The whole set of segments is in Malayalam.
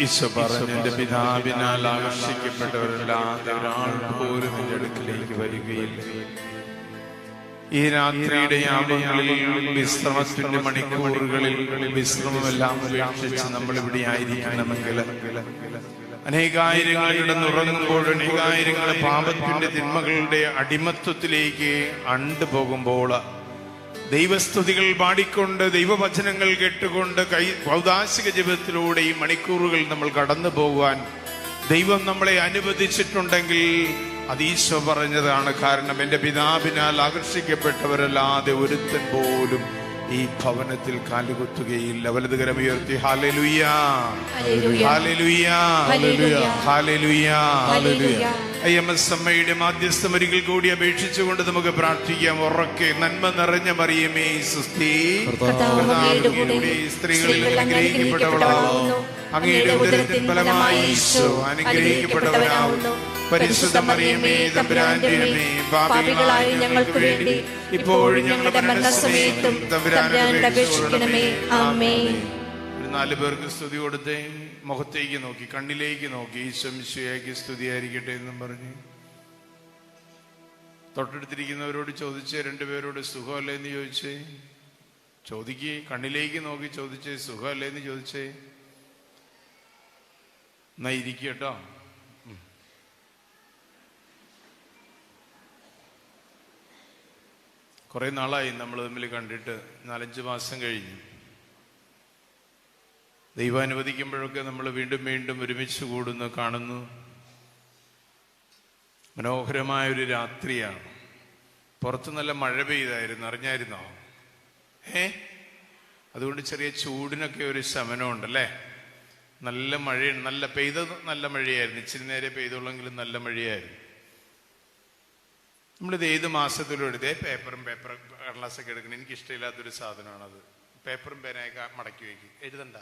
ഈശോ പറഞ്ഞു, എന്റെ പിതാവിനാൽ ആകർഷിക്കപ്പെട്ടവരല്ലാതെ ഒരാൾ പോലും എന്റെ അടുക്കിലേക്ക് വരികയില്ല. ഈ രാത്രിയുടെ യാമങ്ങളിൽ, വിശ്രമത്തിന്റെ മണിക്കൂറുകളിൽ വിശ്രമമെല്ലാം ഉപേക്ഷിച്ച് നമ്മൾ ഇവിടെ ആയിരിക്കണമെങ്കിൽ, അനേകായിരങ്ങൾ കിടന്നുറങ്ങുമ്പോൾ, അനേകായിരങ്ങളെ പാപത്തിന്റെ തിന്മകളുടെ അടിമത്വത്തിലേക്ക് അണ്ടുപോകുമ്പോൾ, ദൈവസ്തുതികൾ പാടിക്കൊണ്ട്, ദൈവവചനങ്ങൾ കേട്ടുകൊണ്ട് പൗദാശിക ജീവിതത്തിലൂടെ ഈ മണിക്കൂറുകൾ നമ്മൾ കടന്നു പോകുവാൻ ദൈവം നമ്മളെ അനുവദിച്ചിട്ടുണ്ടെങ്കിൽ അത് ഈശോ പറഞ്ഞതാണ്. കാരണം എന്റെ പിതാവിനാൽ ആകർഷിക്കപ്പെട്ടവരല്ലാതെ ഒരുത്തൻ പോലും ഈ ഭവനത്തിൽ കാലുകുത്തുകയില്ല. വലതുകരം ഉയർത്തി ഹല്ലേലൂയ, ഹല്ലേലൂയ, ഹല്ലേലൂയ. അയ്യമ്മയുടെ മാധ്യസ്ഥം ഒരിക്കൽ കൂടി അപേക്ഷിച്ചുകൊണ്ട് നമുക്ക് പ്രാർത്ഥിക്കാം. ഉറക്കെ, നന്മ നിറഞ്ഞ മറിയമേ സുസ്തി, സ്ത്രീകളിൽ അനുഗ്രഹിക്കപ്പെട്ടവളാകുന്നു, അങ്ങയുടെ ഉദരത്തിൻ ഫലമായി ഈശോ അനുഗ്രഹിക്കപ്പെട്ടവനാകുന്നു. പരിശുദ്ധ മറിയമേ തമ്പുരാന്റെ അമ്മേ, പാപികളായ ഞങ്ങൾക്ക് വേണ്ടി ഇപ്പോഴും ഞങ്ങളുടെ മരണസമയത്തും തമ്പുരാനോട് അപേക്ഷിക്കണമേ. ആമേൻ. 4 പേർക്ക് സ്തുതി കൊടുത്തേ. മുഖത്തേക്ക് നോക്കി, കണ്ണിലേക്ക് നോക്കി, ഈശോ മിശിഹായ്ക്ക് സ്തുതിയായിരിക്കട്ടെ എന്നും പറഞ്ഞ് തൊട്ടടുത്തിരിക്കുന്നവരോട് ചോദിച്ചേ, 2 പേരോട് സുഖമല്ലേ എന്ന് ചോദിച്ചേ. ചോദിക്കേ, കണ്ണിലേക്ക് നോക്കി ചോദിച്ചേ, സുഖമല്ലേ എന്ന് ചോദിച്ചേ. എന്നാ ഇരിക്കട്ടോ. കുറെ നാളായി നമ്മൾ തമ്മിൽ കണ്ടിട്ട്, 4-5 മാസം കഴിഞ്ഞു. ദൈവം അനുവദിക്കുമ്പോഴൊക്കെ നമ്മൾ വീണ്ടും വീണ്ടും ഒരുമിച്ച് കൂടുന്നു, കാണുന്നു. മനോഹരമായൊരു രാത്രിയാണ്. പുറത്ത് നല്ല മഴ പെയ്തായിരുന്നു, അറിഞ്ഞായിരുന്നോ? അതുകൊണ്ട് ചെറിയ ചൂടിനൊക്കെ ഒരു ശമനം ഉണ്ടല്ലേ. നല്ല മഴയാണ്, നല്ല മഴയായിരുന്നു. ഇച്ചിരി നേരെ പെയ്തുള്ളെങ്കിലും നല്ല മഴയായിരുന്നു. നമ്മളിത് ഏത് മാസത്തിലും എടുത്തേ പേപ്പറും കടലാസൊക്കെ എടുക്കണം. എനിക്കിഷ്ടമില്ലാത്തൊരു സാധനമാണത്. പേപ്പറും പേനയൊക്കെ മടക്കി വയ്ക്കും, എഴുതണ്ട.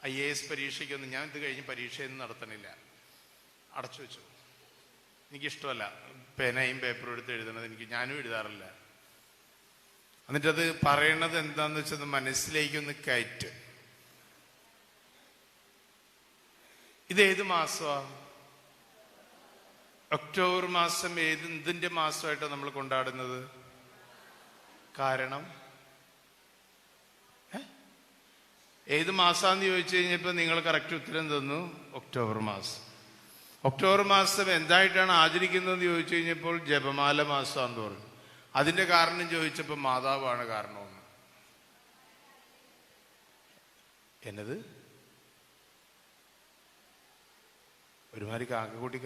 IAS പരീക്ഷയ്ക്കൊന്നും ഞാൻ ഇത് കഴിഞ്ഞ് പരീക്ഷയൊന്നും നടത്തണില്ല, അടച്ചു വെച്ചു. എനിക്കിഷ്ടമല്ല പേനയും പേപ്പറും എടുത്ത് എഴുതണത്. ഞാനും എഴുതാറില്ല. എന്നിട്ടത് പറയണത് എന്താന്ന് വെച്ചത് മനസ്സിലേക്കൊന്ന് കയറ്റ്. ഇതേത് മാസമാ? ഒക്ടോബർ മാസം. എന്തിന്റെ മാസമായിട്ടാണ് നമ്മൾ കൊണ്ടാടുന്നത്? കാരണം ഏത് മാസാന്ന് ചോദിച്ചു കഴിഞ്ഞപ്പോ നിങ്ങൾ കറക്റ്റ് ഉത്തരം തന്നു, ഒക്ടോബർ മാസം. ഒക്ടോബർ മാസം എന്തായിട്ടാണ് ആചരിക്കുന്നതെന്ന് ചോദിച്ചു കഴിഞ്ഞപ്പോൾ ജപമാല മാസമാന്ന് പറഞ്ഞു. അതിന്റെ കാരണം ചോദിച്ചപ്പോൾ മാതാവാണ് കാരണമെന്ന്. എന്നത് ഒരുമാതിരി കാക്കക്കൂട്ടി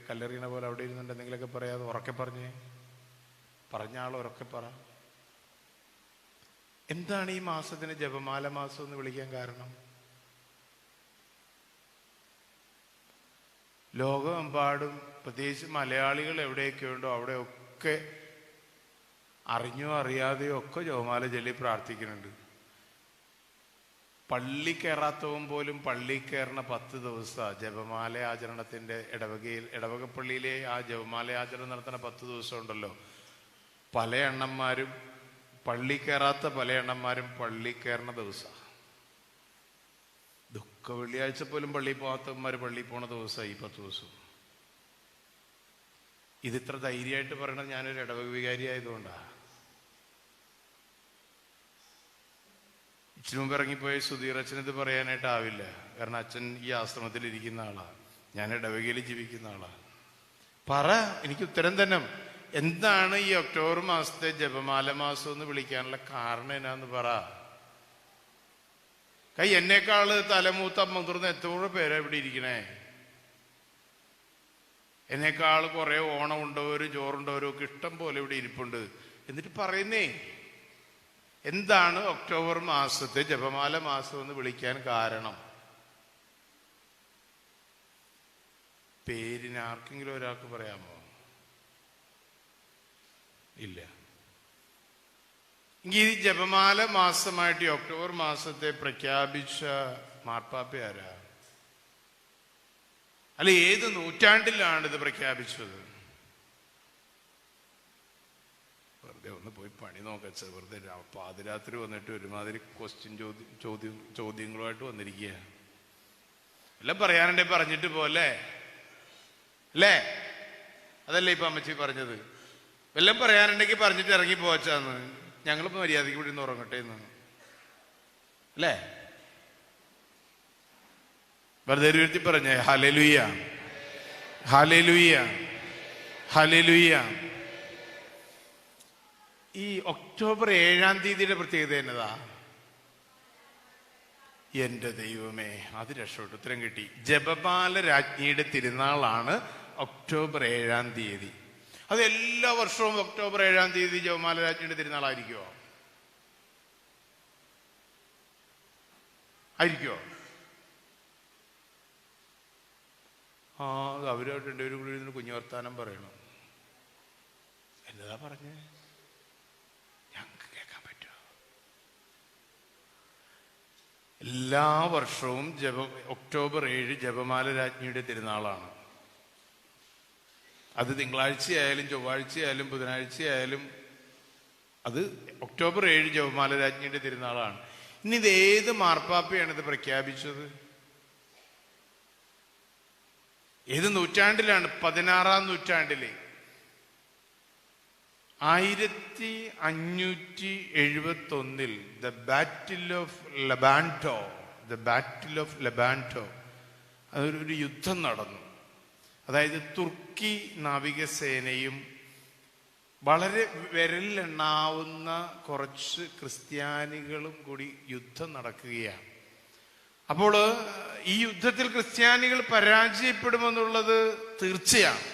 കല്ലെറിയണ പോലെ അവിടെ ഇരുന്നുണ്ട്. എന്തെങ്കിലുമൊക്കെ പറയാതെ ഉറക്കെ പറഞ്ഞ ആൾ ഉറക്കെ പറ. എന്താണ് ഈ മാസത്തിന് ജപമാല മാസം എന്ന് വിളിക്കാൻ കാരണം? ലോകമെമ്പാടും, പ്രത്യേകിച്ച് മലയാളികൾ എവിടെയൊക്കെ ഉണ്ടോ അവിടെയൊക്കെ അറിഞ്ഞോ അറിയാതെയോ ഒക്കെ ജപമാല ചൊല്ലി പ്രാർത്ഥിക്കുന്നുണ്ട്. പള്ളി കയറാത്തവൻ പോലും പള്ളി കയറുന്ന 10 ദിവസം ജപമാല ആചരണത്തിന്റെ ഇടവകപ്പള്ളിയിലെ ആ ജപമാല ആചരണം നടത്തുന്ന 10 ദിവസം ഉണ്ടല്ലോ. പല എണ്ണന്മാരും പള്ളി കയറാത്ത പല എണ്ണന്മാരും പള്ളി കയറുന്ന ദിവസം. ദുഃഖ വെള്ളിയാഴ്ച പോലും പള്ളി പോകാത്തവന്മാർ പള്ളി പോണ ദിവസമായി ഈ 10 ദിവസം. ഇതിത്ര ധൈര്യമായിട്ട് പറയണത് ഞാനൊരു ഇടവക വികാരി ആയതുകൊണ്ടാ. ഇച്ചിരി മുമ്പ് ഇറങ്ങിപ്പോയ സുധീർ അച്ഛൻ ഇത് പറയാനായിട്ടാവില്ല. കാരണം അച്ഛൻ ഈ ആശ്രമത്തിൽ ഇരിക്കുന്ന ആളാണ്, ഞാൻ ഇടവകയിൽ ജീവിക്കുന്ന ആളാണ്. പറ, എനിക്ക് ഉത്തരം തന്നെ. എന്താണ് ഈ ഒക്ടോബർ മാസത്തെ ജപമാല മാസം എന്ന് വിളിക്കാനുള്ള കാരണം എന്നാന്ന് പറ. എന്നെക്കാള് തലമൂത്ത മുതിർന്ന എത്രയോ പേരാ ഇവിടെ ഇരിക്കണേ. എന്നേക്കാൾ കുറെ ഓണം ഉണ്ടവരും ചോറുണ്ടവരും ഒക്കെ ഇഷ്ടം പോലെ ഇവിടെ ഇരിപ്പുണ്ട്. എന്നിട്ട് പറയുന്നേ, എന്താണ് ഒക്ടോബർ മാസത്തെ ജപമാല മാസം എന്ന് വിളിക്കാൻ കാരണം? പേരിന് ആർക്കെങ്കിലും ഒരാൾക്ക് പറയാമോ? ഇല്ല. ഈ ജപമാല മാസമായിട്ട് ഒക്ടോബർ മാസത്തെ പ്രഖ്യാപിച്ച മാർപ്പാപ്പ ആരാ? അല്ല, ഏത് നൂറ്റാണ്ടിലാണ് ഇത് പ്രഖ്യാപിച്ചത്? വെറുതെ ഒന്ന് പോയി പണി നോക്കച്ച. വെറുതെ പാതിരാത്രി വന്നിട്ട് ഒരുമാതിരി ചോദ്യങ്ങളുമായിട്ട് വന്നിരിക്കുക. എല്ലാം പറയാനുണ്ടെ പറഞ്ഞിട്ട് പോലെ അല്ലേ? അതല്ലേ ഇപ്പൊ അമ്മച്ചി പറഞ്ഞത്? വല്ലതും പറയാനുണ്ടെങ്കിൽ പറഞ്ഞിട്ട് ഇറങ്ങി പോച്ചാന്ന്. ഞങ്ങളിപ്പോ മര്യാദയ്ക്ക് ഇവിടെ നിന്ന് ഉറങ്ങട്ടെ എന്ന് അല്ലേ? വെറുതെ ഉയർത്തി പറഞ്ഞേ ഹല്ലേലൂയ, ഹല്ലേലൂയ, ഹല്ലേലൂയ. ഈ ഒക്ടോബർ 7-ാം തീയതിയുടെ പ്രത്യേകത എന്നതാ? എന്റെ ദൈവമേ, അത് രക്ഷപ്പെട്ടു. ഉത്തരം കിട്ടി. ജപമാല രാജ്ഞിയുടെ തിരുനാളാണ് ഒക്ടോബർ 7-ാം തീയതി. അത് എല്ലാ വർഷവും ഒക്ടോബർ 7-ാം തീയതി ജപമാല രാജ്ഞിയുടെ തിരുനാളായിരിക്കുമോ? ആയിരിക്കുമോ? ആ, അവരായിട്ട് രണ്ടുപേരും കൂടി ഇരുന്ന് കുഞ്ഞു വർത്താനം പറയണം. എന്നതാ പറഞ്ഞേ? ഞങ്ങൾക്ക് കേൾക്കാൻ പറ്റുമോ? എല്ലാ വർഷവും ഒക്ടോബർ 7 ജപമാല രാജ്ഞിയുടെ തിരുനാളാണ്. അത് തിങ്കളാഴ്ചയായാലും ചൊവ്വാഴ്ചയായാലും ബുധനാഴ്ചയായാലും അത് ഒക്ടോബർ 7 ജപമാല രാജ്ഞിയുടെ തിരുനാളാണ്. ഇനി ഇത് ഏത് മാർപ്പാപ്പയാണ് ഇത് പ്രഖ്യാപിച്ചത്? ഏത് നൂറ്റാണ്ടിലാണ്? 16-ാം നൂറ്റാണ്ടിലെ 1571 ദ ബാറ്റിൽ ഓഫ് ലെബാൻറ്റോ അതൊരു യുദ്ധം നടന്നു. അതായത് തുർക്കി നാവികസേനയും വളരെ വിരലിലെണ്ണാവുന്ന കുറച്ച് ക്രിസ്ത്യാനികളും കൂടി യുദ്ധം നടക്കുകയാണ്. അപ്പോൾ ഈ യുദ്ധത്തിൽ ക്രിസ്ത്യാനികൾ പരാജയപ്പെടുമെന്നുള്ളത് തീർച്ചയാണ്.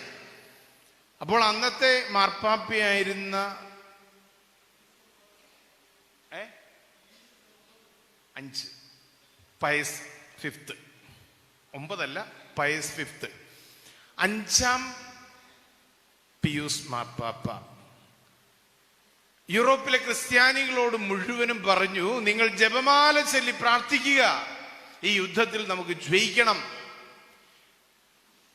അപ്പോൾ അന്നത്തെ മാർപ്പാപ്പയായിരുന്ന പയസ് ഫിഫ്ത്ത്, 9 പയസ് ഫിഫ്ത്ത്, 5-ാം പിയൂസ് മാർപ്പാപ്പ യൂറോപ്പിലെ ക്രിസ്ത്യാനികളോട് മുഴുവനും പറഞ്ഞു, നിങ്ങൾ ജപമാല ചൊല്ലി പ്രാർത്ഥിക്കുക, ഈ യുദ്ധത്തിൽ നമുക്ക് ജയിക്കണം.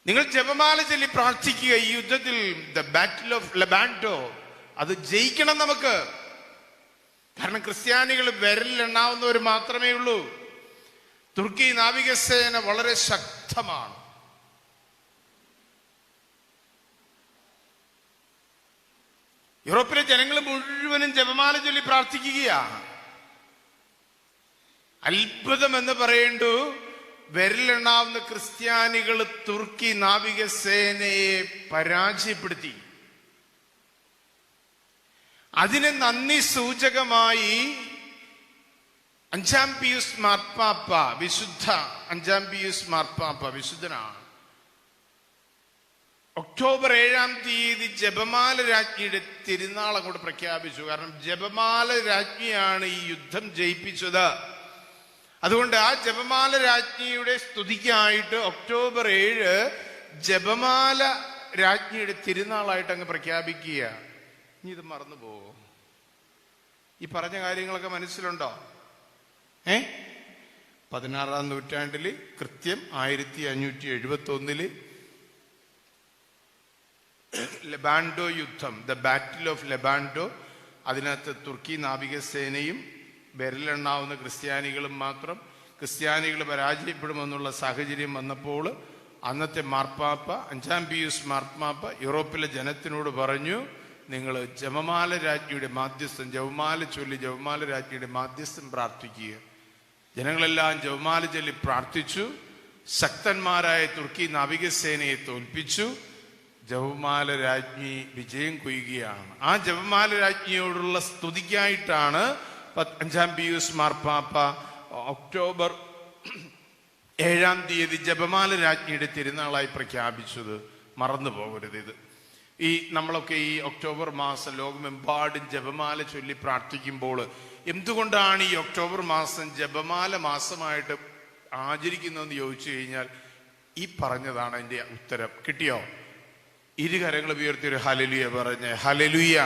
നിങ്ങൾ ജപമാല ചൊല്ലി പ്രാർത്ഥിക്കുക, ഈ യുദ്ധത്തിൽ ദ ബാറ്റിൽ ഓഫ് ലെബാൻറ്റോ അത് ജയിക്കണം നമുക്ക്. കാരണം ക്രിസ്ത്യാനികൾ വിരലിലെണ്ണാവുന്നവർ മാത്രമേ ഉള്ളൂ. തുർക്കി നാവികസേന വളരെ ശക്തമാണ്. യൂറോപ്പിലെ ജനങ്ങൾ മുഴുവനും ജപമാല ചൊല്ലി പ്രാർത്ഥിക്കുകയാണ്. അത്ഭുതം എന്ന് പറയേണ്ടു, വിരലെണ്ണാവുന്ന ക്രിസ്ത്യാനികൾ തുർക്കി നാവികസേനയെ പരാജയപ്പെടുത്തി. അതിന് നന്ദി സൂചകമായി 5-ാം പിയൂസ് മാർപ്പാപ്പ, വിശുദ്ധ 5-ാം പിയൂസ് മാർപ്പാപ്പ വിശുദ്ധനാണ്, ഒക്ടോബർ 7-ാം തീയതി ജപമാല രാജ്ഞിയുടെ തിരുനാൾ അങ്ങോട്ട് പ്രഖ്യാപിച്ചു. കാരണം ജപമാല രാജ്ഞിയാണ് ഈ യുദ്ധം ജയിപ്പിച്ചത്. അതുകൊണ്ട് ആ ജപമാല രാജ്ഞിയുടെ സ്തുതിക്കായിട്ട് ഒക്ടോബർ 7 ജപമാല രാജ്ഞിയുടെ തിരുനാളായിട്ട് അങ്ങ് പ്രഖ്യാപിക്കുക. ഇനി ഇത് മറന്നു പോവോ? ഈ പറഞ്ഞ കാര്യങ്ങളൊക്കെ മനസ്സിലുണ്ടോ? 16-ാം നൂറ്റാണ്ടില് കൃത്യം 1571 ലെബാൻഡോ യുദ്ധം, ദ ബാറ്റിൽ ഓഫ് ലെബാൻഡോ, അതിനകത്ത് തുർക്കി നാവികസേനയും വിരലെണ്ണാവുന്ന ക്രിസ്ത്യാനികളും മാത്രം. ക്രിസ്ത്യാനികൾ പരാജയപ്പെടുമെന്നുള്ള സാഹചര്യം വന്നപ്പോൾ അന്നത്തെ മാർപ്പാപ്പ, 5-ാം പിയൂസ് മാർപ്പാപ്പ യൂറോപ്പിലെ ജനത്തിനോട് പറഞ്ഞു, നിങ്ങൾ ജപമാല രാജ്ഞിയുടെ മാധ്യസ്ഥം, ജപമാല ചൊല്ലി ജപമാല രാജ്ഞിയുടെ മാധ്യസ്ഥം പ്രാർത്ഥിക്കുക. ജനങ്ങളെല്ലാം ജപമാല ചൊല്ലി പ്രാർത്ഥിച്ചു. ശക്തന്മാരായ തുർക്കി നാവികസേനയെ തോൽപ്പിച്ചു. ജപമാല രാജ്ഞി വിജയം കൊയ്യുകയാണ്. ആ ജപമാല രാജ്ഞിയോടുള്ള സ്തുതിക്കായിട്ടാണ് 5-ാം പിയൂസ് മാർപ്പാപ്പ ഒക്ടോബർ 7-ാം തീയതി ജപമാല രാജ്ഞിയുടെ തിരുനാളായി പ്രഖ്യാപിച്ചത്. മറന്നു പോകരുത് ഇത്. നമ്മളൊക്കെ ഈ ഒക്ടോബർ മാസം ലോകമെമ്പാടും ജപമാല ചൊല്ലി പ്രാർത്ഥിക്കുമ്പോൾ എന്തുകൊണ്ടാണ് ഈ ഒക്ടോബർ മാസം ജപമാല മാസമായിട്ട് ആചരിക്കുന്നതെന്ന് ചോദിച്ചു കഴിഞ്ഞാൽ ഈ പറഞ്ഞതാണ് അതിന്റെ ഉത്തരം. കിട്ടിയോ? ഇരുകരങ്ങൾ ഉയർത്തി ഒരു ഹല്ലേലൂയ പറഞ്ഞ് ഹല്ലേലൂയ,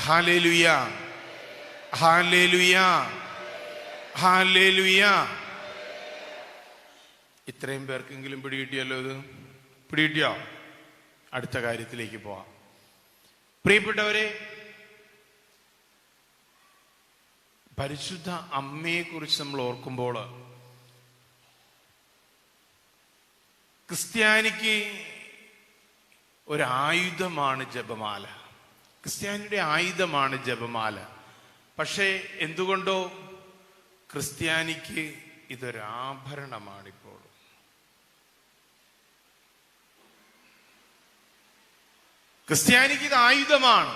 ഹല്ലേലൂയ, ഹല്ലേലൂയ, ഹല്ലേലൂയ. ഇത്രയും പേർക്കെങ്കിലും പിടികിട്ടിയല്ലോ. ഇത് പിടികിട്ടിയോ? അടുത്ത കാര്യത്തിലേക്ക് പോവാം. പ്രിയപ്പെട്ടവരെ, പരിശുദ്ധ അമ്മയെ കുറിച്ച് നമ്മൾ ഓർക്കുമ്പോൾ ക്രിസ്ത്യാനിക്ക് ഒരായുധമാണ് ജപമാല. ക്രിസ്ത്യാനിയുടെ ആയുധമാണ് ജപമാല. പക്ഷേ എന്തുകൊണ്ടോ ക്രിസ്ത്യാനിക്ക് ഇതൊരാഭരണമാണിപ്പോൾ. ക്രിസ്ത്യാനിക്ക് ഇത് ആയുധമാണ്.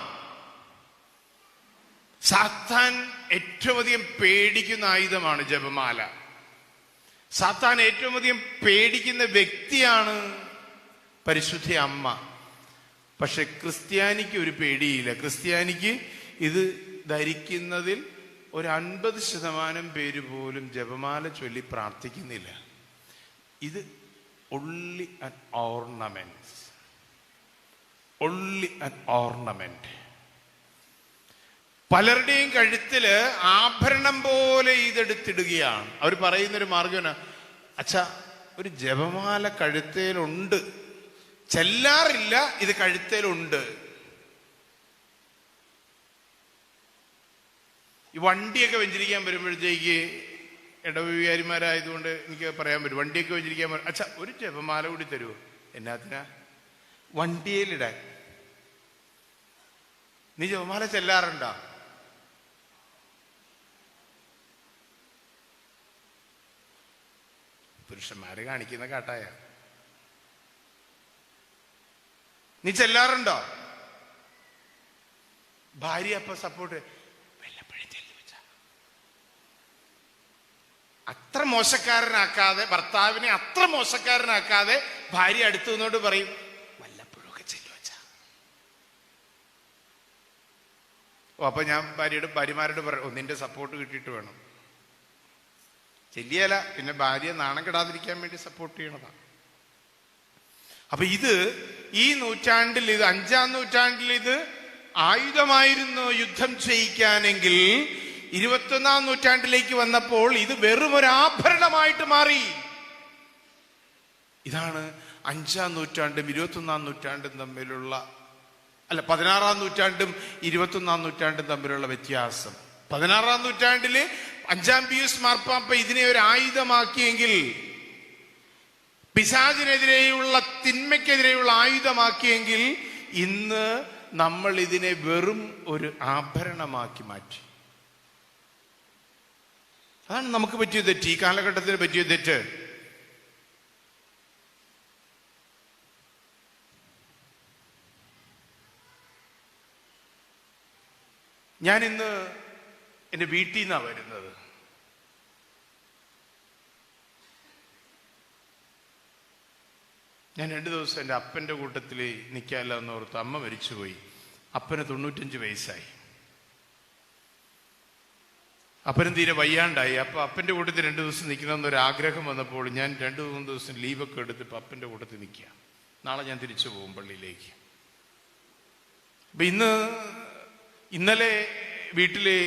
സാത്താൻ ഏറ്റവും അധികം പേടിക്കുന്ന ആയുധമാണ് ജപമാല. സാത്താൻ ഏറ്റവും അധികം പേടിക്കുന്ന വ്യക്തിയാണ് പരിശുദ്ധ അമ്മ. പക്ഷെ ക്രിസ്ത്യാനിക്ക് ഒരു പേടിയില്ല. ക്രിസ്ത്യാനിക്ക് ഇത് ധരിക്കുന്നതിൽ ഒരു 50% പേര് പോലും ജപമാല ചൊല്ലി പ്രാർത്ഥിക്കുന്നില്ല. ഇത് only an ornament. only an ornament. പലരുടെയും കഴുത്തില് ആഭരണം പോലെ ഇതെടുത്തിടുകയാണ്. അവർ പറയുന്നൊരു മാർഗമാണ്, അച്ഛാ ഒരു ജപമാല കഴുത്തേലുണ്ട്, ചെല്ലാറില്ല, ഇത് കഴുത്തേലുണ്ട്. ഈ വണ്ടിയൊക്കെ വെഞ്ചരിക്കാൻ വരുമ്പോഴത്തേക്ക് ഇടവികാരിമാരായതുകൊണ്ട് എനിക്ക് പറയാൻ പറ്റും. വണ്ടിയൊക്കെ വെഞ്ചരിക്കാൻ അച്ഛാ ഒരു ജപമാല കൂടി തരുമോ? എന്നാത്തിനാ? വണ്ടിയിലിടാൻ. നീ ജപമാല ചെല്ലാറുണ്ടോ? പുരുഷന്മാര് കാണിക്കുന്ന കാട്ടായ. നീ ചെല്ലാറുണ്ടോ? ഭാര്യ അപ്പൊ സപ്പോർട്ട്, വല്ലപ്പോഴും ചെല്ലു വെച്ച. അത്ര മോശക്കാരനാക്കാതെ, ഭർത്താവിനെ അത്ര മോശക്കാരനാക്കാതെ ഭാര്യ അടുത്തു നിന്നോട് പറയും, വല്ലപ്പോഴൊക്കെ ചെല്ലു വെച്ച. അപ്പൊ ഞാൻ ഭാര്യമാരോട് പറയും, നിന്റെ സപ്പോർട്ട് കിട്ടിയിട്ട് വേണം. ചെല്ലിയല്ല, പിന്നെ ഭാര്യ നാണം കെടാതിരിക്കാൻ വേണ്ടി സപ്പോർട്ട് ചെയ്യണതാണ്. അപ്പൊ ഇത് ഈ നൂറ്റാണ്ടിൽ, ഇത് 5-ാം നൂറ്റാണ്ടിൽ ഇത് ആയുധമായിരുന്നു യുദ്ധം ചെയ്യിക്കാനെങ്കിൽ 21-ാം നൂറ്റാണ്ടിലേക്ക് വന്നപ്പോൾ ഇത് വെറും ഒരു ആഭരണമായിട്ട് മാറി. ഇതാണ് 5-ാം നൂറ്റാണ്ടും 21-ാം നൂറ്റാണ്ടും തമ്മിലുള്ള, അല്ല 16-ാം നൂറ്റാണ്ടും 21-ാം നൂറ്റാണ്ടും തമ്മിലുള്ള വ്യത്യാസം. 16-ാം നൂറ്റാണ്ടില് 5-ാം പിയൂസ് മാർപ്പാപ്പ ഇതിനെ ഒരു ആയുധമാക്കിയെങ്കിൽ, പിശാചിനെതിരെയുള്ള, തിന്മയ്ക്കെതിരെയുള്ള ആയുധമാക്കിയെങ്കിൽ, ഇന്ന് നമ്മൾ ഇതിനെ വെറും ഒരു ആഭരണമാക്കി മാറ്റി. അതാണ് നമുക്ക് പറ്റിയ തെറ്റ്, ഈ കാലഘട്ടത്തിന് പറ്റിയ തെറ്റ്. ഞാൻ ഇന്ന് എൻ്റെ വീട്ടിൽ നിന്നാണ് വരുന്നത്. ഞാൻ 2 ദിവസം എൻ്റെ അപ്പൻ്റെ കൂട്ടത്തിൽ നിൽക്കാമല്ലോ എന്ന് ഓർത്ത്. അമ്മ മരിച്ചുപോയി. അപ്പന് 95 വയസ്സായി. അപ്പനും തീരെ വയ്യാണ്ടായി. അപ്പൊ അപ്പൻ്റെ കൂട്ടത്തിൽ 2 ദിവസം നിൽക്കണമെന്നൊരു ആഗ്രഹം വന്നപ്പോൾ ഞാൻ 2-3 ദിവസം ലീവൊക്കെ എടുത്ത് ഇപ്പം അപ്പൻ്റെ കൂട്ടത്തിൽ നിൽക്കുക. നാളെ ഞാൻ തിരിച്ചു പോകും പള്ളിയിലേക്ക്. അപ്പൊ ഇന്നലെ വീട്ടിലെ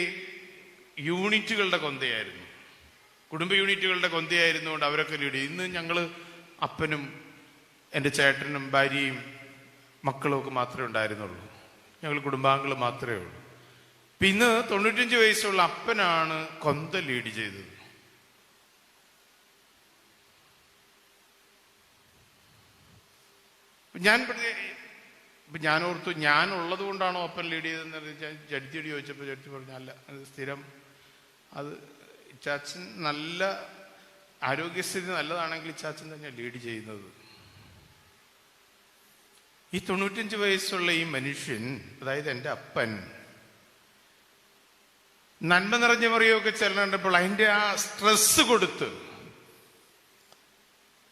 യൂണിറ്റുകളുടെ കൊന്തയായിരുന്നു, കുടുംബ യൂണിറ്റുകളുടെ കൊന്തയായിരുന്നുകൊണ്ട് അവരൊക്കെ ലീഡ് ചെയ്യും. ഇന്ന് ഞങ്ങൾ അപ്പനും എൻ്റെ ചേട്ടനും ഭാര്യയും മക്കളും ഒക്കെ മാത്രമേ ഉണ്ടായിരുന്നുള്ളൂ. ഞങ്ങൾ കുടുംബാംഗങ്ങൾ മാത്രമേ ഉള്ളൂ. ഇപ്പം ഇന്ന് 95 വയസ്സുള്ള അപ്പനാണ് കൊന്ത ലീഡ് ചെയ്തത്. ഞാൻ ഓർത്തു, ഞാൻ ഉള്ളത് കൊണ്ടാണോ അപ്പൻ ലീഡ് ചെയ്തതെന്ന് ജഡ്ജിയോട് ചോദിച്ചപ്പോൾ ജഡ്ജി പറഞ്ഞു, അല്ല, അത് സ്ഥിരം, അത് ചാച്ചൻ നല്ല ആരോഗ്യസ്ഥിതി നല്ലതാണെങ്കിൽ ചാച്ചൻ തന്നെ ലീഡ് ചെയ്യുന്നത്. ഈ 95 വയസ്സുള്ള ഈ മനുഷ്യൻ, അതായത് എൻ്റെ അപ്പൻ, നന്മ നിറഞ്ഞ മറിയൊക്കെ ചെല്ലണ്ടപ്പോൾ അതിൻ്റെ ആ സ്ട്രെസ് കൊടുത്ത്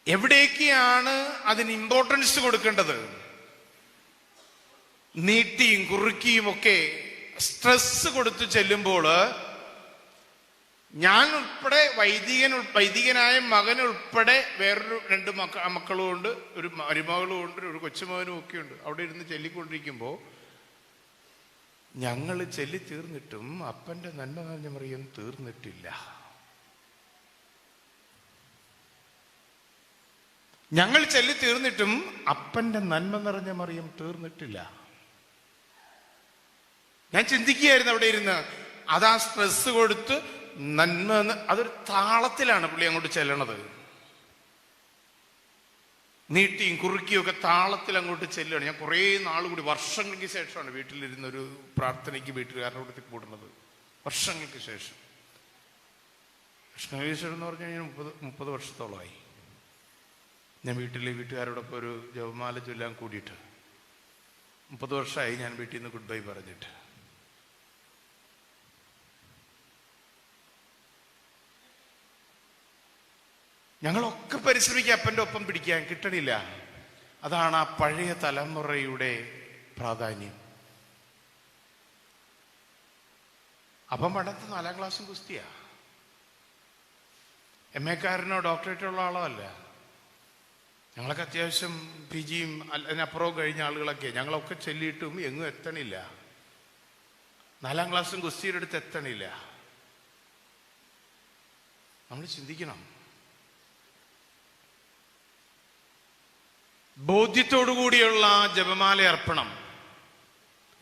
എവിടേക്കാണ് അതിന് ഇമ്പോർട്ടൻസ് കൊടുക്കേണ്ടത്, നീട്ടിയും കുറുക്കിയും ഒക്കെ സ്ട്രെസ് കൊടുത്ത് ചെല്ലുമ്പോൾ ഞാൻ ഉൾപ്പെടെ, വൈദികനായ മകൻ ഉൾപ്പെടെ വേറൊരു 2 മക്കളും ഉണ്ട്, ഒരു മരുമകളും ഉണ്ട്, ഒരു കൊച്ചുമകനും ഒക്കെ ഉണ്ട്. അവിടെ ഇരുന്ന് ചൊല്ലിക്കൊണ്ടിരിക്കുമ്പോൾ ഞങ്ങൾ ചൊല്ലി തീർന്നിട്ടും അപ്പൻ്റെ നന്മ നിറഞ്ഞ മറിയം തീർന്നിട്ടില്ല. ഞങ്ങൾ ചൊല്ലി തീർന്നിട്ടും അപ്പൻ്റെ നന്മ നിറഞ്ഞ മറിയം തീർന്നിട്ടില്ല. ഞാൻ ചിന്തിക്കുകയായിരുന്നു അവിടെ ഇരുന്ന്. അതാ സ്ട്രെസ് കൊടുത്ത് നന്മ, അതൊരു താളത്തിലാണ് പുള്ളി അങ്ങോട്ട് ചെല്ലണത്. നീട്ടിയും കുറുക്കിയും ഒക്കെ താളത്തിൽ അങ്ങോട്ട് ചെല്ലുകയാണ്. ഞാൻ കുറേ നാളുകൂടി വർഷങ്ങൾക്ക് ശേഷമാണ് വീട്ടിലിരുന്നൊരു പ്രാർത്ഥനയ്ക്ക് വീട്ടുകാരുടെ കൂടെ കൂടുന്നത്. വർഷങ്ങൾക്ക് ശേഷം. കൃഷ്ണകേശ്വരം എന്ന് പറഞ്ഞു കഴിഞ്ഞാൽ 30 വർഷത്തോളമായി ഞാൻ വീട്ടുകാരോടൊപ്പം ഒരു ജപമാല ചൊല്ലാൻ കൂടിയിട്ട്. 30 വർഷമായി ഞാൻ വീട്ടിൽ നിന്ന് ഗുഡ് ബൈ പറഞ്ഞിട്ട്. ഞങ്ങളൊക്കെ പരിശ്രമിക്കുക അപ്പൻ്റെ ഒപ്പം പിടിക്കാൻ കിട്ടണില്ല. അതാണ് ആ പഴയ തലമുറയുടെ പ്രാധാന്യം. അപ്പം പണ്ടത്തെ 4ാം ക്ലാസ്സും കുസ്തിയാ. MA കാരനോ ഡോക്ടറേറ്റോ ഉള്ള ആളോ അല്ല. ഞങ്ങളൊക്കെ അത്യാവശ്യം PGയും അതിനപ്പുറവും കഴിഞ്ഞ ആളുകളൊക്കെ. ഞങ്ങളൊക്കെ ചൊല്ലിയിട്ടും എങ്ങും എത്തണില്ല. 4ാം ക്ലാസ്സും കുസ്തിയുടെ അടുത്ത് എത്തണില്ല. നമ്മൾ ചിന്തിക്കണം. ബോധ്യത്തോടുകൂടിയുള്ള ജപമാല അർപ്പണം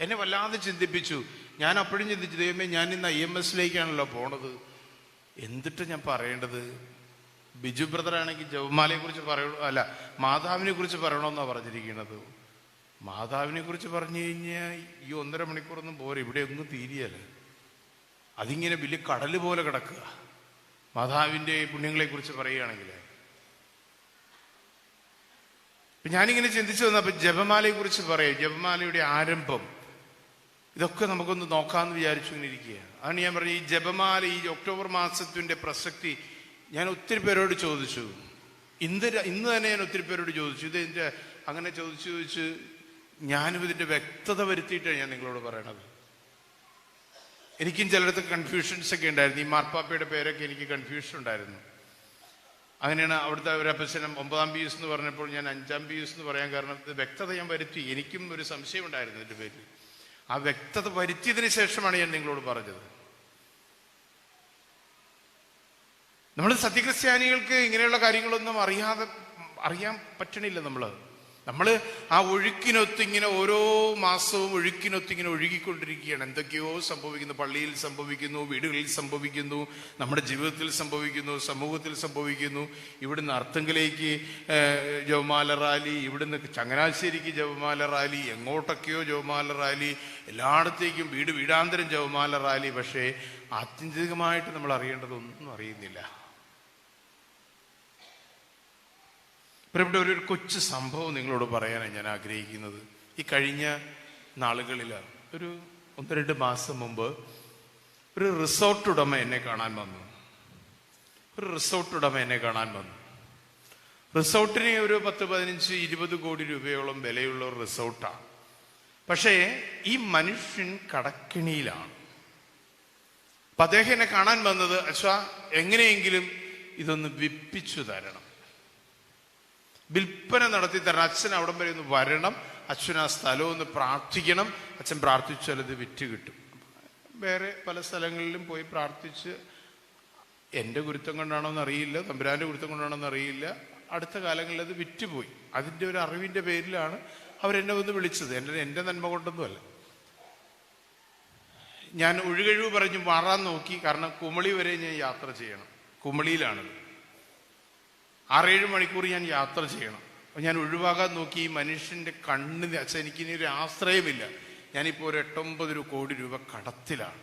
എന്നെ വല്ലാതെ ചിന്തിപ്പിച്ചു. ഞാൻ അപ്പോഴും ചിന്തിച്ചു, ദൈവമേ, ഞാൻ ഇന്ന് IMSലേക്കാണല്ലോ പോണത്, എന്നിട്ട് ഞാൻ പറയേണ്ടത്. ബിജു ബ്രദറാണെങ്കിൽ ജപമാലയെ കുറിച്ച് മാതാവിനെ കുറിച്ച് പറയണമെന്നാണ് പറഞ്ഞിരിക്കുന്നത്. മാതാവിനെ കുറിച്ച് പറഞ്ഞു കഴിഞ്ഞാൽ ഈ 1.5 മണിക്കൂറൊന്നും പോരെ, ഇവിടെ ഒന്നും തീരിയല്ല. അതിങ്ങനെ വലിയ കടല് പോലെ കിടക്കുക. മാതാവിൻ്റെ പുണ്യങ്ങളെ കുറിച്ച് പറയുകയാണെങ്കിൽ ഞാനിങ്ങനെ ചിന്തിച്ചു വന്നപ്പോൾ ജപമാലയെ കുറിച്ച് പറയാം. ജപമാലയുടെ ആരംഭം ഇതൊക്കെ നമുക്കൊന്ന് നോക്കാമെന്ന് വിചാരിച്ചു ഇങ്ങനെ ഇരിക്കുകയാണ്. അതാണ് ഞാൻ പറഞ്ഞു, ഈ ജപമാല ഈ ഒക്ടോബർ മാസത്തിൻ്റെ പ്രസക്തി ഞാൻ ഒത്തിരി പേരോട് ചോദിച്ചു. ഇന്ന് തന്നെ ഞാൻ ഒത്തിരി പേരോട് ചോദിച്ചു. ഇതിൻ്റെ അങ്ങനെ ചോദിച്ച് ഞാനും ഇതിൻ്റെ വ്യക്തത വരുത്തിയിട്ടാണ് ഞാൻ നിങ്ങളോട് പറയണത്. എനിക്കും ചിലയിടത്ത് കൺഫ്യൂഷൻസ് ഒക്കെ ഉണ്ടായിരുന്നു. ഈ മാർപ്പാപ്പയുടെ പേരൊക്കെ എനിക്ക് കൺഫ്യൂഷൻ ഉണ്ടായിരുന്നു. അങ്ങനെയാണ് അവിടുത്തെ ഒരു അപ്പച്ചനം 9ാം പീസ് എന്ന് പറഞ്ഞപ്പോൾ ഞാൻ 5ാം പീസ് എന്ന് പറയാൻ കാരണം വ്യക്തത ഞാൻ വരുത്തി. എനിക്കും ഒരു സംശയം ഉണ്ടായിരുന്നു ഇതിൻ്റെ പേരിൽ. ആ വ്യക്തത വരുത്തിയതിന് ശേഷമാണ് ഞാൻ നിങ്ങളോട് പറഞ്ഞത്. നമ്മൾ സത്യക്രിസ്ത്യാനികൾക്ക് ഇങ്ങനെയുള്ള കാര്യങ്ങളൊന്നും അറിയാൻ പറ്റണില്ല. നമ്മൾ ആ ഒഴുക്കിനൊത്ത് ഇങ്ങനെ ഓരോ മാസവും ഒഴുക്കിനൊത്ത് ഇങ്ങനെ ഒഴുകിക്കൊണ്ടിരിക്കുകയാണ്. എന്തൊക്കെയോ സംഭവിക്കുന്നു. പള്ളിയിൽ സംഭവിക്കുന്നു, വീടുകളിൽ സംഭവിക്കുന്നു, നമ്മുടെ ജീവിതത്തിൽ സംഭവിക്കുന്നു, സമൂഹത്തിൽ സംഭവിക്കുന്നു. ഇവിടുന്ന് അർത്തുങ്കലേക്ക് ജപമാല റാലി, ഇവിടുന്ന് ചങ്ങനാശ്ശേരിക്ക് ജപമാല റാലി, എങ്ങോട്ടൊക്കെയോ ജപമാല റാലി, എല്ലായിടത്തേക്കും വീടാന്തരം ജപമാല റാലി. പക്ഷേ ആത്യന്തികമായിട്ട് നമ്മൾ അറിയേണ്ടതൊന്നും അറിയുന്നില്ല. പ്രിയപ്പെട്ട ഒരു കൊച്ചു സംഭവം നിങ്ങളോട് പറയാനാണ് ഞാൻ ആഗ്രഹിക്കുന്നത്. ഈ കഴിഞ്ഞ നാളുകളിൽ ഒരു 1-2 മാസം മുമ്പ് ഒരു റിസോർട്ട് ഉടമ എന്നെ കാണാൻ വന്നു. റിസോർട്ടിന് ഒരു 10-15-20 കോടി രൂപയോളം വിലയുള്ള ഒരു റിസോർട്ടാണ്. പക്ഷേ ഈ മനുഷ്യൻ കടക്കിണിയിലാണ്. അപ്പൊ അദ്ദേഹം എന്നെ കാണാൻ വന്നത്, അച്ഛാ, എങ്ങനെയെങ്കിലും ഇതൊന്ന് വിപ്പിച്ചു തരണം, വിൽപ്പന നടത്തി തരണം, അച്ഛൻ അവിടം വരെ ഒന്ന് വരണം, അച്ഛൻ ആ സ്ഥലം ഒന്ന് പ്രാർത്ഥിക്കണം, അച്ഛൻ പ്രാർത്ഥിച്ചാൽ അത് വിറ്റ് കിട്ടും. വേറെ പല സ്ഥലങ്ങളിലും പോയി പ്രാർത്ഥിച്ച്, എൻ്റെ ഗുരുത്വം കൊണ്ടാണോന്ന് അറിയില്ല, തമ്പുരാൻ്റെ ഗുരുത്വം കൊണ്ടാണോന്ന് അറിയില്ല, അടുത്ത കാലങ്ങളിൽ അത് വിറ്റുപോയി. അതിൻ്റെ ഒരു അറിവിൻ്റെ പേരിലാണ് അവരെന്നെ വന്ന് വിളിച്ചത്. എൻ്റെ നന്മ കൊണ്ടൊന്നുമല്ല. ഞാൻ ഒഴുകഴിവ് പറഞ്ഞ് മാറാൻ നോക്കി. കാരണം കുമളി വരെ ഞാൻ യാത്ര ചെയ്യണം. കുമളിയിലാണത്. 6-7 മണിക്കൂർ ഞാൻ യാത്ര ചെയ്യണം. അപ്പം ഞാൻ ഒഴിവാകാൻ നോക്കി. ഈ മനുഷ്യൻ്റെ കണ്ണിന് അച്ഛൻ എനിക്കിനി ഒരു ആശ്രയമില്ല. ഞാനിപ്പോൾ ഒരു 8-9 കോടി രൂപ കടത്തിലാണ്.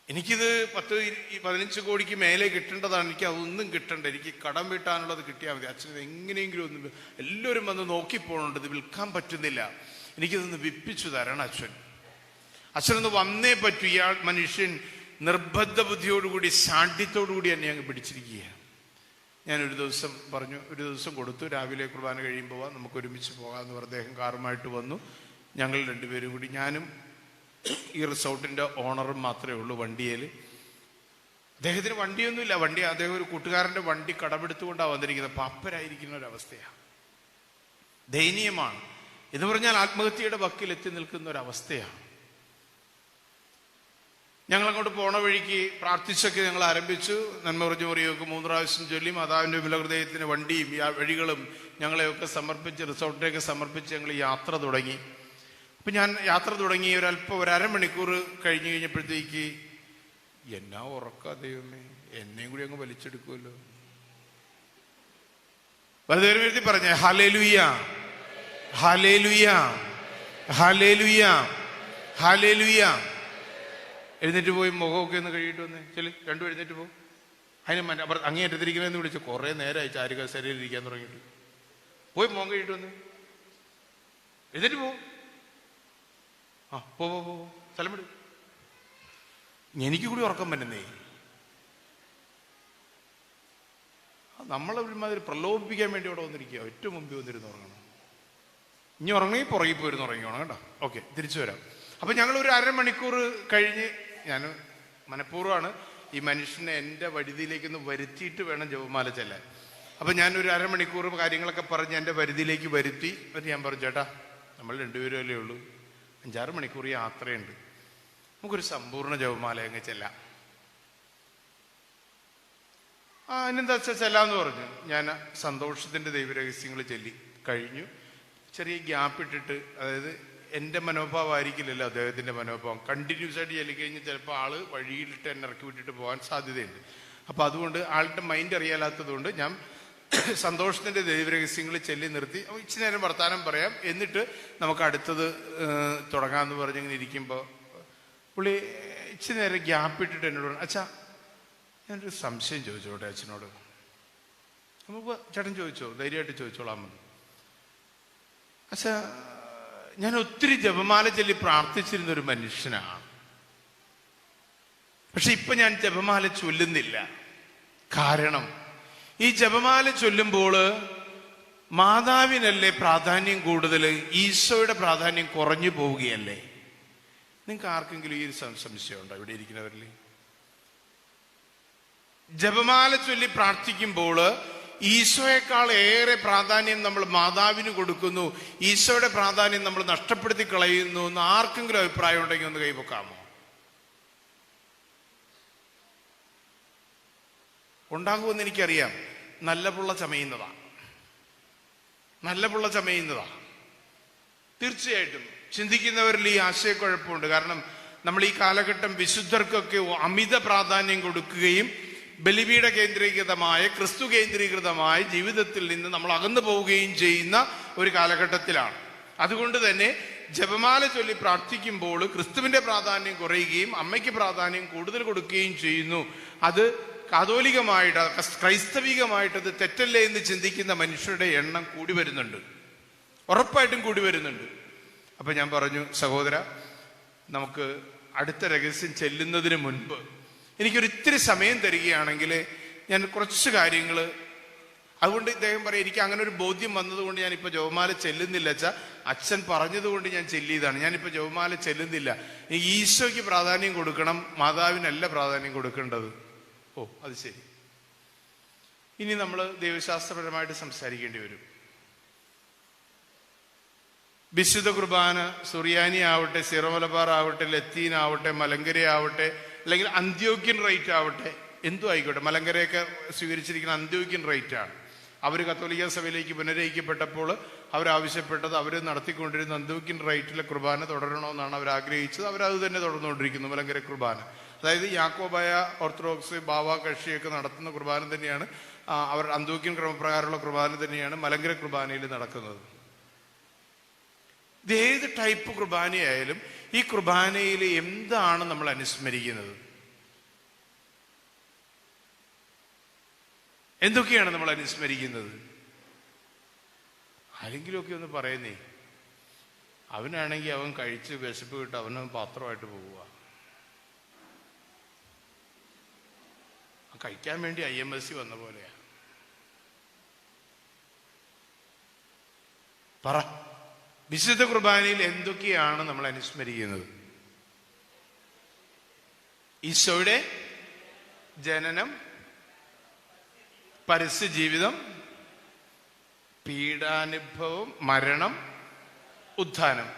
എനിക്കിത് 10-15 കോടിക്ക് മേലെ കിട്ടേണ്ടതാണ്. എനിക്ക് അതൊന്നും കിട്ടണ്ട. എനിക്ക് കടം വീട്ടാനുള്ളത് കിട്ടിയാൽ മതി. അച്ഛനത് എങ്ങനെയെങ്കിലും ഒന്ന്, എല്ലാവരും വന്ന് നോക്കിപ്പോണുണ്ട്, ഇത് വിൽക്കാൻ പറ്റുന്നില്ല, എനിക്കിതൊന്ന് വിപ്പിച്ചു തരണം അച്ഛനൊന്ന് വന്നേ പറ്റൂ. ഇയാൾ മനുഷ്യൻ നിർബന്ധ ബുദ്ധിയോടുകൂടി ശാഠ്യത്തോടുകൂടി എന്നെ അങ്ങ് പിടിച്ചിരിക്കുകയാണ്. ഞാനൊരു ദിവസം പറഞ്ഞു, ഒരു ദിവസം കൊടുത്തു, രാവിലെ കുർബാന കഴിയുമ്പോൾ നമുക്ക് ഒരുമിച്ച് പോകാമെന്ന് പറഞ്ഞ് അദ്ദേഹം കാറുമായിട്ട് വന്നു. ഞങ്ങൾ 2 പേരും കൂടി, ഞാനും ഈ റിസോർട്ടിൻ്റെ ഓണറും മാത്രമേ ഉള്ളൂ വണ്ടിയിൽ. അദ്ദേഹത്തിന് വണ്ടിയൊന്നുമില്ല. അദ്ദേഹം ഒരു കൂട്ടുകാരൻ്റെ വണ്ടി കടമെടുത്തുകൊണ്ടാണ് വന്നിരിക്കുന്നത്. പാപ്പരായിരിക്കുന്ന ഒരവസ്ഥയാണ്. ദയനീയമാണ്. എന്ന് പറഞ്ഞാൽ ആത്മഹത്യയുടെ വക്കിൽ എത്തി നിൽക്കുന്ന ഒരവസ്ഥയാണ്. ഞങ്ങളങ്ങോട്ട് പോണ വഴിക്ക് പ്രാർത്ഥിച്ചൊക്കെ ഞങ്ങൾ ആരംഭിച്ചു. നന്മ പറഞ്ഞു മറിയൊക്കെ 3 പ്രാവശ്യം ചൊല്ലി മാതാവിൻ്റെ വിമലഹൃദയത്തിന് വണ്ടിയും വഴികളും ഞങ്ങളെയൊക്കെ സമർപ്പിച്ച് റിസോർട്ടിലേക്ക് സമർപ്പിച്ച് ഞങ്ങൾ യാത്ര തുടങ്ങി. അപ്പം ഞാൻ യാത്ര തുടങ്ങി ഒരു അരമണിക്കൂർ കഴിഞ്ഞപ്പോഴത്തേക്ക് എന്നാ ഉറക്ക, ദൈവമേ, എന്നെയും കൂടി അങ്ങ് വലിച്ചെടുക്കുമല്ലോ. വലതുകരം പറഞ്ഞേ ഹല്ലേലൂയ, ഹല്ലേലൂയ, ഹല്ലേലൂയ, ഹല്ലേലൂയ. എഴുന്നേറ്റ് പോയി മുഖമൊക്കെ ഒന്ന് കഴുകിയിട്ട് വന്നേ. ചെല്ലി രണ്ടും എഴുന്നേറ്റ് പോകും. അതിന് അങ്ങേയറ്റത്തിരിക്കണമെന്ന് വിളിച്ചു. കുറേ നേരമായി ചാരുക ശരീരം ഇരിക്കാൻ തുടങ്ങിയിട്ട്. പോയി മുഖം കഴുകിയിട്ട് വന്നേ. എഴുന്നേറ്റ് പോകും. ആ പോ സ്ഥലം വിട്. എനിക്ക് കൂടി ഉറക്കം പറ്റുന്നേ. നമ്മളെ ഒരുമാതിരി പ്രലോഭിപ്പിക്കാൻ വേണ്ടി അവിടെ വന്നിരിക്കുക. ഏറ്റവും മുമ്പിൽ വന്നിരുന്ന് ഉറങ്ങണം. ഇനി ഉറങ്ങി പുറകിൽ പോയിരുന്ന് ഉറങ്ങിക്കോണം കേട്ടോ. ഓക്കെ, തിരിച്ചു വരാം. അപ്പം ഞങ്ങളൊരു അരമണിക്കൂർ കഴിഞ്ഞ്, ഞാൻ മനഃപൂർവ്വമാണ് ഈ മനുഷ്യനെ എൻ്റെ വഴുതിയിലേക്കൊന്ന് വരുത്തിയിട്ട് വേണം ജപമാല ചെല്ലാൻ. അപ്പം ഞാനൊരു അരമണിക്കൂർ കാര്യങ്ങളൊക്കെ പറഞ്ഞ് എൻ്റെ വരുതിയിലേക്ക് വരുത്തി. എന്നിട്ട് ഞാൻ പറഞ്ഞു, ചേട്ടാ നമ്മൾ രണ്ടുപേരും അല്ലേ ഉള്ളൂ, 5-6 മണിക്കൂർ യാത്രയുണ്ട്, നമുക്കൊരു സമ്പൂർണ്ണ ജപമാല അങ്ങ് ചെല്ലാം. അതിനെന്താ വെച്ചാൽ ചെല്ലാന്ന് പറഞ്ഞു. ഞാൻ സന്തോഷത്തിൻ്റെ ദൈവരഹസ്യങ്ങൾ ചൊല്ലി കഴിഞ്ഞു. ചെറിയ ഗ്യാപ്പ് ഇട്ടിട്ട്, അതായത് എൻ്റെ മനോഭാവമായിരിക്കില്ലല്ലോ അദ്ദേഹത്തിൻ്റെ മനോഭാവം. കണ്ടിന്യൂസ് ആയിട്ട് ചെല്ലിക്കഴിഞ്ഞാൽ ചിലപ്പോൾ ആള് വഴിയിലിട്ട് എന്നെ ഇറക്കി വിട്ടിട്ട് പോകാൻ സാധ്യതയുണ്ട്. അപ്പം അതുകൊണ്ട് ആളുടെ മൈൻഡ് അറിയാലാത്തത് കൊണ്ട് ഞാൻ സന്തോഷത്തിൻ്റെ ദൈവരഹസ്യങ്ങൾ ചൊല്ലി നിർത്തി. ഇച്ചിരി നേരം വർത്താനം പറയാം, എന്നിട്ട് നമുക്ക് അടുത്തത് തുടങ്ങാമെന്ന് പറഞ്ഞിങ്ങനെ ഇരിക്കുമ്പോൾ പുള്ളി ഇച്ചിരി നേരം ഗ്യാപ്പ് ഇട്ടിട്ട് എന്നോട് പറഞ്ഞു, അച്ഛാ ഞാനൊരു സംശയം ചോദിച്ചോട്ടെ അച്ഛനോട്. നമുക്ക് ചേട്ടൻ ചോദിച്ചോ, ധൈര്യമായിട്ട് ചോദിച്ചോളാം മതി. അച്ഛാ, ഞാൻ ഒത്തിരി ജപമാല ചൊല്ലി പ്രാർത്ഥിച്ചിരുന്നൊരു മനുഷ്യനാണ്. പക്ഷെ ഇപ്പൊ ഞാൻ ജപമാല ചൊല്ലുന്നില്ല. കാരണം ഈ ജപമാല ചൊല്ലുമ്പോൾ മാതാവിനല്ലേ പ്രാധാന്യം കൂടുതൽ, ഈശോയുടെ പ്രാധാന്യം കുറഞ്ഞു പോവുകയല്ലേ? നിങ്ങൾക്ക് ആർക്കെങ്കിലും ഈ ഒരു സംശയമുണ്ടോ ഇവിടെ ഇരിക്കുന്നവരിൽ? ജപമാല ചൊല്ലി പ്രാർത്ഥിക്കുമ്പോൾ ഈശോയേക്കാൾ ഏറെ പ്രാധാന്യം നമ്മൾ മാതാവിന് കൊടുക്കുന്നു, ഈശോയുടെ പ്രാധാന്യം നമ്മൾ നഷ്ടപ്പെടുത്തി കളയുന്നു എന്ന് ആർക്കെങ്കിലും അഭിപ്രായം ഉണ്ടെങ്കിൽ ഒന്ന് കൈപൊക്കാമോ? ഉണ്ടാകുമെന്ന് എനിക്കറിയാം. നല്ല പുള്ള ചമയുന്നതാണ്, നല്ല പുള്ള ചമയുന്നതാണ്. തീർച്ചയായിട്ടും ചിന്തിക്കുന്നവരിൽ ഈ ആശയക്കുഴപ്പമുണ്ട്. കാരണം നമ്മൾ ഈ കാലഘട്ടം വിശുദ്ധർക്കൊക്കെ അമിത പ്രാധാന്യം കൊടുക്കുകയും ബലിപീഠ കേന്ദ്രീകൃതമായ ക്രിസ്തു കേന്ദ്രീകൃതമായ ജീവിതത്തിൽ നിന്ന് നമ്മൾ അകന്നു പോവുകയും ചെയ്യുന്ന ഒരു കാലഘട്ടത്തിലാണ്. അതുകൊണ്ട് തന്നെ ജപമാല ചൊല്ലി പ്രാർത്ഥിക്കുമ്പോൾ ക്രിസ്തുവിന്റെ പ്രാധാന്യം കുറയുകയും അമ്മയ്ക്ക് പ്രാധാന്യം കൂടുതൽ കൊടുക്കുകയും ചെയ്യുന്നു. അത് കാതോലികമായിട്ട്, ക്രൈസ്തവികമായിട്ട് അത് തെറ്റല്ലേ എന്ന് ചിന്തിക്കുന്ന മനുഷ്യരുടെ എണ്ണം കൂടി വരുന്നുണ്ട്, ഉറപ്പായിട്ടും കൂടി വരുന്നുണ്ട്. അപ്പൊ ഞാൻ പറഞ്ഞു, സഹോദര, നമുക്ക് അടുത്ത രഹസ്യം ചെല്ലുന്നതിന് മുൻപ് എനിക്കൊരിത്തിരി സമയം തരികയാണെങ്കിൽ ഞാൻ കുറച്ച് കാര്യങ്ങൾ, അതുകൊണ്ട് ഇദ്ദേഹം പറയും എനിക്ക് അങ്ങനെ ഒരു ബോധ്യം വന്നതുകൊണ്ട് ഞാനിപ്പോൾ ജപമാല ചെല്ലുന്നില്ല. വെച്ചാൽ അച്ഛൻ പറഞ്ഞതുകൊണ്ട് ഞാൻ ചെല്ലിയതാണ്. ഞാനിപ്പോൾ ജപമാല ചെല്ലുന്നില്ല. ഈശോയ്ക്ക് പ്രാധാന്യം കൊടുക്കണം, മാതാവിനല്ല പ്രാധാന്യം കൊടുക്കേണ്ടത്. ഓ, അത് ശരി. ഇനി നമ്മൾ ദൈവശാസ്ത്രപരമായിട്ട് സംസാരിക്കേണ്ടി വരും. വിശുദ്ധ കുർബാന സുറിയാനി ആവട്ടെ, സിറോ മലബാർ ആവട്ടെ, ലത്തീൻ ആവട്ടെ, മലങ്കര ആവട്ടെ, അല്ലെങ്കിൽ അന്ത്യോക്യൻ റൈറ്റ് ആവട്ടെ, എന്തു ആയിക്കോട്ടെ, മലങ്കരയൊക്കെ സ്വീകരിച്ചിരിക്കുന്ന അന്ത്യോക്യൻ റൈറ്റാണ്. അവർ കത്തോലിക്ക സഭയിലേക്ക് പുനരയിക്കപ്പെട്ടപ്പോൾ അവരാവശ്യപ്പെട്ടത്, അവർ നടത്തിക്കൊണ്ടിരുന്ന അന്ത്യോക്യൻ റൈറ്റിലെ കുർബാന തുടരണമെന്നാണ് അവർ ആഗ്രഹിച്ചത്. അവരത് തന്നെ തുടർന്നുകൊണ്ടിരിക്കുന്നു, മലങ്കര കുർബാന. അതായത് യാക്കോബായ ഓർത്തഡോക്സ് ബാവ കക്ഷിയൊക്കെ നടത്തുന്ന കുർബാന തന്നെയാണ്, അവർ അന്ത്യോക്യൻ ക്രമപ്രകാരമുള്ള കുർബാന തന്നെയാണ് മലങ്കര കുർബാനയിൽ നടക്കുന്നത്. ഇത് ഏത് ടൈപ്പ് കുർബാനയായാലും ഈ കുർബാനയിൽ എന്താണ് നമ്മൾ അനുസ്മരിക്കുന്നത്? എന്തൊക്കെയാണ് നമ്മൾ അനുസ്മരിക്കുന്നത്? ആരെങ്കിലുമൊക്കെ ഒന്ന് പറയുന്നേ. അവനാണെങ്കിൽ അവൻ കഴിച്ച് വിശപ്പ് കിട്ട് അവന് പാത്രമായിട്ട് പോവുക. കഴിക്കാൻ വേണ്ടി IMSC വന്ന പോലെയാ. പറ, വിശുദ്ധ കുർബാനയിൽ എന്തൊക്കെയാണ് നമ്മൾ അനുസ്മരിക്കുന്നത്? ഈശോയുടെ ജനനം, പരസ്യ ജീവിതം, പീഡാനുഭവം, മരണം, ഉത്ഥാനം.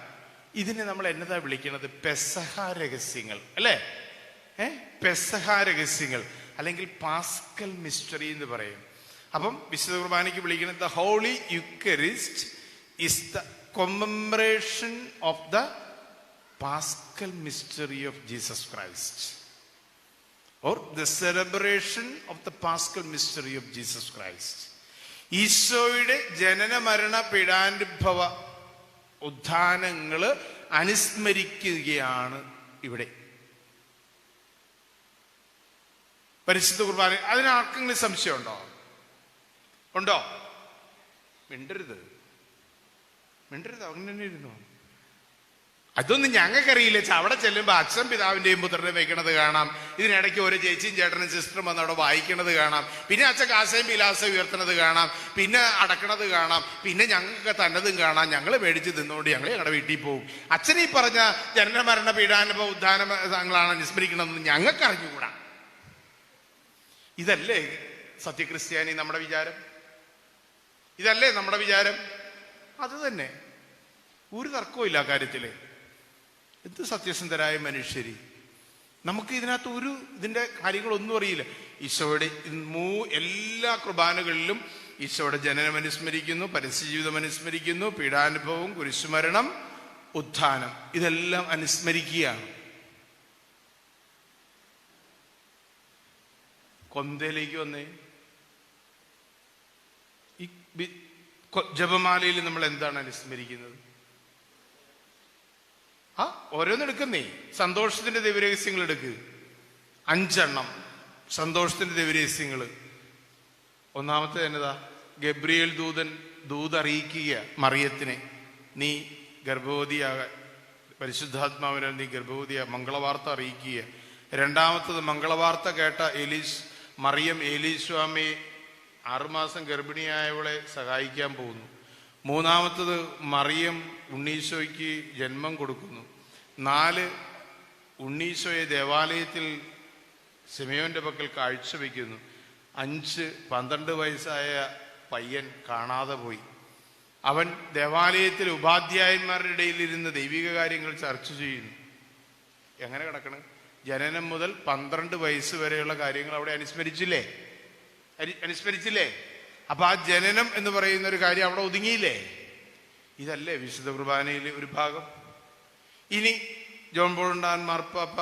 ഇതിനെ നമ്മൾ എന്നതാ വിളിക്കുന്നത്? പെസഹ രഹസ്യങ്ങൾ അല്ലേ? പെസഹ രഹസ്യങ്ങൾ അല്ലെങ്കിൽ പാസ്കൽ മിസ്റ്ററി എന്ന് പറയും. അപ്പം വിശുദ്ധ കുർബാനയ്ക്ക് വിളിക്കുന്നത് the holy eucharist is the commemoration of the Paschal mystery of Jesus Christ, or the celebration of the Paschal mystery of Jesus Christ. ഈശോയുടെ ജനന മരണ പീഡാനുഭവ ഉത്ഥാനങ്ങള് അനുസ്മരിക്കുകയാണ് ഇവിടെ പരിശുദ്ധ കുർബാന. അതിനാർക്കെങ്കിലും സംശയമുണ്ടോ? ഉണ്ടോ? മിണ്ടരുത്, അങ്ങനെ തന്നെ ഇരുന്നു. അതൊന്നും ഞങ്ങൾക്കറിയില്ല. അവിടെ ചെല്ലുമ്പോൾ അച്ഛൻ പിതാവിന്റെയും പുത്രനെയും വെക്കണത് കാണാം. ഇതിനിടയ്ക്ക് ഒരു ചേച്ചിയും ചേട്ടനും സിസ്റ്ററും വന്ന് അവിടെ വായിക്കണത് കാണാം. പിന്നെ അച്ഛൻ കാസയും പിലാസയും ഉയർത്തണത് കാണാം. പിന്നെ അടക്കണത് കാണാം. പിന്നെ ഞങ്ങൾക്ക് തന്നതും കാണാം. ഞങ്ങൾ മേടിച്ച് തിന്നുകൊണ്ട് ഞങ്ങൾ ഞങ്ങളുടെ വീട്ടിൽ പോകും. അച്ഛൻ ഈ പറഞ്ഞ ജനന മരണ പീഡാനുഭവ ഉദ്ധാനങ്ങളാണ് അനുസ്മരിക്കണമെന്ന് ഞങ്ങൾക്ക് അറിഞ്ഞുകൂടാ. ഇതല്ലേ സത്യക്രിസ്ത്യാനി നമ്മുടെ വിചാരം? ഇതല്ലേ നമ്മുടെ വിചാരം? അത് തന്നെ, ഒരു തർക്കവും ഇല്ല കാര്യത്തില്. എന്ത് സത്യസന്ധരായ മനുഷ്യര്! നമുക്ക് ഇതിനകത്ത് ഇതിന്റെ കാര്യങ്ങളൊന്നും അറിയില്ല. ഈശോയുടെ എല്ലാ കുർബാനകളിലും ഈശോയുടെ ജനനം അനുസ്മരിക്കുന്നു, പരസ്യജീവിതം അനുസ്മരിക്കുന്നു, പീഡാനുഭവം, കുരിശുമരണം, ഉത്ഥാനം, ഇതെല്ലാം അനുസ്മരിക്കുകയാണ്. കൊന്തയിലേക്ക് വന്നേ. ഈ ജപമാലയിൽ നമ്മൾ എന്താണ് അനുസ്മരിക്കുന്നത്? ഓരോന്നെടുക്കുന്നേ. സന്തോഷത്തിന്റെ ദിവ്യരഹസ്യങ്ങൾ എടുക്ക്. 5 എണ്ണം സന്തോഷത്തിന്റെ ദിവ്യരഹസ്യങ്ങൾ. ഒന്നാമത്തെ എന്നതാ? ഗബ്രിയേൽ ദൂതറിയിക്കുക മറിയത്തിനെ, നീ ഗർഭവതിയാകാൻ, പരിശുദ്ധാത്മാവിനാൽ നീ ഗർഭവതിയാ, മംഗളവാർത്ത അറിയിക്കുക. രണ്ടാമത്തത് മംഗളവാർത്ത കേട്ട മറിയം ഏലീസ്വാമിയെ 6 മാസം ഗർഭിണിയായവളെ സഹായിക്കാൻ പോകുന്നു. മൂന്നാമത്തത് മറിയം ഉണ്ണീശോയ്ക്ക് ജന്മം കൊടുക്കുന്നു. 4 ഉണ്ണീശോയെ ദേവാലയത്തിൽ സിമയോന്റെ പക്കൽ കാഴ്ചവെക്കുന്നു. 5 12 വയസ്സായ പയ്യൻ കാണാതെ പോയി. അവൻ ദേവാലയത്തിൽ ഉപാധ്യായന്മാരുടെ ഇടയിൽ ഇരുന്ന് ദൈവിക കാര്യങ്ങൾ ചർച്ച ചെയ്യുന്നു. എങ്ങനെ കിടക്കണം? ജനനം മുതൽ 12 വയസ്സ് വരെയുള്ള കാര്യങ്ങൾ അവിടെ അനുസ്മരിച്ചില്ലേ? അപ്പൊ ആ ജനനം എന്ന് പറയുന്ന ഒരു കാര്യം അവിടെ ഒതുങ്ങിയില്ലേ? ഇതല്ലേ വിശുദ്ധ കുർബാനയിലെ ഒരു ഭാഗം? ഇനി ജോൺ പോൾ രണ്ടാമൻ മാർപ്പാപ്പ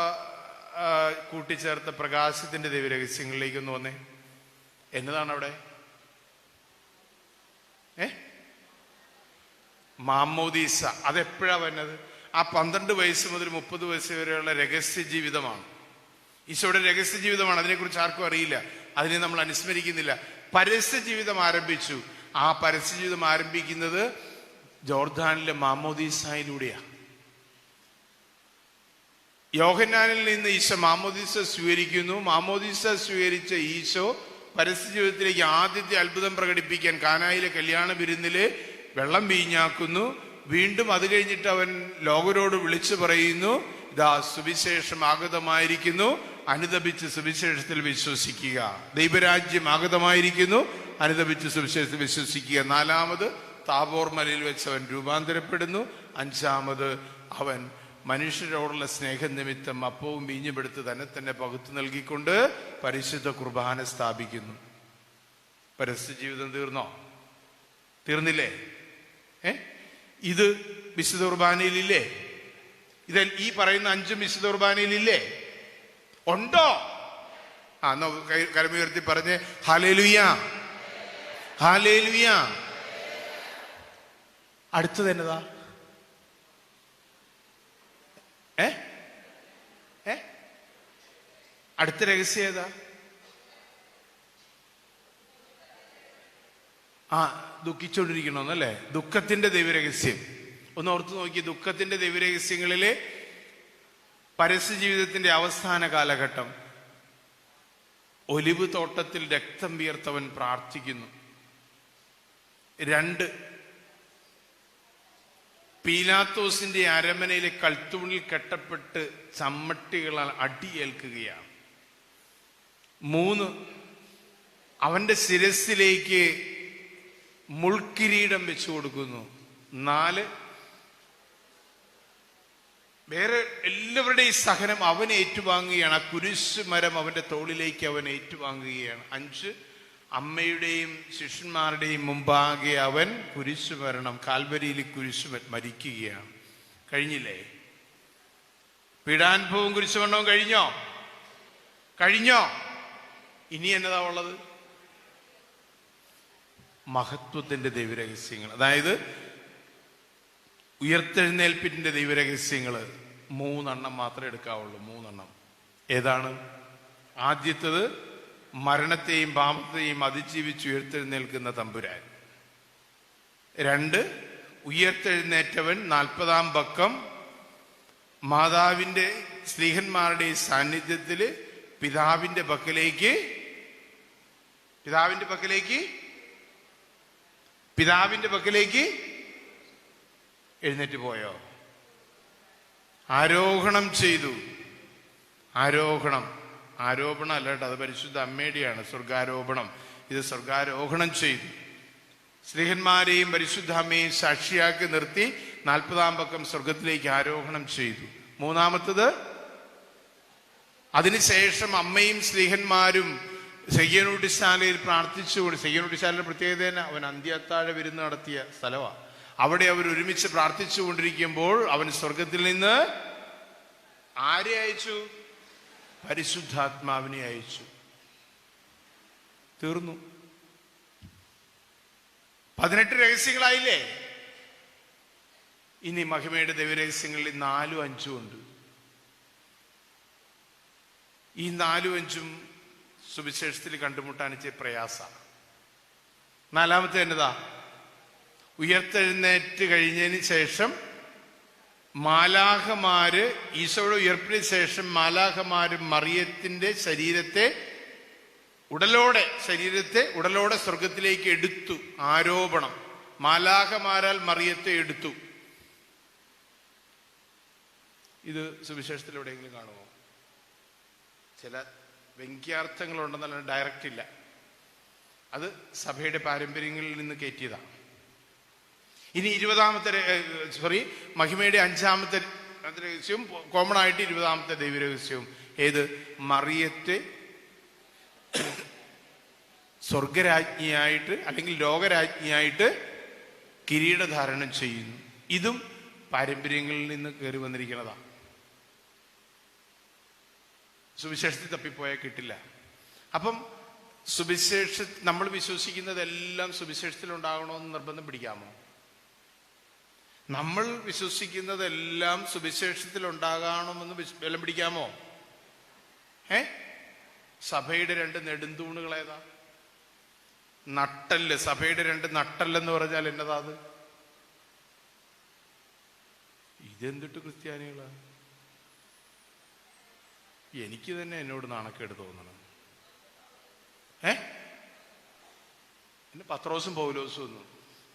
കൂട്ടിച്ചേർത്ത പ്രകാശത്തിന്റെ ദിവ്യരഹസ്യങ്ങളിലേക്ക് ഒന്ന് വന്നേ. എന്നതാണ് അവിടെ? മാമ്മോദീസ. അതെപ്പോഴാ വന്നത്? ആ 12 വയസ്സ് മുതൽ 30 വയസ്സ് വരെയുള്ള രഹസ്യ ജീവിതമാണ്. ഈശോയുടെ രഹസ്യ ജീവിതമാണ്. അതിനെക്കുറിച്ച് ആർക്കും അറിയില്ല. അതിനെ നമ്മൾ അനുസ്മരിക്കുന്നില്ല. പരസ്യ ജീവിതം ആരംഭിച്ചു. ആ പരസ്യ ജീവിതം ആരംഭിക്കുന്നത് ജോർദാനിലെ മാമ്മോദീസയിലൂടെയാണ്. യോഹന്നാനിൽ നിന്ന് ഈശോ മാമ്മോദീസ സ്വീകരിക്കുന്നു. മാമ്മോദീസ സ്വീകരിച്ച ഈശോ പരസ്യ ജീവിതത്തിലേക്ക് ആദ്യത്തെ അത്ഭുതം പ്രകടിപ്പിക്കാൻ കാനായിലെ കല്യാണ വിരുന്നില് വെള്ളം വീഞ്ഞാക്കുന്നു. വീണ്ടും അത് കഴിഞ്ഞിട്ട് അവൻ ലോകരോട് വിളിച്ചു പറയുന്നു, ഇതാ സുവിശേഷം ആഗതമായിരിക്കുന്നു, അനുദപിച്ച് സുവിശേഷത്തിൽ വിശ്വസിക്കുക. ദൈവരാജ്യം ആഗതമായിരിക്കുന്നു, അനുദപിച്ച് സുവിശേഷത്തിൽ വിശ്വസിക്കുക. 4-മത് താബോർ മലയിൽ വെച്ച് അവൻ രൂപാന്തരപ്പെടുന്നു. 5-മത് അവൻ മനുഷ്യരോടുള്ള സ്നേഹനിമിത്തം അപ്പവും വീഞ്ഞുമെടുത്ത് തന്നെ പകുത്തു നൽകിക്കൊണ്ട് പരിശുദ്ധ കുർബാന സ്ഥാപിക്കുന്നു. പരസ്യ ജീവിതം തീർന്നില്ലേ? ഇത് വിശുദ്ധ കുർബാനയിലില്ലേ? ഇത് ഈ പറയുന്ന 5 വിശുദ്ധ കുർബാനയിലില്ലേ? ഉണ്ടോ? കരമുയർത്തി പറഞ്ഞ് ഹല്ലേലൂയ, ഹല്ലേലൂയ. അടുത്തത് എന്നതാ? അടുത്ത രഹസ്യം ഏതാ? ദുഃഖിച്ചോണ്ടിരിക്കണമെന്നല്ലേ? ദുഃഖത്തിന്റെ ദൈവരഹസ്യം ഒന്ന് ഓർത്ത് നോക്കി. ദുഃഖത്തിന്റെ ദൈവരഹസ്യങ്ങളിലെ പരസ്യ ജീവിതത്തിന്റെ അവസാന കാലഘട്ടം. ഒലിവ് തോട്ടത്തിൽ രക്തം വിയർത്തവൻ പ്രാർത്ഥിക്കുന്നു. 2, പീലാത്തോസിന്റെ അരമനയിലെ കൽത്തൂണിൽ കെട്ടപ്പെട്ട് ചമ്മട്ടികളാൽ അടിയേൽക്കുകയാണ്. 3, അവന്റെ ശിരസിലേക്ക് മുൾക്കിരീടം വെച്ചു കൊടുക്കുന്നു. 4, വേറെ എല്ലാവരുടെയും സഹനം അവൻ ഏറ്റുവാങ്ങുകയാണ്. ആ കുരിശ് മരം അവന്റെ തോളിലേക്ക് അവൻ ഏറ്റുവാങ്ങുകയാണ്. 5, അമ്മയുടെയും ശിഷ്യന്മാരുടെയും മുമ്പാകെ അവൻ കുരിശു മരണം, കാൽവരിയിൽ കുരിശു മരിക്കുകയാണ്. കഴിഞ്ഞില്ലേ? പീഡാനുഭവവും കുരിശുമരണവും കഴിഞ്ഞോ? ഇനി എന്നതാ ഉള്ളത്? മഹത്വത്തിന്റെ ദൈവരഹസ്യങ്ങൾ, അതായത് ഉയർത്തെഴുന്നേൽപ്പിന്റെ ദൈവരഹസ്യങ്ങൾ 3 മാത്രമേ എടുക്കാവുള്ളൂ. 3. ഏതാണ്? ആദ്യത്തത് മരണത്തെയും പാപത്തെയും അതിജീവിച്ച് ഉയർത്തെഴുന്നേൽക്കുന്ന തമ്പുരാൻ. 2, ഉയർത്തെഴുന്നേറ്റവൻ 40-ാം പക്കം മാതാവിന്റെ സ്ത്രീഹന്മാരുടെ സാന്നിധ്യത്തിൽ പിതാവിന്റെ പക്കലേക്ക് എഴുന്നേറ്റ് പോയോ? ആരോഹണം ചെയ്തു. ആരോപണം അല്ല കേട്ടോ, അത് പരിശുദ്ധ അമ്മയുടെയാണ്. സ്വർഗാരോപണം. ഇത് സ്വർഗാരോഹണം ചെയ്തു. സ്ത്രീഹന്മാരെയും പരിശുദ്ധ അമ്മയെയും സാക്ഷിയാക്കി നിർത്തി 40-ാം പക്കം സ്വർഗത്തിലേക്ക് ആരോഹണം ചെയ്തു. 3-മത്തത്, അതിനുശേഷം അമ്മയും സ്ത്രീഹന്മാരും സെയ്യനൂട്ടിശാലയിൽ പ്രാർത്ഥിച്ചുകൊണ്ട്, സെയ്യനൂട്ടിശാലയുടെ പ്രത്യേകത തന്നെ അവൻ അന്ത്യത്താഴ വിരുന്ന് നടത്തിയ സ്ഥലമാണ്. അവിടെ അവർ ഒരുമിച്ച് പ്രാർത്ഥിച്ചുകൊണ്ടിരിക്കുമ്പോൾ അവൻ സ്വർഗത്തിൽ നിന്ന് ആരെ അയച്ചു? പരിശുദ്ധാത്മാവിനെ അയച്ചു. തീർന്നു. 18 രഹസ്യങ്ങളായില്ലേ? ഇനി മഹിമയുടെ ദൈവരഹസ്യങ്ങളിൽ 4ഉം 5ഉം ഉണ്ട്. ഈ 4ഉം 5ഉം സുവിശേഷത്തിൽ കണ്ടുമുട്ടാൻ ഇച്ചിരി പ്രയാസമാണ്. 4-മത്തെ എന്നതാ? ഉയർത്തെഴുന്നേറ്റ് കഴിഞ്ഞതിന് ശേഷം മാലാഖമാര്, ഈശോയുടെ ഉയർപ്പിന് ശേഷം മാലാഖമാര് മറിയത്തിന്റെ ശരീരത്തെ ഉടലോടെ സ്വർഗത്തിലേക്ക് എടുത്തു. ആരോപണം. മാലാഖമാരാൽ മറിയത്തെ എടുത്തു. ഇത് സുവിശേഷത്തിൽ എവിടെയെങ്കിലും കാണുമോ? ചില വ്യംഗ്യാർത്ഥങ്ങളുണ്ടെന്നല്ല, ഡയറക്റ്റ് ഇല്ല. അത് സഭയുടെ പാരമ്പര്യങ്ങളിൽ നിന്ന് കയറ്റിയതാണ്. ഇനി 20-മത്തെ മഹിമയുടെ 5-മത്തെ രഹസ്യവും കോമൺ ആയിട്ട് 20-മത്തെ ദൈവരഹസ്യവും ഏത്? മറിയത്തെ സ്വർഗരാജ്ഞിയായിട്ട് അല്ലെങ്കിൽ ലോകരാജ്ഞിയായിട്ട് കിരീടധാരണം ചെയ്യുന്നു. ഇതും പാരമ്പര്യങ്ങളിൽ നിന്ന് കയറി വന്നിരിക്കുന്നതാണ്. സുവിശേഷത്തിൽ തപ്പിപ്പോയാൽ കിട്ടില്ല. അപ്പം നമ്മൾ വിശ്വസിക്കുന്നതെല്ലാം സുവിശേഷത്തിൽ ഉണ്ടാകണമെന്ന് നിർബന്ധം പിടിക്കാമോ? നമ്മൾ വിശ്വസിക്കുന്നതെല്ലാം സുവിശേഷത്തിൽ ഉണ്ടാകണമെന്ന് ബലം പിടിക്കാമോ? സഭയുടെ 2 നെടുന്തൂണുകൾ ഏതാ? നട്ടല്. സഭയുടെ 2 നട്ടല്ലെന്ന് പറഞ്ഞാൽ എന്നതാ അത്? ഇതെന്തിട്ട് ക്രിസ്ത്യാനികളാ? എനിക്ക് തന്നെ എന്നോട് നാണക്കേട് തോന്നണം. എന്നെ പത്രോസും പൗലോസും ഒന്നും.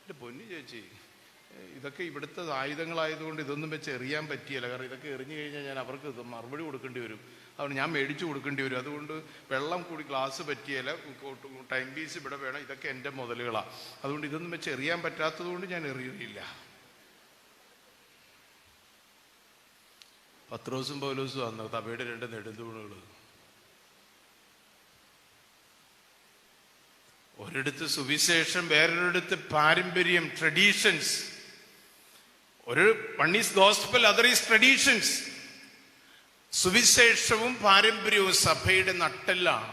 എന്റെ പൊന്നു ചേച്ചി, ഇതൊക്കെ ഇവിടുത്തെ ആയുധങ്ങളായതുകൊണ്ട് ഇതൊന്നും വെച്ച് എറിയാൻ പറ്റിയല്ല. കാരണം ഇതൊക്കെ എറിഞ്ഞു കഴിഞ്ഞാൽ ഞാൻ അവർക്ക് മറുപടി കൊടുക്കേണ്ടി വരും. അതുകൊണ്ട് ഞാൻ മേടിച്ചു കൊടുക്കേണ്ടി വരും. അതുകൊണ്ട് വെള്ളം കൂടി ഗ്ലാസ് പറ്റിയല്ല, ടൈം പീസ് ഇവിടെ വേണം. ഇതൊക്കെ എൻ്റെ മുതലുകളാണ്. അതുകൊണ്ട് ഇതൊന്നും വെച്ച് എറിയാൻ പറ്റാത്തത് കൊണ്ട് ഞാൻ എറിയില്ല. പത്രോസും പൗലോസും വന്നു സഭയുടെ 2 നെടുന്തൂണുകൾ. ഒരിടത്ത് സുവിശേഷം, വേറൊരിടത്ത് പാരമ്പര്യം, traditions. One is gospel, other is traditions. സുവിശേഷവും പാരമ്പര്യവും സഭയുടെ നട്ടെല്ലാണ്.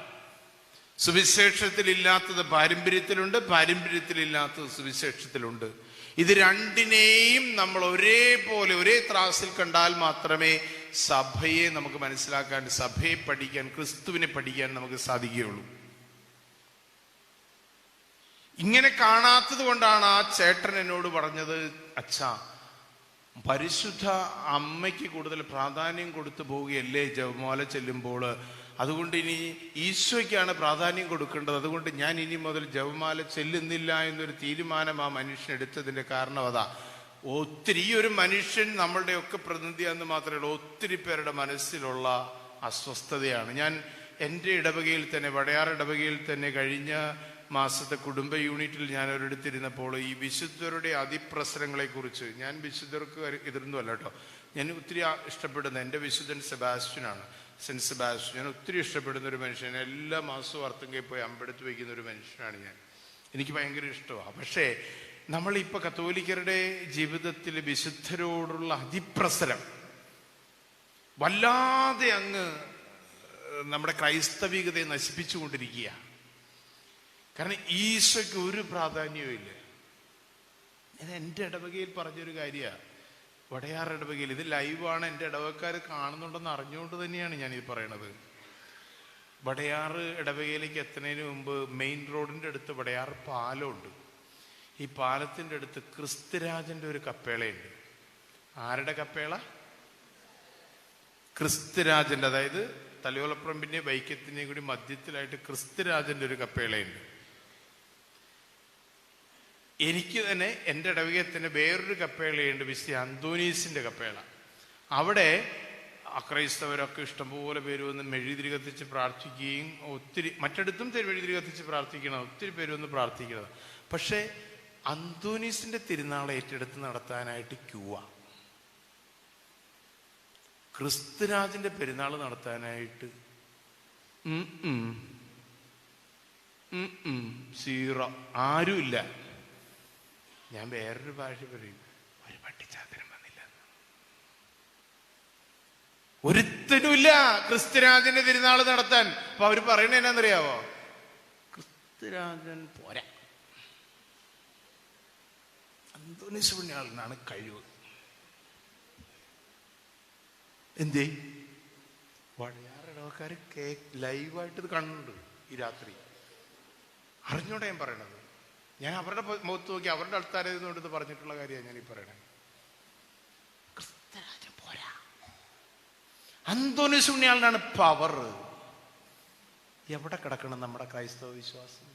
സുവിശേഷത്തിലില്ലാത്തത് പാരമ്പര്യത്തിലുണ്ട്, പാരമ്പര്യത്തിലില്ലാത്തത് സുവിശേഷത്തിലുണ്ട്. ഇത് രണ്ടിനെയും നമ്മൾ ഒരേപോലെ ഒരേ ത്രാസിൽ കണ്ടാൽ മാത്രമേ സഭയെ നമുക്ക് മനസ്സിലാക്കാൻ, സഭയെ പഠിക്കാൻ, ക്രിസ്തുവിനെ പഠിക്കാൻ നമുക്ക് സാധിക്കുകയുള്ളൂ. ഇങ്ങനെ കാണാത്തത് കൊണ്ടാണ് ആ ചേട്ടൻ എന്നോട് പറഞ്ഞത്, അച്ഛാ, പരിശുദ്ധ അമ്മയ്ക്ക് കൂടുതൽ പ്രാധാന്യം കൊടുത്തു പോവുകയല്ലേ ജപമാല ചെല്ലുമ്പോൾ, അതുകൊണ്ട് ഇനി ഈശോയ്ക്കാണ് പ്രാധാന്യം കൊടുക്കേണ്ടത്, അതുകൊണ്ട് ഞാൻ ഇനി മുതൽ ജപമാല ചെല്ലുന്നില്ല എന്നൊരു തീരുമാനം ആ മനുഷ്യൻ എടുത്തതിൻ്റെ കാരണം അതാ. ഈ ഒരു മനുഷ്യൻ നമ്മളുടെയൊക്കെ പ്രതിനിധിയാണെന്ന് മാത്രമല്ല, ഒത്തിരി പേരുടെ മനസ്സിലുള്ള അസ്വസ്ഥതയാണ്. ഞാൻ എൻ്റെ ഇടവകയിൽ തന്നെ, വടയാർ ഇടവകയിൽ തന്നെ കഴിഞ്ഞ മാസത്തെ കുടുംബ യൂണിറ്റിൽ ഞാൻ ഒരിടത്തിരുന്നപ്പോൾ ഈ വിശുദ്ധരുടെ അതിപ്രസരങ്ങളെക്കുറിച്ച്, ഞാൻ വിശുദ്ധർക്ക് എതിർന്നു അല്ല കേട്ടോ, ഞാൻ ഒത്തിരി ഇഷ്ടപ്പെടുന്ന എൻ്റെ വിശുദ്ധൻ സെബാസ്റ്റ്യനാണ്, സെൻറ്റ് സെബാസ്റ്റ്യൻ. ഞാൻ ഒത്തിരി ഇഷ്ടപ്പെടുന്ന ഒരു മനുഷ്യൻ. എല്ലാ മാസവും അർത്തുങ്കയിൽ പോയി അമ്പെടുത്ത് വയ്ക്കുന്ന ഒരു മനുഷ്യനാണ് ഞാൻ. എനിക്ക് ഭയങ്കര ഇഷ്ടമാണ്. പക്ഷേ നമ്മളിപ്പോൾ കത്തോലിക്കരുടെ ജീവിതത്തിൽ വിശുദ്ധരോടുള്ള അതിപ്രസരം വല്ലാതെ അങ്ങ് നമ്മുടെ ക്രൈസ്തവികതയെ നശിപ്പിച്ചുകൊണ്ടിരിക്കുക. കാരണം ഈശോയ്ക്ക് ഒരു പ്രാധാന്യവും ഇല്ല. ഞാൻ എൻ്റെ ഇടവകയിൽ പറഞ്ഞൊരു കാര്യമാണ്, വടയാർ ഇടവകയിൽ. ഇത് ലൈവാണ്, എൻ്റെ ഇടവക്കാർ കാണുന്നുണ്ടെന്ന് അറിഞ്ഞുകൊണ്ട് തന്നെയാണ് ഞാനിത് പറയണത്. വടയാർ ഇടവകയിലേക്ക് എത്തുന്നതിന് മുമ്പ് മെയിൻ റോഡിൻ്റെ അടുത്ത് വടയാർ പാലമുണ്ട്. ഈ പാലത്തിൻ്റെ അടുത്ത് ക്രിസ്തുരാജൻ്റെ ഒരു കപ്പേളയുണ്ട്. ആരുടെ കപ്പേള? ക്രിസ്തുരാജൻ്റെ. അതായത് തലയോലപ്പറമ്പിൻ്റെയും വൈക്കത്തിൻ്റെയും കൂടി മധ്യത്തിലായിട്ട് ക്രിസ്തുരാജൻ്റെ ഒരു കപ്പേളയുണ്ട്. എനിക്ക് തന്നെ എൻ്റെ ഇടവകയിൽ തന്നെ വേറൊരു കപ്പേളയുണ്ട്, വിശുദ്ധ അന്തോനീസിൻ്റെ കപ്പേള. അവിടെ അക്രൈസ്തവരൊക്കെ ഇഷ്ടംപോലെ പേര് വന്ന് മെഴുകുതിരി കത്തിച്ച് പ്രാർത്ഥിക്കുകയും ഒത്തിരി, മറ്റിടത്തും മെഴുകുതിരി കത്തിച്ച് പ്രാർത്ഥിക്കണം, ഒത്തിരി പേര് വന്ന് പ്രാർത്ഥിക്കണം. പക്ഷേ അന്തോനീസിൻ്റെ തിരുനാൾ ഏറ്റെടുത്ത് നടത്താനായിട്ട് ക്യൂവാ. ക്രിസ്തുരാജന്റെ പെരുന്നാൾ നടത്താനായിട്ട് സീറോ, ആരുമില്ല. ഞാൻ വേറൊരു ഭാഷ പറയും, ഒരു പട്ടിച്ചാത്തരം വന്നില്ല, ഒരുത്തനുമില്ല ക്രിസ്തുരാജന്റെ തിരുനാൾ നടത്താൻ. അപ്പൊ അവര് പറയണ എന്നാന്നറിയാവോ? ക്രിസ്തുരാജൻ പോരാ, അന്തോനീസ് പുണ്യാളനാണ് കഴിവ്. എന്തേ? വടയാറിടവക്കാര് ലൈവായിട്ട് ഇത് കണ്ടുണ്ട് ഈ രാത്രി. അറിഞ്ഞോടെ ഞാൻ പറയണത്. ഞാൻ അവരുടെ മുഖത്ത് നോക്കി അവരുടെ ആൾക്കാരെടുത്ത് പറഞ്ഞിട്ടുള്ള കാര്യമാണ് ഞാൻ ഈ പറയണത്. ക്രിസ്തുരാജൻ പോരാ, അന്തോനീസ് പുണ്യാളനാണ് പവർ. എവിടെ കിടക്കണം നമ്മുടെ ക്രൈസ്തവ വിശ്വാസം?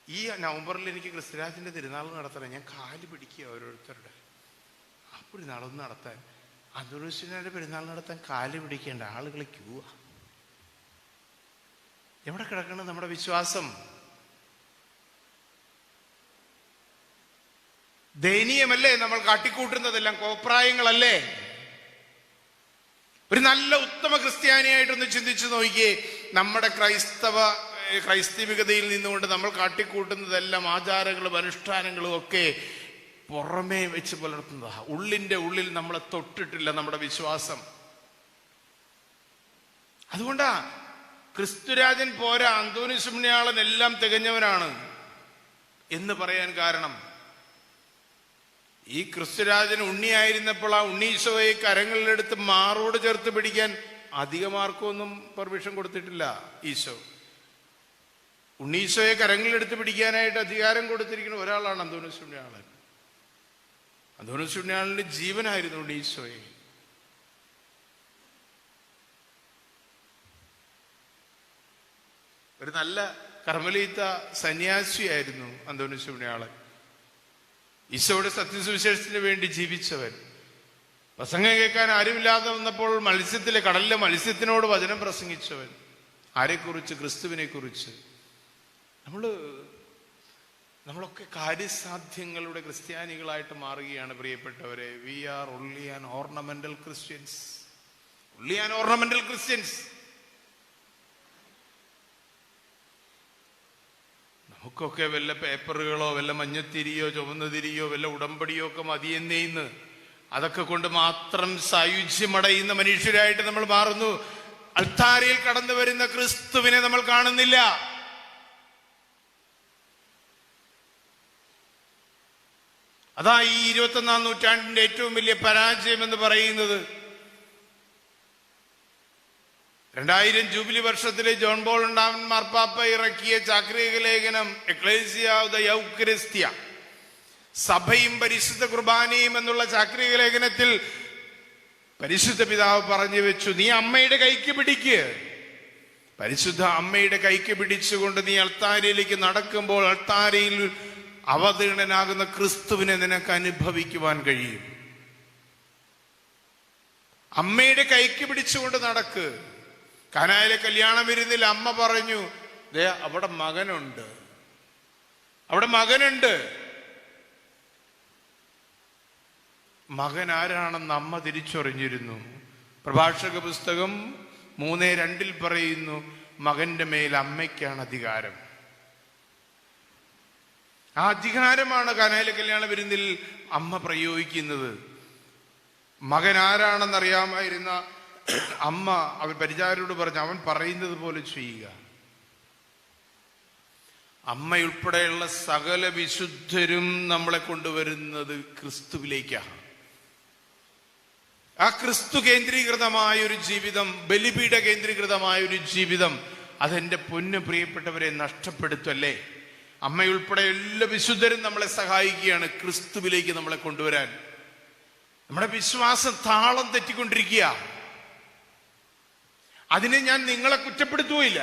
ഈ നവംബറിൽ എനിക്ക് ക്രിസ്തുരാജന്റെ തിരുനാൾ നടത്തണം. ഞാൻ കാല് പിടിക്കുക ഓരോരുത്തരുടെ. ആ പെരുന്നാളൊന്നും നടത്താൻ, അന്തോനീസിന്റെ പെരുന്നാൾ നടത്താൻ കാല് പിടിക്കേണ്ട ആളുകൾ ക്യൂവാ. എവിടെ കിടക്കണം നമ്മുടെ വിശ്വാസം? ദയനീയമല്ലേ നമ്മൾ കാട്ടിക്കൂട്ടുന്നതെല്ലാം? കോപ്രായങ്ങളല്ലേ? ഒരു നല്ല ഉത്തമ ക്രിസ്ത്യാനിയായിട്ടൊന്ന് ചിന്തിച്ചു നോക്കിയേ. നമ്മുടെ ക്രൈസ്തവികതയിൽ നിന്നുകൊണ്ട് നമ്മൾ കാട്ടിക്കൂട്ടുന്നതെല്ലാം ആചാരങ്ങളും അനുഷ്ഠാനങ്ങളും ഒക്കെ പുറമേ വെച്ച് പുലർത്തുന്നതാ. ഉള്ളിന്റെ ഉള്ളിൽ നമ്മളെ തൊട്ടിട്ടില്ല നമ്മുടെ വിശ്വാസം. അതുകൊണ്ടാ ക്രിസ്തുരാജൻ പോരാ, അന്തോനീസ് പുണ്യാളൻ എല്ലാം തികഞ്ഞവനാണ് എന്ന് പറയാൻ കാരണം, ഈ ക്രിസ്തുരാജൻ ഉണ്ണിയായിരുന്നപ്പോൾ ആ ഉണ്ണീശോയെ കരങ്ങളിലെടുത്ത് മാറോട് ചേർത്ത് പിടിക്കാൻ അധികമാർക്കൊന്നും പെർമിഷൻ കൊടുത്തിട്ടില്ല ഈശോ. ഉണ്ണീശോയെ കരങ്ങളിലെടുത്ത് പിടിക്കാനായിട്ട് അധികാരം കൊടുത്തിരിക്കുന്ന ഒരാളാണ് അന്തോനീസ് പുണ്യാളൻ. അന്തോനീസ് പുണ്യാളന്റെ ജീവനായിരുന്നു ഉണ്ണീശോയെ. ഒരു നല്ല കർമ്മലീത്ത സന്യാസിയായിരുന്നു അന്തോനീസ് പുണ്യാളൻ. ഈശോയുടെ സത്യസുവിശേഷത്തിന് വേണ്ടി ജീവിച്ചവൻ. പ്രസംഗം കേൾക്കാൻ ആരുമില്ലാതെ വന്നപ്പോൾ കടലിലെ മത്സ്യത്തിനോട് വചനം പ്രസംഗിച്ചവൻ. ആരെക്കുറിച്ച്? ക്രിസ്തുവിനെ കുറിച്ച്. നമ്മളൊക്കെ കാര്യസാധ്യങ്ങളുടെ ക്രിസ്ത്യാനികളായിട്ട് മാറുകയാണ് പ്രിയപ്പെട്ടവരെ. We are only an ornamental Christians. Only an ornamental Christians. നമുക്കൊക്കെ വല്ല പേപ്പറുകളോ വല്ല മഞ്ഞത്തിരിയോ ചുവന്ന തിരിയോ വല്ല ഉടമ്പടിയോ ഒക്കെ മതിയെന്നേന്ന് അതൊക്കെ കൊണ്ട് മാത്രം സായുജ്യമടയുന്ന മനുഷ്യരായിട്ട് നമ്മൾ മാറുന്നു. അൾത്താരയിൽ കടന്നു വരുന്ന ക്രിസ്തുവിനെ നമ്മൾ കാണുന്നില്ല. അതാ ഈ 21-ാം നൂറ്റാണ്ടിന്റെ ഏറ്റവും വലിയ പരാജയം എന്ന് പറയുന്നത്. 2000 ജൂബിലി വർഷത്തിലെ ജോൺ പോൾ രണ്ടാമൻ മാർപ്പാപ്പ ഇറക്കിയ ചാക്രിക ലേഖനം എക്ലേസിയ ദ യൗക്രിസ്ത്യ, സഭയും പരിശുദ്ധ കുർബാനയും എന്നുള്ള ചാക്രിക ലേഖനത്തിൽ പരിശുദ്ധ പിതാവ് പറഞ്ഞു വെച്ചു, നീ അമ്മയുടെ കൈക്ക് പിടിക്ക്. പരിശുദ്ധ അമ്മയുടെ കൈക്ക് പിടിച്ചുകൊണ്ട് നീ അൾത്താരയിലേക്ക് നടക്കുമ്പോൾ അൾത്താരയിൽ അവതീർണനാകുന്ന ക്രിസ്തുവിനെ നിനക്ക് അനുഭവിക്കുവാൻ കഴിയും. അമ്മയുടെ കൈക്ക് പിടിച്ചുകൊണ്ട് നടക്ക്. കാനായിലെ കല്യാണ വിരുന്നിൽ അമ്മ പറഞ്ഞു, ദേ അവിടെ മകനുണ്ട്, അവിടെ മകനുണ്ട്. മകൻ ആരാണെന്ന് അമ്മ തിരിച്ചറിഞ്ഞിരുന്നു. പ്രഭാഷക പുസ്തകം 3:2 പറയുന്നു, മകന്റെ മേൽ അമ്മയ്ക്കാണ് അധികാരം. ആ അധികാരമാണ് കാനായിലെ കല്യാണ വിരുന്നിൽ അമ്മ പ്രയോഗിക്കുന്നത്. മകൻ ആരാണെന്നറിയാമായിരുന്ന അമ്മ അവൻ പരിചാരരോട് പറഞ്ഞു, അവൻ പറയുന്നത് പോലെ ചെയ്യുക. അമ്മയുൾപ്പെടെയുള്ള സകല വിശുദ്ധരും നമ്മളെ കൊണ്ടുവരുന്നത് ക്രിസ്തുവിലേക്കാണ്. ആ ക്രിസ്തു കേന്ദ്രീകൃതമായ ഒരു ജീവിതം, ബലിപീഠ കേന്ദ്രീകൃതമായ ഒരു ജീവിതം, അതെന്റെ പൊന്നു പ്രിയപ്പെട്ടവരെ നഷ്ടപ്പെടുത്തല്ലേ. അമ്മയുൾപ്പെടെ എല്ലാ വിശുദ്ധരും നമ്മളെ സഹായിക്കുകയാണ് ക്രിസ്തുവിലേക്ക് നമ്മളെ കൊണ്ടുവരാൻ. നമ്മുടെ വിശ്വാസം താളം തെറ്റിക്കൊണ്ടിരിക്കുക. അതിനെ ഞാൻ നിങ്ങളെ കുറ്റപ്പെടുത്തുകയില്ല.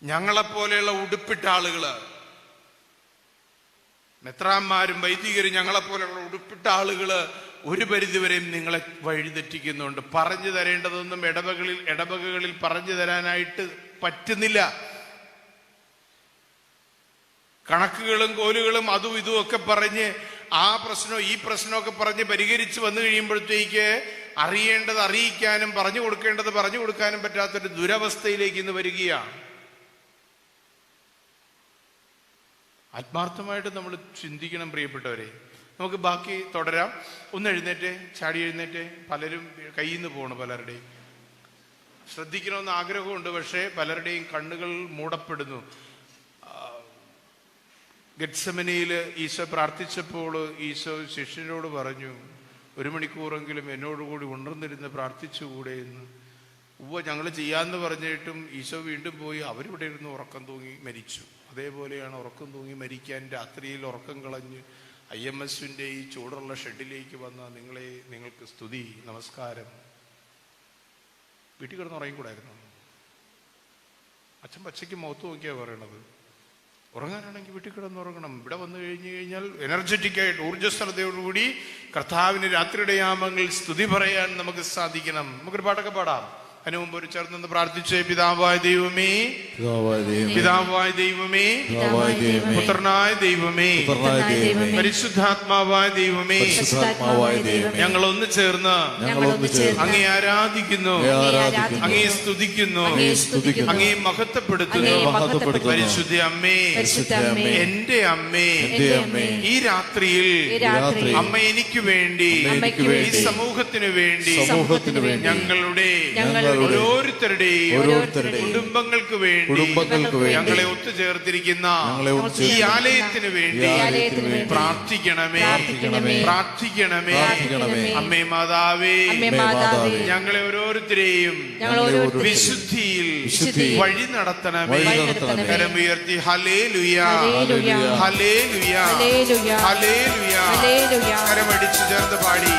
ഞങ്ങളെപ്പോലെയുള്ള ഉടുപ്പിട്ട ആളുകള്, മെത്രാന്മാരും വൈദികരും ഞങ്ങളെപ്പോലെയുള്ള ഉടുപ്പിട്ട ആളുകള് ഒരു പരിധിവരെയും നിങ്ങളെ വഴിതെറ്റിക്കുന്നുണ്ട്. പറഞ്ഞു തരേണ്ടതൊന്നും ഇടവകകളിൽ പറഞ്ഞു തരാനായിട്ട് പറ്റുന്നില്ല. കണക്കുകളും കോലുകളും അതും ഇതും ഒക്കെ പറഞ്ഞ് ആ പ്രശ്നം ഈ പ്രശ്നമൊക്കെ പറഞ്ഞ് പരിഹരിച്ച് വന്നു കഴിയുമ്പോഴത്തേക്ക് അറിയേണ്ടത് അറിയിക്കാനും പറഞ്ഞു കൊടുക്കേണ്ടത് പറഞ്ഞു കൊടുക്കാനും പറ്റാത്തൊരു ദുരവസ്ഥയിലേക്ക് ഇന്ന് വരികയാണ്. ആത്മാർത്ഥമായിട്ട് നമ്മൾ ചിന്തിക്കണം പ്രിയപ്പെട്ടവരെ. നമുക്ക് ബാക്കി തുടരാം. ഒന്ന് എഴുന്നേറ്റ്, ചാടി എഴുന്നേറ്റ്. പലരും കയ്യിൽ നിന്ന് പോകണം, പലരുടെയും ശ്രദ്ധിക്കണമെന്ന് ആഗ്രഹമുണ്ട്, പക്ഷേ പലരുടെയും കണ്ണുകൾ മൂടപ്പെടുന്നു. ഗെത്സമനിയിൽ ഈശോ പ്രാർത്ഥിച്ചപ്പോൾ ഈശോ ശിഷ്യനോട് പറഞ്ഞു, 1 മണിക്കൂറെങ്കിലും എന്നോടുകൂടി ഉണർന്നിരുന്ന് പ്രാർത്ഥിച്ചുകൂടെ എന്ന്. ഞങ്ങൾ ചെയ്യാമെന്ന് പറഞ്ഞിട്ടും ഈശോ വീണ്ടും പോയി അവരിവിടെ ഇരുന്ന് ഉറക്കം തൂങ്ങി മരിച്ചു. അതേപോലെയാണ് ഉറക്കം തൂങ്ങി മരിക്കാൻ, രാത്രിയിൽ ഉറക്കം കളഞ്ഞ് IMS-ന്റെ ഈ ചൂടുള്ള ഷെഡിലേക്ക് വന്ന നിങ്ങൾക്ക് സ്തുതി, നമസ്കാരം. വീട്ടിൽ കിടന്ന് ഉറങ്ങിക്കൂടായിരുന്നു? അച്ഛൻ പച്ചയ്ക്ക് മുഖത്ത് നോക്കിയാ പറയണത്. ഉറങ്ങാനാണെങ്കിൽ വീട്ടിൽ കിടന്ന് ഉറങ്ങണം. ഇവിടെ വന്നു കഴിഞ്ഞാൽ എനർജറ്റിക്കായിട്ട് ഊർജ്ജസ്വലതയോടുകൂടി കർത്താവിന് രാത്രിയുടെ യാമങ്ങളിൽ സ്തുതി പറയാൻ നമുക്ക് സാധിക്കണം. നമുക്കൊരു പാട്ടൊക്കെ പാടാം. അതിനു മുമ്പ് ഒരു ചേർന്ന് പ്രാർത്ഥിച്ച്, പിതാവായ ദൈവമേ, പിതാവായ ദൈവമേ, പുത്രനായ ദൈവമേ, പരിശുദ്ധാത്മാവായ ദൈവമേ, ഞങ്ങൾ ഒന്ന് ചേർന്ന് അങ്ങേ ആരാധിക്കുന്നു, അങ്ങേ സ്തുതിക്കുന്നു, അങ്ങേ മഹത്വപ്പെടുത്തുന്നു. പരിശുദ്ധ അമ്മേ, എന്റെ അമ്മേ, ഈ രാത്രിയിൽ അമ്മ എനിക്ക് വേണ്ടി, ഈ സമൂഹത്തിന് വേണ്ടി, ഞങ്ങളുടെ ഓരോരുത്തരുടെയും കുടുംബങ്ങൾക്ക് വേണ്ടി ഞങ്ങളെ ഒത്തുചേർത്തിരിക്കുന്ന ഈ ആലയത്തിന് വേണ്ടി പ്രാർത്ഥിക്കണമേ, പ്രാർത്ഥിക്കണമേ. അമ്മേ മാതാവേ, ഞങ്ങളെ ഓരോരുത്തരെയും വിശുദ്ധിയിൽ വഴി നടത്തണമേ. കരമുയർത്തി ഹല്ലേലൂയ, ഹല്ലേലൂയ, ഹല്ലേലൂയ. കരമടിച്ചു ചേർന്ന് പാടി.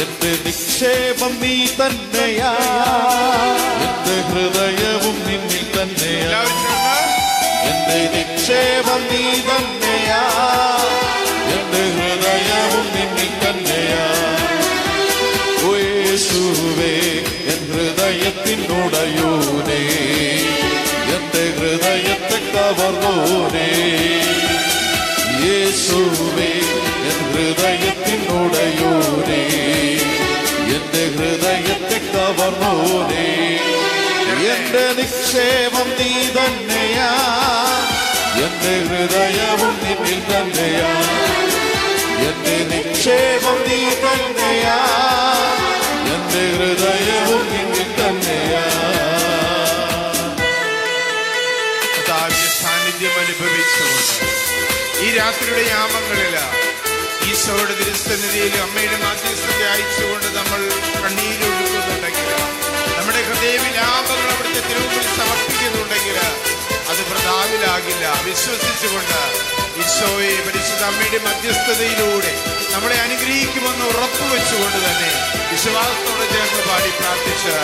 എന്റെ നിക്ഷേപം നീ തന്നെയാ, എന്റെ ഹൃദയവും നിന്നിൽ തന്നെയാ. എന്റെ നിക്ഷേപം നീ തന്നെയാ, എന്റെ ഹൃദയവും നിന്നിൽ തന്നെയാ. ഓ യേശുവേ, എൻ ഹൃദയത്തിനുടയോനേ, എന്റെ ഹൃദയത്തെ കവർന്നോനേ. യേശുവേ, എൻ ഹൃദയത്തിനുടയോനേ, എന്റെ ഹൃദയത്തെ കവർന്നോനേ. എന്റെ നിക്ഷേപം നീ തന്നെയാ, എന്റെ ഹൃദയവും നിന്നിൽ തന്നെയാ. എന്റെ നിക്ഷേപം നീ തന്നെയാ, എന്റെ ഹൃദയവും നിന്നിൽ തന്നെയാ. സാന്നിധ്യം അനുഭവിച്ചുകൊണ്ട് ഈ രാത്രിയുടെ യാമങ്ങളില് ഈശോയുടെ തിരുസന്നിധിയിൽ അമ്മയുടെ മാധ്യസ്ഥത അയച്ചുകൊണ്ട് നമ്മൾ കണ്ണീരൊഴുക്കുന്നുണ്ടെങ്കിൽ, നമ്മുടെ ഹൃദയവിലാപങ്ങൾ അവിടുത്തെ തിരുമുമ്പിൽ സമർപ്പിക്കുന്നുണ്ടെങ്കിൽ അത് വൃഥാവിലാകില്ല. വിശ്വസിച്ചുകൊണ്ട് ഈശോയെ പരിശുദ്ധ അമ്മയുടെ മധ്യസ്ഥതയിലൂടെ നമ്മളെ അനുഗ്രഹിക്കുമെന്ന് ഉറപ്പുവെച്ചുകൊണ്ട് തന്നെ വിശ്വാസത്തോടെ ചേർന്ന് പാടി പ്രാർത്ഥിച്ച്,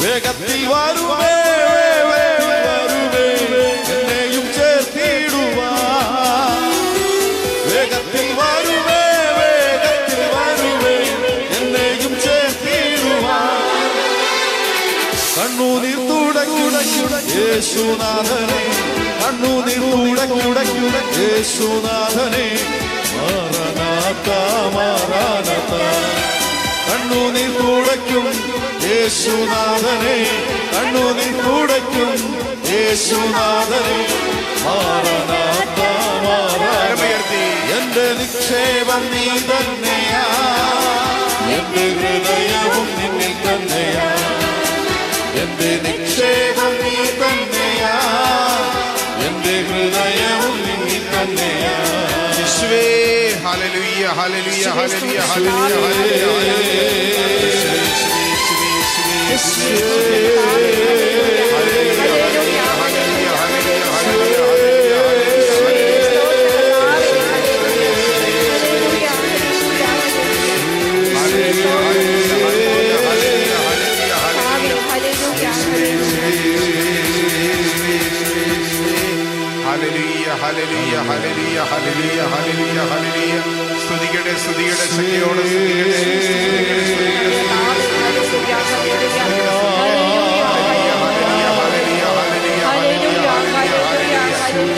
വേഗത്തിൽ വരുവേ, വരുവേ, എന്നെയും ചേർത്തിടുവാ. വേഗത്തിൽ വരുവേ, വേഗത്തിൽ വരുവേ, എന്നെയും ചേർത്തിടുവാ. യേശുനാഥനെ കണ്ണുനീർ തുടയ്ക്കും യേശുനാഥനെ മാറാനാത്ത മാറാനാത്ത കണ്ണുനീർ തുടയ്ക്കും യേശുനാഥനെ കണ്ണുനീർ തുടയ്ക്കും യേശുനാഥനെ മാറാനാത്ത മാറാനാത്ത എന്റെ നിക്ഷേപം നീ തന്നെയാ എന്റെ ഹൃദയവും നിന്നിൽ തന്നെയാ എന്റെ നിക്ഷേപം നീ തന്നെയാ എന്റെ ഹൃദയവും നിന്നിൽ തന്നെയാ യേശുവേ ഹല്ലേലൂയ ഹല്ലേലൂയ ഹല്ലേലൂയ ഹല്ലേലൂയ ഹല്ലേലൂയ ഹല്ലേലൂയ ഹല്ലേലൂയ ഹല്ലേലൂയ ഹല്ലേലൂയ സ്തുതിക്കട്ടെ സ്തുതിക്കട്ടെ ശക്തിയോടെ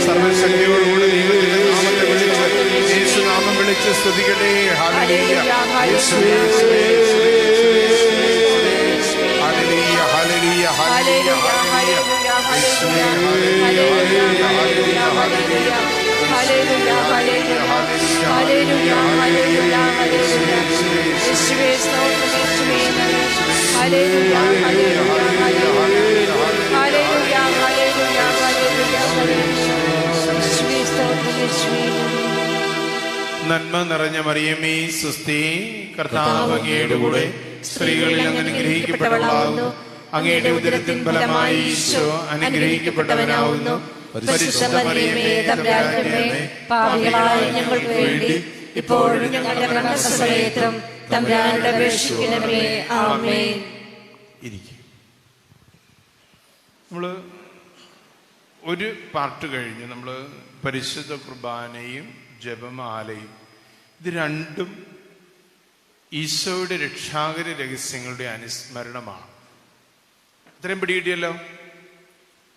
സർവശക്തിയോടുകൂടി യേശുനാമം വിളിച്ച് സ്തുതിക്കട്ടെ ഹല്ലേലൂയ യേശുവേ ഹല്ലേലൂയ ഹല്ലേലൂയ ഹല്ലേലൂയ നന്മ നിറഞ്ഞ മറിയമേ സുസ്ഥി കർത്താവ് അങ്ങയുടെ കൂടെ സ്ത്രീകളിൽ അങ്ങ് അനുഗ്രഹിക്കപ്പെട്ടവളാകുന്നു അങ്ങയുടെ ഉദരത്തിൻ ഫലമായി ഈശോ അനുഗ്രഹിക്കപ്പെട്ടവനാകുന്നു പരിശുദ്ധ മറിയമേ തമ്പുരാന്റെ പാപികളായ ഞങ്ങൾക്ക് വേണ്ടി ഇപ്പോഴും ഞങ്ങളുടെ മരണസമയത്തും തമ്പുരാനോട് അപേക്ഷിക്കണമേ ആമേൻ. നമ്മള് ഒരു പാർട്ട് കഴിഞ്ഞ് നമ്മൾ പരിശുദ്ധ കുർബാനയും ജപമാലയും ഇത് രണ്ടും ഈശോയുടെ രക്ഷാകര രഹസ്യങ്ങളുടെ അനുസ്മരണമാണ്. ഇത്രയും പിടികിട്ടിയല്ലോ.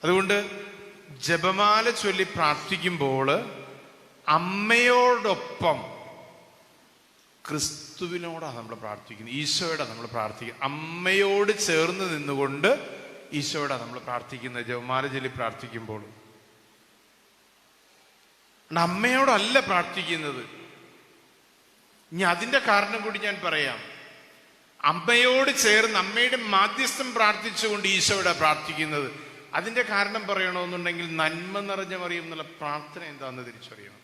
അതുകൊണ്ട് ജപമാല ചൊല്ലി പ്രാർത്ഥിക്കുമ്പോൾ അമ്മയോടൊപ്പം ക്രിസ്തുവിനോടാണ് നമ്മൾ പ്രാർത്ഥിക്കുന്നത്, ഈശോയോടാണ് നമ്മൾ പ്രാർത്ഥിക്കുന്നത്. അമ്മയോട് ചേർന്ന് നിന്നുകൊണ്ട് ഈശോയോടാണ് നമ്മൾ പ്രാർത്ഥിക്കുന്നത് ജപമാല ചൊല്ലി പ്രാർത്ഥിക്കുമ്പോൾ. അമ്മയോടല്ല പ്രാർത്ഥിക്കുന്നത്. ഇനി അതിന്റെ കാരണം കൂടി ഞാൻ പറയാം. അമ്മയോട് ചേർന്ന് അമ്മയുടെ മാധ്യസ്ഥം പ്രാർത്ഥിച്ചുകൊണ്ട് ഈശോയോടെ പ്രാർത്ഥിക്കുന്നത്. അതിന്റെ കാരണം പറയണമെന്നുണ്ടെങ്കിൽ നന്മ നിറഞ്ഞ മറിയം എന്നുള്ള പ്രാർത്ഥന എന്താണെന്ന് തിരിച്ചറിയണം.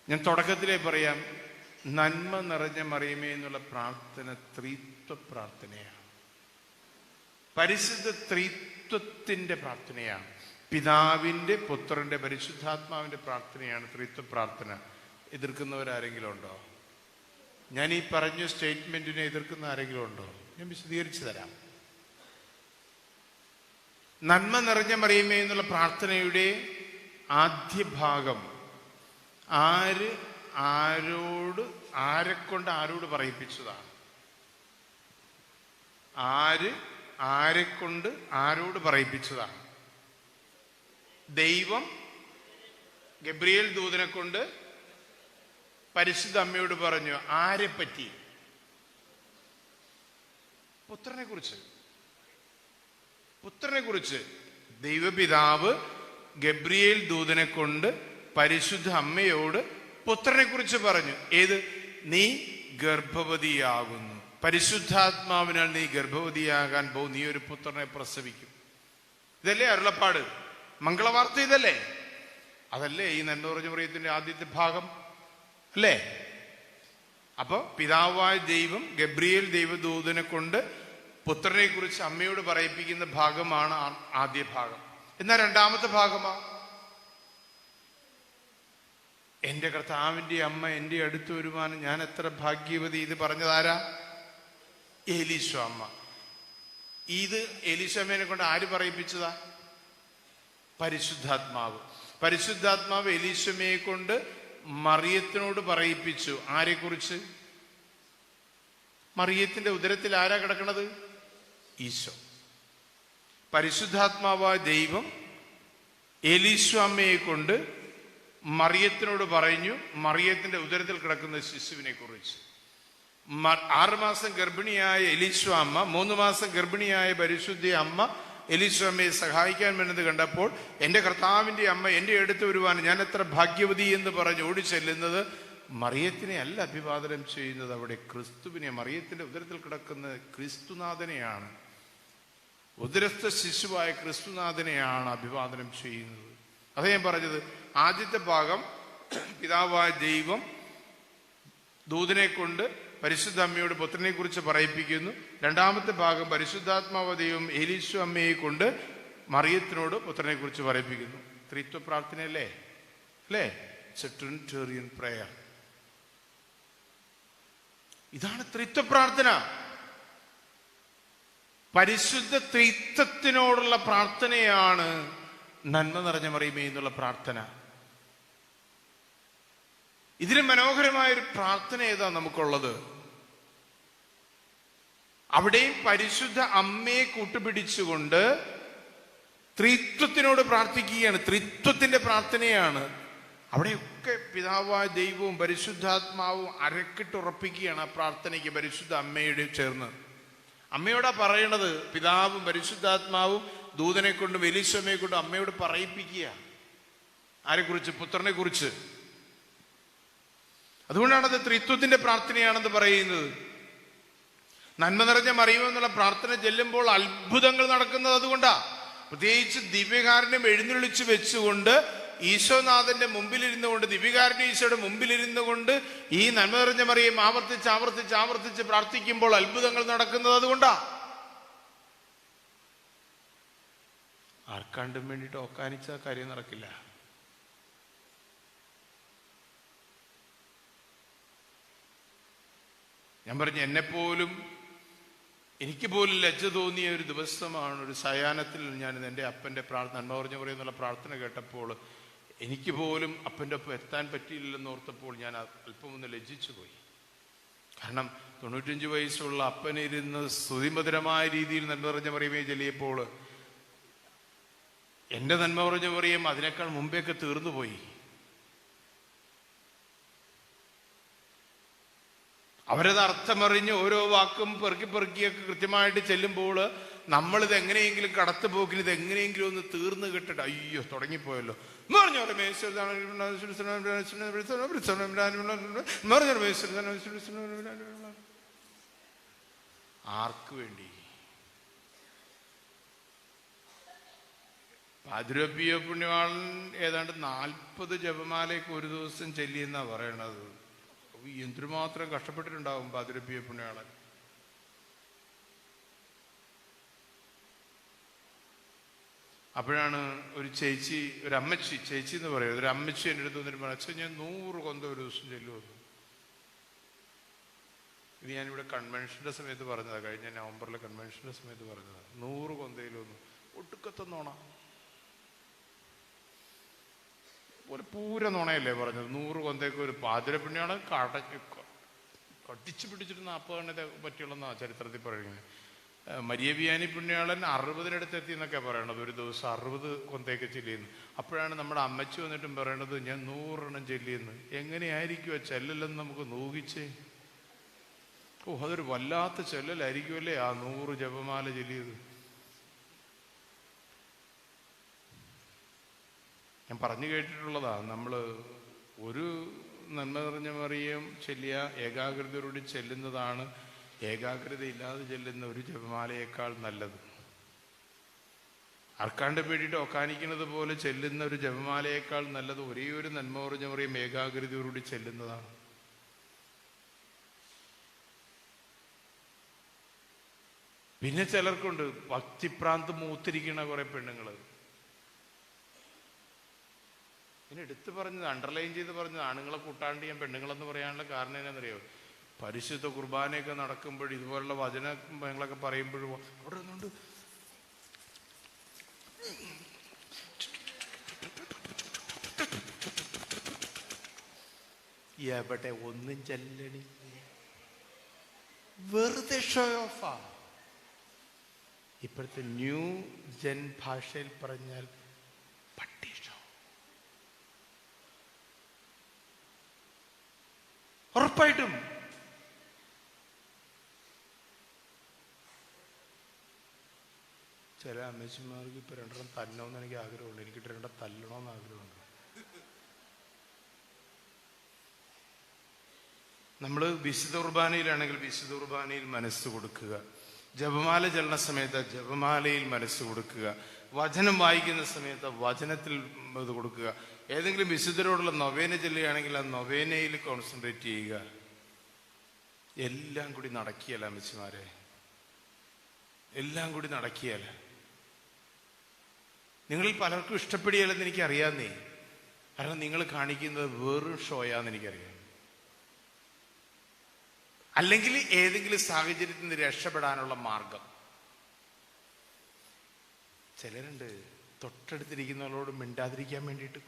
ഞാൻ തുടക്കത്തിലേ പറയാം, നന്മ നിറഞ്ഞ മറിയമേ എന്നുള്ള പ്രാർത്ഥന ത്രിത്വ പ്രാർത്ഥനയാണ്, പരിശുദ്ധ ത്രിത്വത്തിന്റെ പ്രാർത്ഥനയാണ്. പിതാവിന്റെ പുത്രന്റെ പരിശുദ്ധാത്മാവിന്റെ പ്രാർത്ഥനയാണ് ത്രിത്വ പ്രാർത്ഥന. എതിർക്കുന്നവരാരെങ്കിലും ഉണ്ടോ? ഞാൻ ഈ പറഞ്ഞ സ്റ്റേറ്റ്മെന്റിനെ എതിർക്കുന്ന ആരെങ്കിലും ഉണ്ടോ? ഞാൻ വിശദീകരിച്ചു തരാം. നന്മ നിറഞ്ഞ മറിയമേ എന്നുള്ള പ്രാർത്ഥനയുടെ ആദ്യ ഭാഗം ആരെക്കൊണ്ട് ആരോട് പറയിപ്പിച്ചതാണ്? ആരെക്കൊണ്ട് ആരോട് പറയിപ്പിച്ചതാണ്? ദൈവം ഗബ്രിയേൽ ദൂതനെ കൊണ്ട് പരിശുദ്ധ അമ്മയോട് പറഞ്ഞു. ആരെപ്പറ്റി? പുത്രനെ കുറിച്ച് ദൈവപിതാവ് ഗബ്രിയേൽ ദൂതനെ കൊണ്ട് പരിശുദ്ധ അമ്മയോട് പുത്രനെ കുറിച്ച് പറഞ്ഞു. ഏത്? നീ ഗർഭവതിയാകുന്നു, പരിശുദ്ധാത്മാവിനാൽ നീ ഗർഭവതിയാകാൻ പോകും, നീ ഒരു പുത്രനെ പ്രസവിക്കും. ഇതല്ലേ അരുളപ്പാട്, മംഗളവാർത്ത ഇതല്ലേ? അതല്ലേ ഈ നന്മ നിറഞ്ഞ മറിയത്തിന്റെ ആദ്യത്തെ ഭാഗം അല്ലേ? അപ്പൊ പിതാവായ ദൈവം ഗബ്രിയേൽ ദൈവദൂതനെ കൊണ്ട് പുത്രനെ കുറിച്ച് അമ്മയോട് പറയിപ്പിക്കുന്ന ഭാഗമാണ് ആദ്യ ഭാഗം. എന്നാൽ രണ്ടാമത്തെ ഭാഗമാ എന്റെ കർത്താവിന്റെ അമ്മ എന്റെ അടുത്ത് വരുവാൻ ഞാൻ എത്ര ഭാഗ്യവതി. ഇത് പറഞ്ഞതാരാ? എലീശോ അമ്മ. ഇത് എലീശോ അമ്മേനെ കൊണ്ട് ആര് പറയിപ്പിച്ചതാ? പരിശുദ്ധാത്മാവ് എലീശമ്മയെ കൊണ്ട് മറിയത്തിനോട് പറയിപ്പിച്ചു. ആരെക്കുറിച്ച്? മറിയത്തിന്റെ ഉദരത്തിൽ ആരാ കിടക്കണത്? ഈശോ. പരിശുദ്ധാത്മാവായ ദൈവം എലീശാമ്മയെ കൊണ്ട് മറിയത്തിനോട് പറഞ്ഞു, മറിയത്തിന്റെ ഉദരത്തിൽ കിടക്കുന്ന ശിശുവിനെ കുറിച്ച്. 6 മാസം ഗർഭിണിയായ എലീശാമ്മ, 3 മാസം ഗർഭിണിയായ പരിശുദ്ധ അമ്മ എലീശാമ്മയെ സഹായിക്കാൻ വേണ്ടത് കണ്ടപ്പോൾ, എൻ്റെ കർത്താവിൻ്റെ അമ്മ എൻ്റെ അടുത്ത് വരുവാൻ ഞാൻ എത്ര ഭാഗ്യവതി എന്ന് പറഞ്ഞ് ഓടി ചെല്ലുന്നത് മറിയത്തിനെ അല്ല അഭിവാദനം ചെയ്യുന്നത്, അവിടെ ക്രിസ്തുവിനെ, മറിയത്തിന്റെ ഉദരത്തിൽ കിടക്കുന്ന ക്രിസ്തുനാഥനെയാണ്, ഉദരസ്ഥ ശിശുവായ ക്രിസ്തുനാഥനെയാണ് അഭിവാദനം ചെയ്യുന്നത്. അത് ഞാൻ പറഞ്ഞത്. ആദ്യത്തെ ഭാഗം പിതാവായ ദൈവം ദൂതനെ കൊണ്ട് പരിശുദ്ധ അമ്മയോട് പുത്രനെ കുറിച്ച് പറയിപ്പിക്കുന്നു. രണ്ടാമത്തെ ഭാഗം പരിശുദ്ധാത്മാവ് ദൈവം എലീശു അമ്മയെ കൊണ്ട് മറിയത്തിനോട് പുത്രനെ കുറിച്ച് പറയിപ്പിക്കുന്നു. ത്രിത്വ പ്രാർത്ഥനയല്ലേ? അല്ലേ? Trinitarian prayer. ഇതാണ് ത്രിത്വ പ്രാർത്ഥന. പരിശുദ്ധ ത്രിത്വത്തിനോടുള്ള പ്രാർത്ഥനയാണ് നന്മ നിറഞ്ഞ മറിയമേ എന്നുള്ള പ്രാർത്ഥന. ഇതിന് മനോഹരമായൊരു പ്രാർത്ഥന ഏതാ നമുക്കുള്ളത്? അവിടെയും പരിശുദ്ധ അമ്മയെ കൂട്ടുപിടിച്ചുകൊണ്ട് ത്രിത്വത്തിനോട് പ്രാർത്ഥിക്കുകയാണ്. ത്രിത്വത്തിന്റെ പ്രാർത്ഥനയാണ്. അവിടെയൊക്കെ പിതാവായ ദൈവവും പരിശുദ്ധാത്മാവും അരക്കിട്ടുറപ്പിക്കുകയാണ് ആ പ്രാർത്ഥനയ്ക്ക് പരിശുദ്ധ അമ്മയോട് ചേർന്ന്. അമ്മയോടാ പറയണത്. പിതാവും പരിശുദ്ധാത്മാവും ദൂതനെ കൊണ്ടും എലീശാമ്മയെ കൊണ്ടും അമ്മയോട് പറയിപ്പിക്കുക. ആരെക്കുറിച്ച്? പുത്രനെ കുറിച്ച്. അതുകൊണ്ടാണത് ത്രിത്വത്തിന്റെ പ്രാർത്ഥനയാണെന്ന് പറയുന്നത്. നന്മ നിറഞ്ഞ മറിയുമെന്നുള്ള പ്രാർത്ഥന ചെല്ലുമ്പോൾ അത്ഭുതങ്ങൾ നടക്കുന്നത് അതുകൊണ്ടാ. പ്രത്യേകിച്ച് ദിവ്യകാരുണ്യം എഴുന്നള്ളിച്ച് വെച്ചുകൊണ്ട് ഈശോനാഥന്റെ മുമ്പിലിരുന്നു കൊണ്ട്, ദിവ്യകാരുണ്യ ഈശോയുടെ മുമ്പിലിരുന്നു കൊണ്ട് ഈ നന്മ നിറഞ്ഞ മറിയം ആവർത്തിച്ച് ആവർത്തിച്ച് ആവർത്തിച്ച് പ്രാർത്ഥിക്കുമ്പോൾ അത്ഭുതങ്ങൾ നടക്കുന്നത് അതുകൊണ്ടാ. ആർക്കാണ്ടും വേണ്ടിയിട്ട് ഓക്കാനിച്ച കാര്യം നടക്കില്ല. ഞാൻ പറഞ്ഞു, എനിക്ക് പോലും ലജ്ജ തോന്നിയ ഒരു ദിവസമാണ്. ഒരു സായാഹ്നത്തിൽ ഞാൻ എൻ്റെ അപ്പൻ്റെ നന്മ പറഞ്ഞ പറയുന്നുള്ള പ്രാർത്ഥന കേട്ടപ്പോൾ എനിക്ക് പോലും അപ്പൻ്റെ ഒപ്പം എത്താൻ പറ്റിയില്ലെന്ന് ഓർത്തപ്പോൾ ഞാൻ അല്പം ഒന്ന് ലജ്ജിച്ചു പോയി. കാരണം 95 വയസ്സുള്ള അപ്പനിരുന്ന് സ്തുതിമധുരമായ രീതിയിൽ നന്മ പറഞ്ഞ മറിയമേ ചൊല്ലിയപ്പോൾ എൻ്റെ നന്മ പറഞ്ഞ മറിയം അതിനേക്കാൾ മുമ്പേയൊക്കെ തീർന്നുപോയി. അവരത് അർത്ഥമറിഞ്ഞ് ഓരോ വാക്കും പെറുക്കിയൊക്കെ കൃത്യമായിട്ട് ചെല്ലുമ്പോൾ നമ്മളിത് എങ്ങനെയെങ്കിലും കടത്തുപോക്കിന് ഇത് എങ്ങനെയെങ്കിലും ഒന്ന് തീർന്നു കിട്ടിട്ട് അയ്യോ തുടങ്ങിപ്പോയല്ലോ ആർക്ക് വേണ്ടി? പാതിരപ്പിയ പുണ്യവാളൻ ഏതാണ്ട് 40 ജപമാലയൊക്കെ ഒരു ദിവസം ചെല്ലിയെന്നാ പറയണത്. എന്തുമാത്രം കഷ്ടപ്പെട്ടിട്ടുണ്ടാവും പാതിരപ്പിയ പുണ്യാളൻ. അപ്പോഴാണ് ഒരു ചേച്ചി, ഒരു അമ്മച്ചി, ചേച്ചി എന്ന് പറയുന്നത്, ഒരു അമ്മച്ചി എൻ്റെ അടുത്ത് വന്നിട്ട് പറഞ്ഞു, അച്ഛൻ ഞാൻ 100 കൊന്ത ഒരു ദിവസം ചെല്ലുമെന്ന്. ഇത് ഞാനിവിടെ കൺവെൻഷന്റെ സമയത്ത് പറഞ്ഞതാണ്, കഴിഞ്ഞ നവംബറിലെ കൺവെൻഷന്റെ സമയത്ത് പറഞ്ഞതാണ്. 100 കൊന്തയിലൊന്ന് ഒട്ടുക്കത്തെ നോണ, ഒരു പൂര നോണയല്ലേ പറഞ്ഞത്. 100 കൊന്തയ്ക്ക് ഒരു പാതിര പുണ്യാണ് കടിച്ചു പിടിച്ചിട്ട് 40 എണ്ണത്തെ പറ്റിയുള്ളതെന്നാ ചരിത്രത്തിൽ പറയുന്നത്. മരിയവിയാനി പുണ്യാളൻ 60-നടുത്ത് എത്തി എന്നൊക്കെ പറയണത്. ഒരു ദിവസം 60 കൊന്തയൊക്കെ ചെല്ലിയെന്ന്. അപ്പോഴാണ് നമ്മുടെ അമ്മച്ചി വന്നിട്ടും പറയണത് ഞാൻ 100 എണ്ണം ചെല്ലിയെന്ന്. എങ്ങനെയായിരിക്കും ആ ചെല്ലലെന്ന് നമുക്ക് നോക്കിച്ചേ. അതൊരു വല്ലാത്ത ചെല്ലലായിരിക്കുമല്ലേ ആ 100 ജപമാല ചെല്ലിയത്. ഞാൻ പറഞ്ഞു കേട്ടിട്ടുള്ളതാ. നമ്മൾ ഒരു നന്മ നിറഞ്ഞ മറിയം ചെല്ലിയ ഏകാഗ്രതയോടുകൂടി ചെല്ലുന്നതാണ് ഏകാഗ്രത ഇല്ലാതെ ചെല്ലുന്ന ഒരു ജപമാലയേക്കാൾ നല്ലത്. ആർക്കാണ്ട് വേണ്ടിയിട്ട് ഒക്കാനിക്കുന്നത് പോലെ ചെല്ലുന്ന ഒരു ജപമാലയേക്കാൾ നല്ലത് ഒരേ ഒരു നന്മ നിറഞ്ഞ മറിയം ഏകാഗ്രതയോടുകൂടി ചെല്ലുന്നതാണ്. പിന്നെ ചിലർക്കുണ്ട് ഭക്തിപ്രാന്ത് മൂത്തിരിക്കണ കുറെ പെണ്ണുങ്ങള്. പിന്നെ എടുത്തു പറഞ്ഞത്, അണ്ടർലൈൻ ചെയ്ത് പറഞ്ഞത്, ആണുങ്ങളെ കൂട്ടാണ്ട് ഞാൻ പെണ്ണുങ്ങളെന്ന് പറയാനുള്ള കാരണം എന്നാണെന്നറിയോ? പരിശുദ്ധ കുർബാനയൊക്കെ നടക്കുമ്പോൾ ഇതുപോലുള്ള വചനങ്ങളൊക്കെ പറയുമ്പോഴും അവിടെ നിന്നുകൊണ്ട് എവിടെ ഒന്നും ചെല്ലണി, വെറുതെ ഷോ ഓഫാ. ഇപ്പോഴത്തെ ന്യൂ ജൻ ഭാഷയിൽ പറഞ്ഞാൽ പട്ടി ഷോ. ഉറപ്പായിട്ടും ചില അമ്മച്ചിമാർക്ക് ഇപ്പൊ രണ്ടെണ്ണം തല്ലണമെന്ന് എനിക്ക് ആഗ്രഹമുണ്ട്. എനിക്ക് രണ്ടെണ്ണം തല്ലണമെന്ന് ആഗ്രഹമുണ്ട്. നമ്മൾ വിശുദ്ധ കുർബാനയിലാണെങ്കിൽ വിശുദ്ധ കുർബാനയിൽ മനസ്സ് കൊടുക്കുക. ജപമാല ചൊല്ലുന്ന സമയത്ത് ജപമാലയിൽ മനസ്സ് കൊടുക്കുക. വചനം വായിക്കുന്ന സമയത്ത് വചനത്തിൽ ഇത് കൊടുക്കുക. ഏതെങ്കിലും വിശുദ്ധരോടുള്ള നൊവേന ചൊല്ലുകയാണെങ്കിൽ ആ നൊവേനയിൽ കോൺസെൻട്രേറ്റ് ചെയ്യുക. എല്ലാം കൂടി നടക്കിയല്ല അമ്മച്ചിമാരെ, എല്ലാം കൂടി നടക്കിയല്ല. നിങ്ങളിൽ പലർക്കും ഇഷ്ടപ്പെടുകയല്ലെന്ന് എനിക്കറിയാന്നേ. കാരണം നിങ്ങൾ കാണിക്കുന്നത് വെറും ഷോയാന്ന് എനിക്കറിയാം. അല്ലെങ്കിൽ ഏതെങ്കിലും സാഹചര്യത്തിൽ നിന്ന് രക്ഷപ്പെടാനുള്ള മാർഗം. ചിലരുണ്ട് തൊട്ടടുത്തിരിക്കുന്നവരോട് മിണ്ടാതിരിക്കാൻ വേണ്ടിയിട്ട്.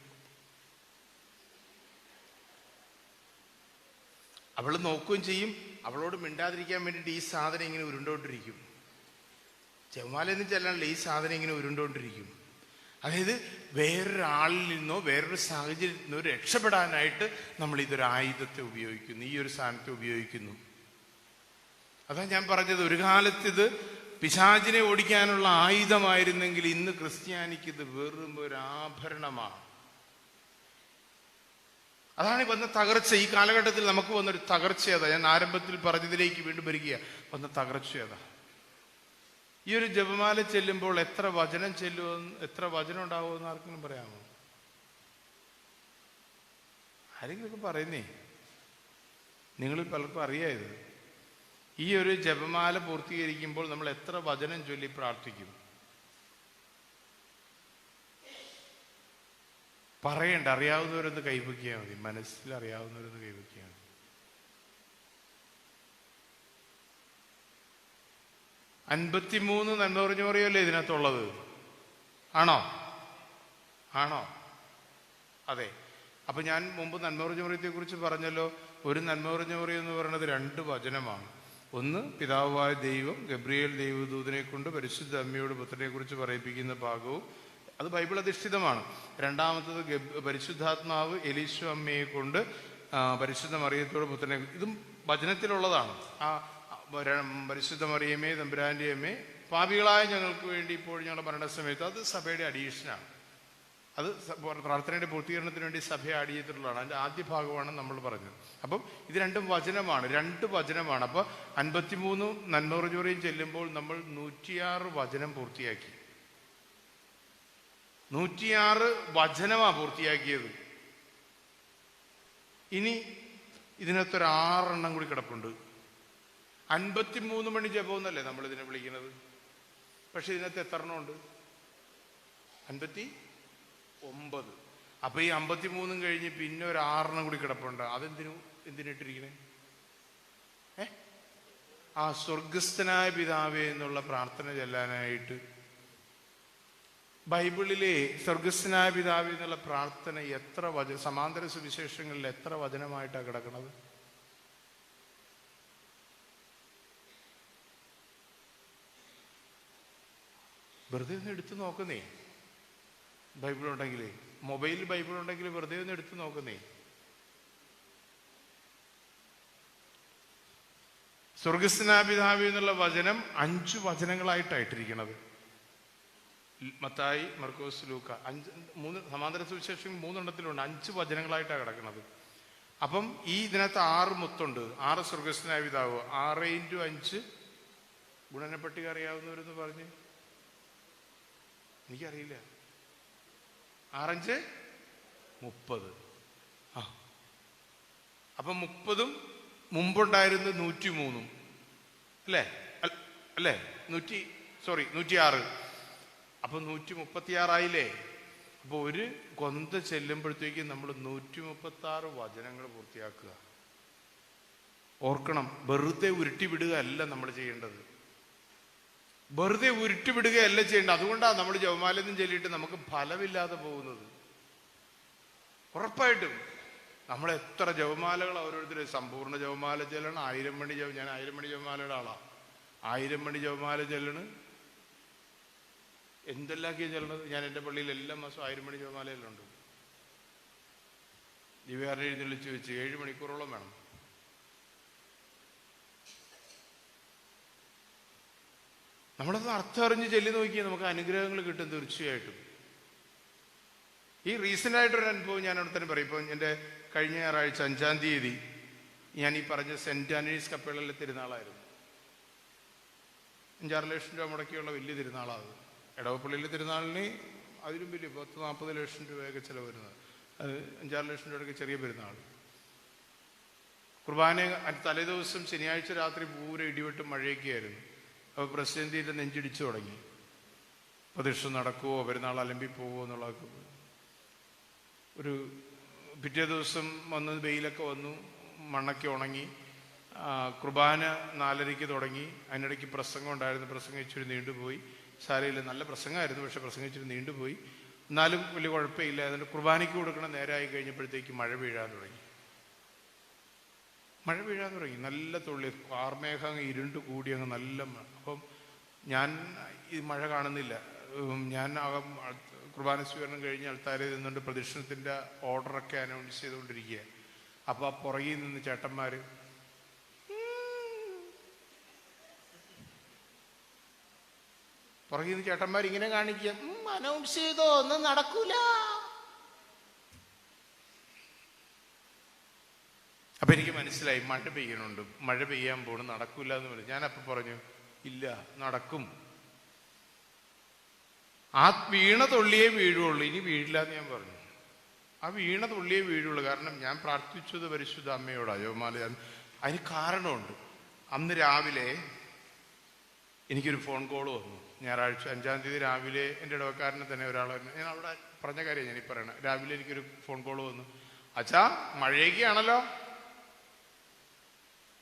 അവൾ നോക്കുകയും ചെയ്യും. അവളോട് മിണ്ടാതിരിക്കാൻ വേണ്ടിയിട്ട് ഈ സാധനം ഇങ്ങനെ ഉരുണ്ടോണ്ടിരിക്കും. ജപമാലയൊന്നും ചെല്ലാനുള്ള ഈ സാധനം ഇങ്ങനെ ഉരുണ്ടോണ്ടിരിക്കും. അതായത് വേറൊരാളിൽ നിന്നോ വേറൊരു സാഹചര്യത്തിൽ നിന്നോ രക്ഷപ്പെടാനായിട്ട് നമ്മൾ ഇതൊരു ആയുധത്തെ ഉപയോഗിക്കുന്നു, ഈ ഒരു സാധനത്തെ ഉപയോഗിക്കുന്നു. അതാ ഞാൻ പറഞ്ഞത്, ഒരു കാലത്ത് ഇത് പിശാചിനെ ഓടിക്കാനുള്ള ആയുധമായിരുന്നെങ്കിൽ ഇന്ന് ക്രിസ്ത്യാനിക്ക് ഇത് വെറും ഒരു ആഭരണമാണ്. അതാണ് വന്ന തകർച്ച. ഈ കാലഘട്ടത്തിൽ നമുക്ക് വന്നൊരു തകർച്ചയതാ. ഞാൻ ആരംഭത്തിൽ പറഞ്ഞതിലേക്ക് വീണ്ടും വരിക. വന്ന തകർച്ചയതാ. ഈ ഒരു ജപമാല ചെല്ലുമ്പോൾ എത്ര വചനം ചെല്ലുമെന്ന്, എത്ര വചനം ഉണ്ടാവുമെന്ന് ആർക്കെങ്കിലും പറയാമോ? ആരെങ്കിലൊക്കെ പറയുന്നേ. നിങ്ങളിൽ പലർക്കും അറിയായത് ഈ ഒരു ജപമാല പൂർത്തീകരിക്കുമ്പോൾ നമ്മൾ എത്ര വചനം ചൊല്ലി പ്രാർത്ഥിക്കും? പറയണ്ട. അറിയാവുന്നവരൊന്ന് കൈവയ്ക്കിയാൽ മതി. മനസ്സിൽ അറിയാവുന്നവരൊന്ന് കൈവയ്ക്കിയാൽ മതി. 53 നന്മ പറഞ്ഞു പറയുമല്ലേ ഇതിനകത്തുള്ളത്? ആണോ? അതെ. അപ്പൊ ഞാൻ മുമ്പ് നന്മ പറഞ്ഞു പറയത്തെ കുറിച്ച് പറഞ്ഞല്ലോ. ഒരു നന്മ പറഞ്ഞു പറയും എന്ന് പറയുന്നത് 2 വചനമാണ്. ഒന്ന്, പിതാവായ ദൈവം ഗബ്രിയേൽ ദൈവദൂതനെ കൊണ്ട് പരിശുദ്ധ അമ്മയോട് പുത്രനെ കുറിച്ച് പറയിപ്പിക്കുന്ന ഭാഗവും അത് ബൈബിൾ അധിഷ്ഠിതമാണ്. രണ്ടാമത്തത് പരിശുദ്ധാത്മാവ് എലീശു അമ്മയെ കൊണ്ട് പരിശുദ്ധ മറിയത്തോട് പുത്രനെ, ഇതും വചനത്തിലുള്ളതാണ്. ആ പരിശുദ്ധ മറിയമേ തമ്പുരാന്റെ അമ്മേ പാപികളായ ഞങ്ങൾക്ക് വേണ്ടി ഇപ്പോൾ ഞങ്ങളുടെ മരണസമയത്ത്, അത് സഭയുടെ അഡീഷനാണ്. അത് പ്രാർത്ഥനയുടെ പൂർത്തീകരണത്തിന് വേണ്ടി സഭ ആഡ് ചെയ്തിട്ടുള്ളതാണ്. അതിൻ്റെ ആദ്യ ഭാഗമാണ് നമ്മൾ പറഞ്ഞത്. അപ്പം ഇത് 2 വചനമാണ്, 2 വചനമാണ്. അപ്പോൾ 53 നന്മ പറഞ്ഞു ചെല്ലുമ്പോൾ നമ്മൾ 106 വചനം പൂർത്തിയാക്കി. 106 വചനമാണ് പൂർത്തിയാക്കിയത്. ഇനി ഇതിനകത്തൊരു 6 എണ്ണം കൂടി കിടപ്പുണ്ട്. 53 മണി ജപം എന്നല്ലേ നമ്മൾ ഇതിനെ വിളിക്കുന്നത്. പക്ഷെ ഇതിനകത്ത് എത്ര എണ്ണം ഉണ്ട്? 59. അപ്പൊ ഈ 53 കഴിഞ്ഞ് പിന്നെ ഒരു 6 എണ്ണം കൂടി കിടപ്പുണ്ട്. എന്തിനിട്ടിരിക്കണേ? ആ സ്വർഗസ്ഥനായ പിതാവേ എന്നുള്ള പ്രാർത്ഥന ചെല്ലാനായിട്ട്. ബൈബിളിലെ സ്വർഗസ്ഥനായ പിതാവേ എന്നുള്ള പ്രാർത്ഥന എത്ര സമാന്തര സുവിശേഷങ്ങളിൽ എത്ര വചനമായിട്ടാണ് കിടക്കുന്നത്? വെറുതെ ഒന്ന് എടുത്തു നോക്കുന്നേ. ബൈബിൾ ഉണ്ടെങ്കിലേ, മൊബൈലിൽ ബൈബിൾ ഉണ്ടെങ്കിൽ വെറുതെ ഒന്ന് എടുത്തു നോക്കുന്നേ. സ്വർഗസ്ഥനായ പിതാവേ എന്നുള്ള വചനം 5 വചനങ്ങളായിട്ടായിട്ടിരിക്കുന്നത്. മത്തായി, മർക്കോസ്, ലൂക്ക 3 സമാന്തര സുവിശേഷം 3 എണ്ണത്തിലുണ്ട്. 5 വചനങ്ങളായിട്ടാണ് കിടക്കുന്നത്. അപ്പം ഈ ഇതിനകത്ത് 6 മുത്തുണ്ട്. 6 സ്വർഗസ്ഥനായ പിതാവ്. 6 × 5 ഗുണനപ്പട്ടിക അറിയാവുന്നവരെന്ന് പറഞ്ഞ്. എനിക്കറിയില്ല. 6 × 5 30. അപ്പം 30 മുമ്പുണ്ടായിരുന്ന 103 അല്ലേ? 106. അപ്പൊ 136 ആയില്ലേ? അപ്പൊ ഒരു കൊന്ത ചെല്ലുമ്പോഴത്തേക്കും നമ്മൾ 136 വചനങ്ങൾ പൂർത്തിയാക്കുക. ഓർക്കണം, വെറുതെ ഉരുട്ടി വിടുക അല്ല നമ്മൾ ചെയ്യേണ്ടത്. വെറുതെ ഉരുട്ടിവിടുകയല്ല ചെയ്യേണ്ടത്. അതുകൊണ്ടാണ് നമ്മൾ ജപമാലയൊന്നും ചൊല്ലിയിട്ട് നമുക്ക് ഫലമില്ലാതെ പോകുന്നത്. ഉറപ്പായിട്ടും നമ്മൾ എത്ര ജപമാലകൾ ഓരോരുത്തരും സമ്പൂർണ്ണ ജപമാല ചെല്ലണം. 1000 മണി ഞാൻ 1000 മണി ജപമാലയുടെ ആളാണ്. 1000 മണി ജപമാല ചെല്ലണ്. എന്തെല്ലാക്കിയാണ് ചെല്ലണത്. ഞാൻ എൻ്റെ പള്ളിയിൽ എല്ലാ മാസവും 1000 മണി ജപമാലയിലുണ്ട്. ദിവ്യാറിനെ എഴുന്നള്ളിച്ച് വെച്ച് 7 മണിക്കൂറോളം വേണം. നമ്മളത് അർത്ഥം അറിഞ്ഞ് ചെല്ലി നോക്കിയാൽ നമുക്ക് അനുഗ്രഹങ്ങൾ കിട്ടും തീർച്ചയായിട്ടും. ഈ റീസെൻ്റായിട്ടൊരു അനുഭവം ഞാൻ അവിടെ തന്നെ പറയും. ഇപ്പോൾ എൻ്റെ കഴിഞ്ഞ ഞായറാഴ്ച 5-ാം തീയതി ഞാൻ ഈ പറഞ്ഞ സെൻറ്റ് ആൻ്റണീസ് കപ്പേളിലെ തിരുനാളായിരുന്നു. 5-6 ലക്ഷം രൂപ മുടക്കിയുള്ള വലിയ തിരുനാളാണ്. ഇടവപ്പള്ളിയിലെ തിരുനാളിന് അതിലും വലിയ 10-40 ലക്ഷം രൂപയൊക്കെ ചിലവ് വരുന്നത്. അത് 5-6 ലക്ഷം രൂപയൊക്കെ ചെറിയ പെരുന്നാൾ. കുർബാന തലേദിവസം ശനിയാഴ്ച രാത്രി പൂര ഇടിവെട്ടും മഴയൊക്കെയായിരുന്നു. അപ്പോൾ പ്രസിഡന്റിൻ്റെ നെഞ്ചിടിച്ചു തുടങ്ങി. പ്രതിഷ്ഠ നടക്കുമോ, പെരുന്നാൾ അലമ്പി പോവോ എന്നുള്ളതൊക്കെ. ഒരു പിറ്റേ ദിവസം വന്ന് വെയിലൊക്കെ വന്നു, മണ്ണൊക്കെ ഉണങ്ങി. കുർബാന 4:30 തുടങ്ങി. അതിനിടയ്ക്ക് പ്രസംഗം ഉണ്ടായിരുന്നു. പ്രസംഗം ഇച്ചിരി നീണ്ടുപോയി. സാരയില്ല, നല്ല പ്രസംഗമായിരുന്നു, പക്ഷെ പ്രസംഗം ഇച്ചിരി നീണ്ടുപോയി. എന്നാലും വലിയ കുഴപ്പമില്ല. അതിന് കുർബാനയ്ക്ക് കൊടുക്കണം നേരമായി കഴിഞ്ഞപ്പോഴത്തേക്ക് മഴ വീഴാൻ തുടങ്ങി. നല്ല തുള്ളി, കാർമേഘം ഇരുണ്ട് കൂടി അങ്ങ് നല്ല. അപ്പം ഞാൻ ഈ മഴ കാണുന്നില്ല. ഞാൻ കുർബാന സ്വീകരണം കഴിഞ്ഞ് അൾത്താരയിൽ നിന്നുകൊണ്ട് പ്രദക്ഷിണത്തിൻ്റെ ഓർഡറൊക്കെ അനൗൺസ് ചെയ്തുകൊണ്ടിരിക്കുക. അപ്പോൾ ആ പുറകിൽ നിന്ന് ചേട്ടന്മാർ ഇങ്ങനെ കാണിക്കുക, അനൗൺസ് ചെയ്തോ, ഒന്നും നടക്കൂല. അപ്പം എനിക്ക് മനസ്സിലായി മഴ പെയ്യണുണ്ട്, മഴ പെയ്യാൻ പോണു, നടക്കൂല എന്ന് പറഞ്ഞു. ഞാനപ്പം പറഞ്ഞു, ഇല്ല, നടക്കും. ആ വീണ തുള്ളിയേ വീഴുള്ളൂ, ഇനി വീഴില്ല എന്ന് ഞാൻ പറഞ്ഞു. ആ വീണ തുള്ളിയേ വീഴുള്ളൂ. കാരണം ഞാൻ പ്രാർത്ഥിച്ചത് പരിശുദ്ധ അമ്മയോടാ ജപമാല. അതിന് കാരണമുണ്ട്. അന്ന് രാവിലെ എനിക്കൊരു ഫോൺ കോൾ വന്നു. ഞായറാഴ്ച 5-ാം തീയതി രാവിലെ എൻ്റെ ഇടവക്കാരനെ തന്നെ ഒരാൾ, ഞാൻ അവിടെ പറഞ്ഞ കാര്യം ഞാനീ പറയണം. രാവിലെ എനിക്കൊരു ഫോൺ കോൾ വന്നു. അച്ഛാ, മഴയൊക്കെയാണല്ലോ,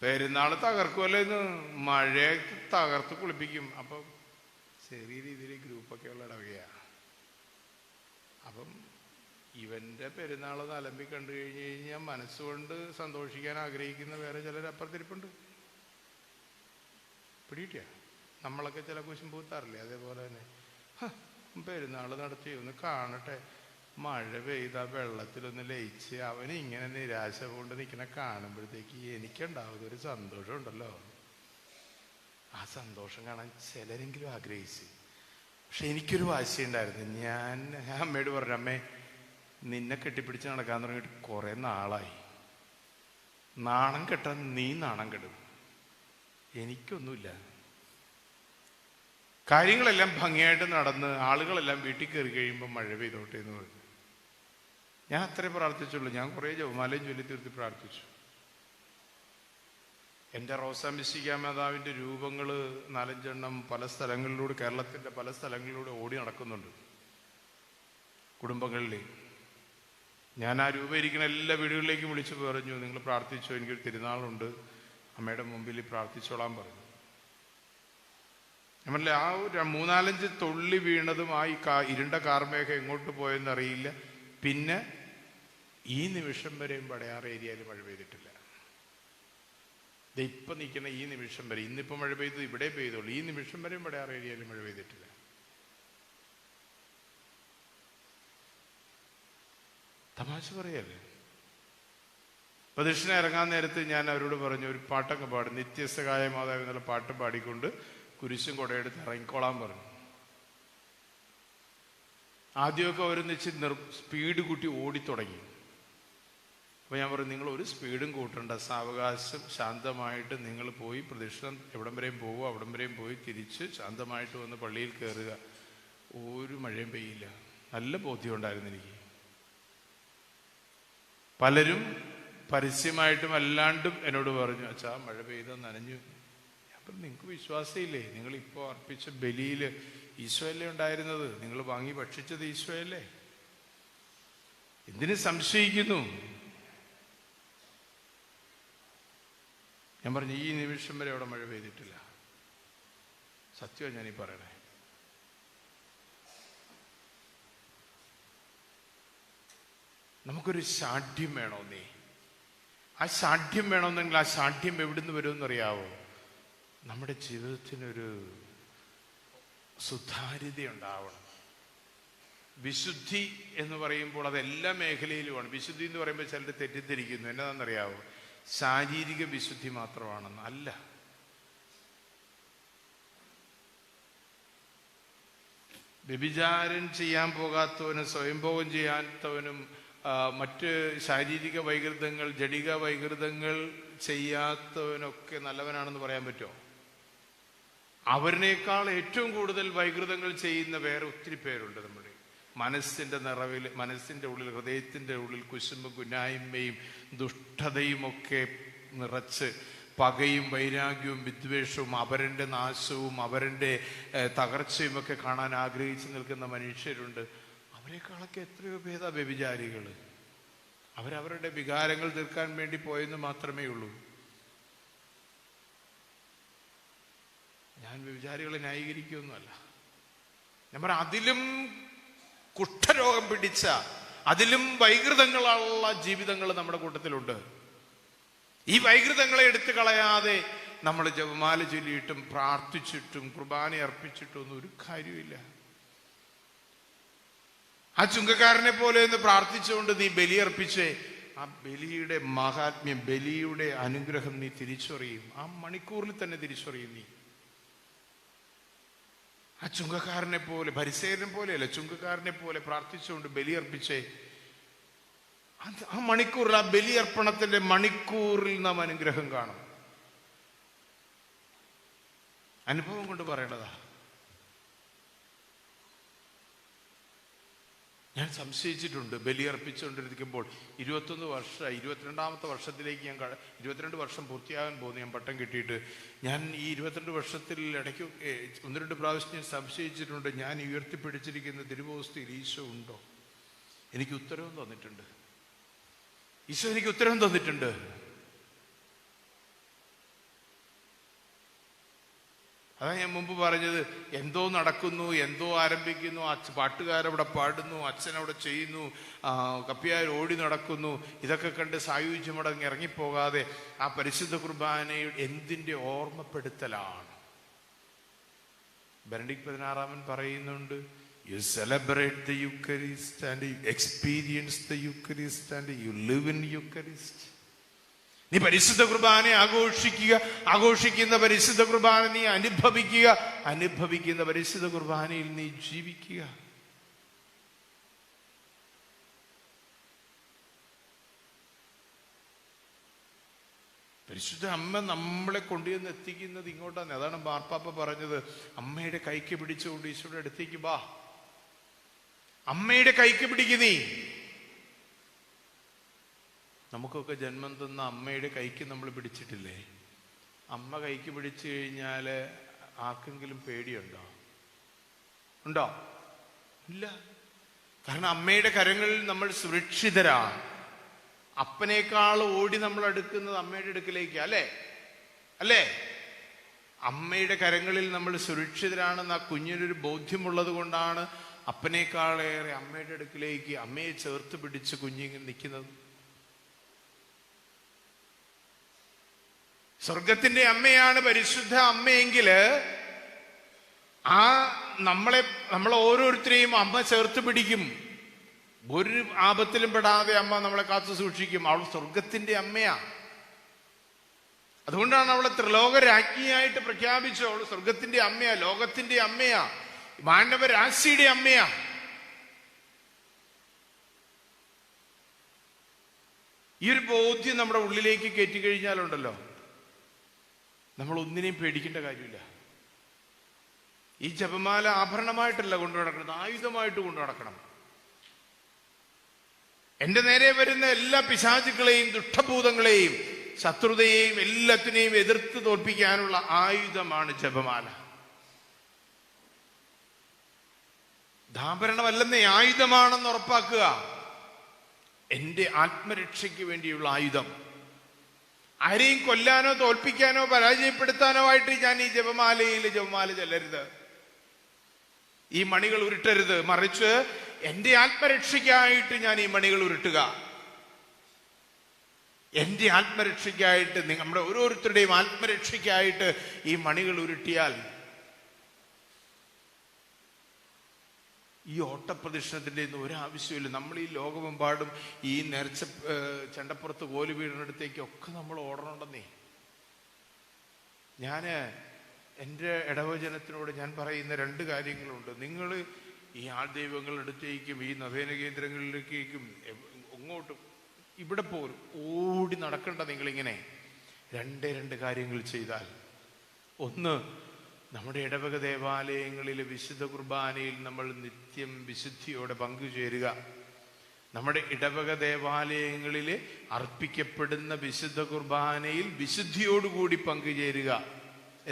പെരുന്നാൾ തകർക്കുമല്ലോ ഇന്ന്, മഴയെ തകർത്ത് കുളിപ്പിക്കും. അപ്പം ചെറിയ രീതിയിൽ ഗ്രൂപ്പൊക്കെ ഉള്ള ഇടവകയാണ്. അപ്പം ഇവൻ്റെ പെരുന്നാൾ അലമ്പി കണ്ടു കഴിഞ്ഞ് കഴിഞ്ഞാൽ മനസ്സുകൊണ്ട് സന്തോഷിക്കാൻ ആഗ്രഹിക്കുന്ന വേറെ ചിലർ അപ്പുറത്തിരിപ്പുണ്ട്. പിടികിട്ടിയ നമ്മളൊക്കെ ചില കുശും പൂത്താറില്ലേ, അതേപോലെ തന്നെ പെരുന്നാൾ നടത്തി ഒന്ന് കാണട്ടെ, മഴ പെയ്ത വെള്ളത്തിലൊന്ന് ലയിച്ച് അവന് ഇങ്ങനെ നിരാശ കൊണ്ട് നിൽക്കുന്ന കാണുമ്പോഴത്തേക്ക് എനിക്കുണ്ടാവുന്ന ഒരു സന്തോഷം ഉണ്ടല്ലോ. ആ സന്തോഷം കാണാൻ ചിലരെങ്കിലും ആഗ്രഹിച്ച്. പക്ഷെ എനിക്കൊരു വാശിയുണ്ടായിരുന്നു. ഞാൻ അമ്മയോട് പറഞ്ഞു, അമ്മേ, നിന്നെ കെട്ടിപ്പിടിച്ച് നടക്കാൻ തുടങ്ങിയിട്ട് കുറേ നാളായി. നാണം കെട്ടാൻ നീ നാണം കെടും, എനിക്കൊന്നുമില്ല. കാര്യങ്ങളെല്ലാം ഭംഗിയായിട്ട് നടന്ന് ആളുകളെല്ലാം വീട്ടിൽ കയറി കഴിയുമ്പോൾ മഴ പെയ്തോട്ടെ എന്ന് പറഞ്ഞു. ഞാൻ അത്രേ പ്രാർത്ഥിച്ചുള്ളൂ. ഞാൻ കുറേ ജപമാലയും ചൊല്ലി തീർത്തി പ്രാർത്ഥിച്ചു. എൻ്റെ റോസാമിശിക മാതാവിൻ്റെ രൂപങ്ങൾ 4-5 എണ്ണം പല സ്ഥലങ്ങളിലൂടെ, കേരളത്തിൻ്റെ പല സ്ഥലങ്ങളിലൂടെ ഓടി നടക്കുന്നുണ്ട് കുടുംബങ്ങളിൽ. ഞാൻ ആ രൂപം ഇരിക്കുന്ന എല്ലാ വീടുകളിലേക്കും വിളിച്ചു പറഞ്ഞു, നിങ്ങൾ പ്രാർത്ഥിച്ചോ, എനിക്കൊരു തിരുനാളുണ്ട്, അമ്മയുടെ മുമ്പിൽ പ്രാർത്ഥിച്ചോളാൻ പറഞ്ഞു. നമ്മളെ ആ 3-4 തുള്ളി വീണതും ആ ഇരുണ്ട കാർമേഘം എങ്ങോട്ട് പോയെന്നറിയില്ല. പിന്നെ ഈ നിമിഷം വരെയും പടയാറ് ഏരിയയിൽ മഴ പെയ്തിട്ടില്ല. ഇപ്പം നിൽക്കുന്ന ഈ നിമിഷം വരെ, ഇന്നിപ്പോൾ മഴ പെയ്തു, ഇവിടെ പെയ്തുള്ളൂ. ഈ നിമിഷം വരെയും പടയാറ് ഏരിയയിൽ മഴ പെയ്തിട്ടില്ല. തമാശ പറയല്ലേ. പ്രദക്ഷിണ ഇറങ്ങാൻ നേരത്ത് ഞാൻ അവരോട് പറഞ്ഞു, ഒരു പാട്ടൊക്കെ പാടും, നിത്യസഹായ മാതാവ് എന്നുള്ള പാട്ട് പാടിക്കൊണ്ട് കുരിശും കൊടയെടുത്ത് ഇറങ്ങിക്കോളാൻ പറഞ്ഞു. ആദ്യമൊക്കെ അവരൊന്നിച്ച് സ്പീഡ് കൂട്ടി ഓടിത്തുടങ്ങി. അപ്പോൾ ഞാൻ പറഞ്ഞു, നിങ്ങൾ ഒരു സ്പീഡും കൂട്ടണ്ട, സാവകാശം ശാന്തമായിട്ട് നിങ്ങൾ പോയി പ്രദക്ഷിണം എവിടം വരെയും പോകുക, അവിടം വരെയും പോയി തിരിച്ച് ശാന്തമായിട്ട് വന്ന് പള്ളിയിൽ കയറുക. ഒരു മഴയും പെയ്യില്ല. നല്ല ബോധ്യം ഉണ്ടായിരുന്നു എനിക്ക്. പലരും പരസ്യമായിട്ടും അല്ലാണ്ടും എന്നോട് പറഞ്ഞു, അച്ഛാ മഴ പെയ്ത നനഞ്ഞു. അപ്പം നിങ്ങൾക്ക് വിശ്വാസമില്ലേ? നിങ്ങളിപ്പോൾ അർപ്പിച്ച ബലിയിൽ ഈശോയല്ലേ ഉണ്ടായിരുന്നത്, നിങ്ങൾ വാങ്ങി ഭക്ഷിച്ചത് ഈശോയല്ലേ, എന്തിനു സംശയിക്കുന്നു? ഞാൻ പറഞ്ഞു, ഈ നിമിഷം വരെ അവിടെ മഴ പെയ്തിട്ടില്ല. സത്യമാണ് ഞാനീ പറയണേ. നമുക്കൊരു ശാഠ്യം വേണമെന്നേ. ആ ശാഠ്യം വേണമെന്നെങ്കിൽ ആ ശാഠ്യം എവിടുന്ന് വരുമെന്നറിയാവോ? നമ്മുടെ ജീവിതത്തിനൊരു സുതാര്യത ഉണ്ടാവണം. വിശുദ്ധി എന്ന് പറയുമ്പോൾ അത് എല്ലാ മേഖലയിലുമാണ്. വിശുദ്ധി എന്ന് പറയുമ്പോൾ ചിലർ തെറ്റിദ്ധരിക്കുന്നു. എന്നതാണെന്നറിയാവോ? ശാരീരിക വിശുദ്ധി മാത്രമാണെന്ന്. അല്ല. വ്യഭിചാരം ചെയ്യാൻ പോകാത്തവനും സ്വയംഭോഗം ചെയ്യാത്തവനും മറ്റ് ശാരീരിക വൈകൃതങ്ങൾ, ജഡിക വൈകൃതങ്ങൾ ചെയ്യാത്തവനൊക്കെ നല്ലവനാണെന്ന് പറയാൻ പറ്റുമോ? അവരിനേക്കാൾ ഏറ്റവും കൂടുതൽ വൈകൃതങ്ങൾ ചെയ്യുന്ന വേറെ ഒത്തിരി പേരുണ്ട്. നമ്മുടെ മനസ്സിന്റെ നിറവിൽ, മനസ്സിന്റെ ഉള്ളിൽ, ഹൃദയത്തിന്റെ ഉള്ളിൽ കുശുമ്പും കുന്നായ്മയും ദുഷ്ടതയും ഒക്കെ നിറച്ച് പകയും വൈരാഗ്യവും വിദ്വേഷവും അവരുടെ നാശവും അവരുടെ തകർച്ചയും ഒക്കെ കാണാൻ ആഗ്രഹിച്ചു നിൽക്കുന്ന മനുഷ്യരുണ്ട്. അവരെക്കാളൊക്കെ എത്രയോ ഭേദ വ്യഭിചാരികൾ. അവരവരുടെ വികാരങ്ങൾ തീർക്കാൻ വേണ്ടി പോയെന്ന് മാത്രമേ ഉള്ളൂ. ഞാൻ വ്യഭിചാരികളെ ന്യായീകരിക്കുകയൊന്നുമല്ല. ഞാൻ പറയാം, അതിലും കുഷ്ഠരോഗം പിടിച്ച, അതിലും വൈകൃതങ്ങളുള്ള ജീവിതങ്ങൾ നമ്മുടെ കൂട്ടത്തിലുണ്ട്. ഈ വൈകൃതങ്ങളെ എടുത്തു കളയാതെ നമ്മൾ ജപമാല ചൊല്ലിയിട്ടും പ്രാർത്ഥിച്ചിട്ടും കുർബാന അർപ്പിച്ചിട്ടും ഒന്നും ഒരു കാര്യമില്ല. ആ ചുങ്കക്കാരനെ പോലെ ഒന്ന് പ്രാർത്ഥിച്ചുകൊണ്ട് നീ ബലിയർപ്പിച്ചേ, ആ ബലിയുടെ മഹാത്മ്യം, ബലിയുടെ അനുഗ്രഹം നീ തിരിച്ചറിയും. ആ മണിക്കൂറിൽ തന്നെ തിരിച്ചറിയും നീ. ആ ചുങ്കക്കാരനെ പോലെ, പരിസേരനെ പോലെയല്ല, ചുങ്കക്കാരനെ പോലെ പ്രാർത്ഥിച്ചുകൊണ്ട് ബലിയർപ്പിച്ചേ, ആ മണിക്കൂറിൽ, ആ ബലിയർപ്പണത്തിന്റെ മണിക്കൂറിൽ നാം അനുഗ്രഹം കാണും. അനുഭവം കൊണ്ട് പറയേണ്ടതാ. ഞാൻ സംശയിച്ചിട്ടുണ്ട്. ബലിയർപ്പിച്ചുകൊണ്ടിരിക്കുമ്പോൾ 21 വർഷം, 22ാമത്തെ വർഷത്തിലേക്ക് ഞാൻ 22 വർഷം പൂർത്തിയാകാൻ പോകുന്നു. ഞാൻ പട്ടം കിട്ടിയിട്ട് ഞാൻ ഈ 22 വർഷത്തിൽ ഇടയ്ക്ക് 1-2 പ്രാവശ്യം ഞാൻ സംശയിച്ചിട്ടുണ്ട്, ഞാൻ ഉയർത്തിപ്പിടിച്ചിരിക്കുന്ന തിരുവോസ്തിയിൽ ഈശോ ഉണ്ടോ? എനിക്ക് ഉത്തരവും തന്നിട്ടുണ്ട്. ഈശോ എനിക്ക് ഉത്തരവും തന്നിട്ടുണ്ട്. അതാ ഞാൻ മുമ്പ് പറഞ്ഞത്, എന്തോ നടക്കുന്നു, എന്തോ ആരംഭിക്കുന്നു, പാട്ടുകാരവിടെ പാടുന്നു, അച്ഛനവിടെ ചെയ്യുന്നു, കപ്പിയാർ ഓടി നടക്കുന്നു. ഇതൊക്കെ കണ്ട് സായുജ്യമടങ്ങ് ഇറങ്ങിപ്പോകാതെ ആ പരിശുദ്ധ കുർബാനയുടെ എന്തിൻ്റെ ഓർമ്മപ്പെടുത്തലാണ്. ബെനഡിക്ട് 16 പറയുന്നുണ്ട്, you celebrate the Eucharist and you experience the Eucharist and you live in Eucharist. നീ പരിശുദ്ധ കുർബാന ആഘോഷിക്കുക, ആഘോഷിക്കുന്ന പരിശുദ്ധ കുർബാന നീ അനുഭവിക്കുക, അനുഭവിക്കുന്ന പരിശുദ്ധ കുർബാനയിൽ നീ ജീവിക്കുക. പരിശുദ്ധ അമ്മ നമ്മളെ കൊണ്ടുവന്ന് എത്തിക്കുന്നത് ഇങ്ങോട്ടാണ്. അതാണ് മാർപ്പാപ്പ പറഞ്ഞത്, അമ്മയുടെ കൈക്ക് പിടിച്ചുകൊണ്ട് ഈശോയുടെ അടുത്തേക്ക് വാ. അമ്മയുടെ കൈക്ക് പിടിക്ക് നീ. നമുക്കൊക്കെ ജന്മം തന്ന അമ്മയുടെ കൈക്ക് നമ്മൾ പിടിച്ചിട്ടില്ലേ? അമ്മ കൈക്ക് പിടിച്ചു കഴിഞ്ഞാൽ ആർക്കെങ്കിലും പേടിയുണ്ടോ? ഉണ്ടോ? ഇല്ല. കാരണം അമ്മയുടെ കരങ്ങളിൽ നമ്മൾ സുരക്ഷിതരാണ്. അപ്പനേക്കാൾ ഓടി നമ്മൾ അടുക്കുന്നത് അമ്മയുടെ അടുക്കിലേക്ക്, അല്ലേ? അല്ലേ? അമ്മയുടെ കരങ്ങളിൽ നമ്മൾ സുരക്ഷിതരാണെന്ന് ആ കുഞ്ഞിനൊരു ബോധ്യമുള്ളത് കൊണ്ടാണ് അപ്പനേക്കാളേറെ അമ്മയുടെ അടുക്കിലേക്ക്, അമ്മയെ ചേർത്ത് പിടിച്ച് കുഞ്ഞിങ്ങനെ നിൽക്കുന്നത്. സ്വർഗത്തിന്റെ അമ്മയാണ് പരിശുദ്ധ അമ്മയെങ്കില് ആ നമ്മളെ ഓരോരുത്തരെയും അമ്മ ചേർത്ത് പിടിക്കും. ഒരു ആപത്തിലും പെടാതെ അമ്മ നമ്മളെ കാത്തു സൂക്ഷിക്കും. അവൾ സ്വർഗത്തിന്റെ അമ്മയാ. അതുകൊണ്ടാണ് അവളെ ത്രിലോക രാജ്ഞിയായിട്ട് പ്രഖ്യാപിച്ചു. അവൾ സ്വർഗത്തിന്റെ അമ്മയാ, ലോകത്തിന്റെ അമ്മയാ, മാനവരാശിയുടെ അമ്മയാ. ഈ ഒരു ബോധ്യം നമ്മുടെ ഉള്ളിലേക്ക് കയറ്റിക്കഴിഞ്ഞാലുണ്ടല്ലോ, നമ്മൾ ഒന്നിനെയും പേടിക്കേണ്ട കാര്യമില്ല. ഈ ജപമാല ആഭരണമായിട്ടല്ല കൊണ്ടു നടക്കണം, ആയുധമായിട്ട് കൊണ്ടു നടക്കണം. എന്റെ നേരെ വരുന്ന എല്ലാ പിശാചുക്കളെയും, ദുഷ്ടഭൂതങ്ങളെയും, ശത്രുതയെയും എല്ലാത്തിനെയും എതിർത്ത് തോൽപ്പിക്കാനുള്ള ആയുധമാണ് ജപമാല. ആഭരണമല്ലെന്നേ, ആയുധമാണെന്ന് ഉറപ്പാക്കുക. എന്റെ ആത്മരക്ഷയ്ക്ക് വേണ്ടിയുള്ള ആയുധം. ആരെയും കൊല്ലാനോ തോൽപ്പിക്കാനോ പരാജയപ്പെടുത്താനോ ആയിട്ട് ഞാൻ ഈ ജപമാല ചെല്ലരുത്, ഈ മണികൾ ഉരുട്ടരുത്. മറിച്ച് എന്റെ ആത്മരക്ഷയ്ക്കായിട്ട് ഞാൻ ഈ മണികൾ ഉരുട്ടുക. എന്റെ ആത്മരക്ഷയ്ക്കായിട്ട്, നമ്മുടെ ഓരോരുത്തരുടെയും ആത്മരക്ഷയ്ക്കായിട്ട് ഈ മണികൾ ഉരുട്ടിയാൽ ഈ ഓട്ടപ്രദക്ഷിണത്തിൻ്റെ ഒന്നും ഒരാവശ്യമില്ല. നമ്മൾ ഈ ലോകമെമ്പാടും ഈ നേർച്ച ചെണ്ടപ്പുറത്ത് കോല് വീടിനടുത്തേക്കൊക്കെ നമ്മൾ ഓടണമെന്നേ. ഞാൻ എൻ്റെ ഇടവചനത്തിനോട് ഞാൻ പറയുന്ന 2 കാര്യങ്ങളുണ്ട്. നിങ്ങൾ ഈ ആൾദൈവങ്ങളുടെ അടുത്തേക്കും ഈ നവേന കേന്ദ്രങ്ങളിലേക്കും അങ്ങോട്ടും ഇവിടെ പോലും ഓടി നടക്കണ്ട. നിങ്ങളിങ്ങനെ 2 കാര്യങ്ങൾ ചെയ്താൽ, ഒന്ന്, നമ്മുടെ ഇടവക ദേവാലയങ്ങളിലെ വിശുദ്ധ കുർബാനയിൽ നമ്മൾ നിത്യം വിശുദ്ധിയോടെ പങ്കുചേരുക. നമ്മുടെ ഇടവക ദേവാലയങ്ങളിൽ അർപ്പിക്കപ്പെടുന്ന വിശുദ്ധ കുർബാനയിൽ വിശുദ്ധിയോടുകൂടി പങ്കുചേരുക.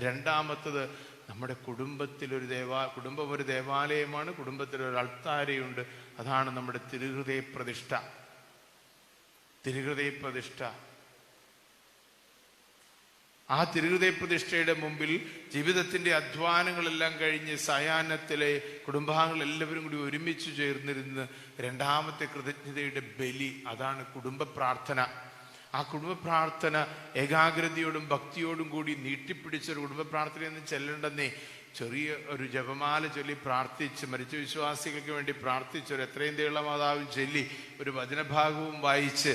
രണ്ടാമത്തത്, നമ്മുടെ കുടുംബം ഒരു ദേവാലയമാണ്. കുടുംബത്തിൽ ഒരു അൾത്താരയുണ്ട്. അതാണ് നമ്മുടെ തിരുഹൃദയ പ്രതിഷ്ഠ. ആ തിരുഹൃദയ പ്രതിഷ്ഠയുടെ മുമ്പിൽ ജീവിതത്തിന്റെ അധ്വാനങ്ങളെല്ലാം കഴിഞ്ഞ് സായാഹ്നത്തിലെ കുടുംബാംഗങ്ങൾ എല്ലാവരും കൂടി ഒരുമിച്ച് ചേർന്നിരുന്ന് രണ്ടാമത്തെ കൃതജ്ഞതയുടെ ബലി, അതാണ് കുടുംബ പ്രാർത്ഥന. ആ കുടുംബ പ്രാർത്ഥന ഏകാഗ്രതയോടും ഭക്തിയോടും കൂടി നീട്ടിപ്പിടിച്ചൊരു കുടുംബ പ്രാർത്ഥനയൊന്നും ചെല്ലണ്ടെന്നേ. ചെറിയ ഒരു ജപമാല ചൊല്ലി പ്രാർത്ഥിച്ച്, മരിച്ച വിശ്വാസികൾക്ക് വേണ്ടി പ്രാർത്ഥിച്ച്, ഒരു എത്രയും ദയുള്ള മാതാവും ചൊല്ലി, ഒരു വചനഭാഗവും വായിച്ച്,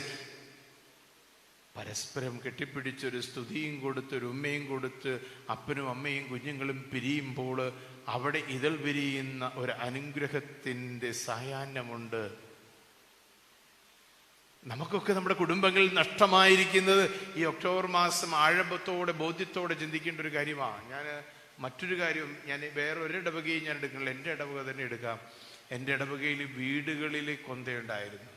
പരസ്പരം കെട്ടിപ്പിടിച്ചൊരു സ്തുതിയും കൊടുത്ത്, ഒരു ഉമ്മയും കൊടുത്ത്, അപ്പനും അമ്മയും കുഞ്ഞുങ്ങളും പിരിയുമ്പോൾ അവിടെ ഇതൾ വിരിയുന്ന ഒരു അനുഗ്രഹത്തിൻ്റെ സായാഹ്നമുണ്ട്. നമുക്കൊക്കെ നമ്മുടെ കുടുംബങ്ങളിൽ നഷ്ടമായിരിക്കുന്നത് ഈ ഒക്ടോബർ മാസം ആഴമ്പത്തോടെ ബോധ്യത്തോടെ ചിന്തിക്കേണ്ട ഒരു കാര്യമാണ്. ഞാൻ മറ്റൊരു കാര്യം, ഞാൻ വേറൊരു ഇടവകയും ഞാൻ എടുക്കണില്ല, എൻ്റെ ഇടവക തന്നെ എടുക്കാം. എൻ്റെ ഇടവകയിൽ വീടുകളിൽ കൊന്തയുണ്ടായിരുന്നു.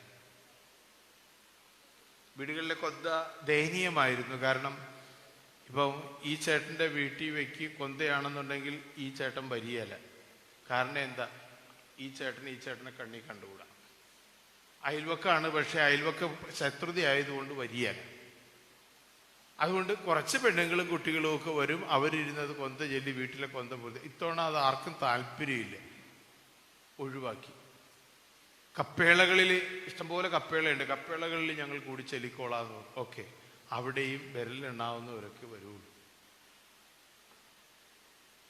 വീടുകളിലെ കൊന്ത ദയനീയമായിരുന്നു. കാരണം ഇപ്പം ഈ ചേട്ടൻ്റെ വീട്ടിൽ വെക്ക് കൊന്തയാണെന്നുണ്ടെങ്കിൽ ഈ ചേട്ടൻ വരികയില്ല. കാരണം എന്താ? ഈ ചേട്ടനെ കണ്ണി കണ്ടുകൂടാ. അയൽവക്കാണ്, പക്ഷെ അയൽവക്ക ശത്രുത ആയതുകൊണ്ട് വരികയില്ല. അതുകൊണ്ട് കുറച്ച് പെണ്ണുങ്ങളും കുട്ടികളും ഒക്കെ വരും. അവരിരുന്നത് കൊന്ത ചൊല്ലി വീട്ടിലെ കൊന്ത പോലെ. ഇത്തവണ അത് ആർക്കും താല്പര്യമില്ല, ഒഴിവാക്കി. കപ്പേളകളിൽ ഇഷ്ടംപോലെ കപ്പേളയുണ്ട്. കപ്പേളകളിൽ ഞങ്ങൾ കൂടി ചൊല്ലിക്കോളാന്ന്. ഓക്കെ, അവിടെയും വിരലിലെണ്ണാവുന്നവരൊക്കെ വരുള്ളൂ.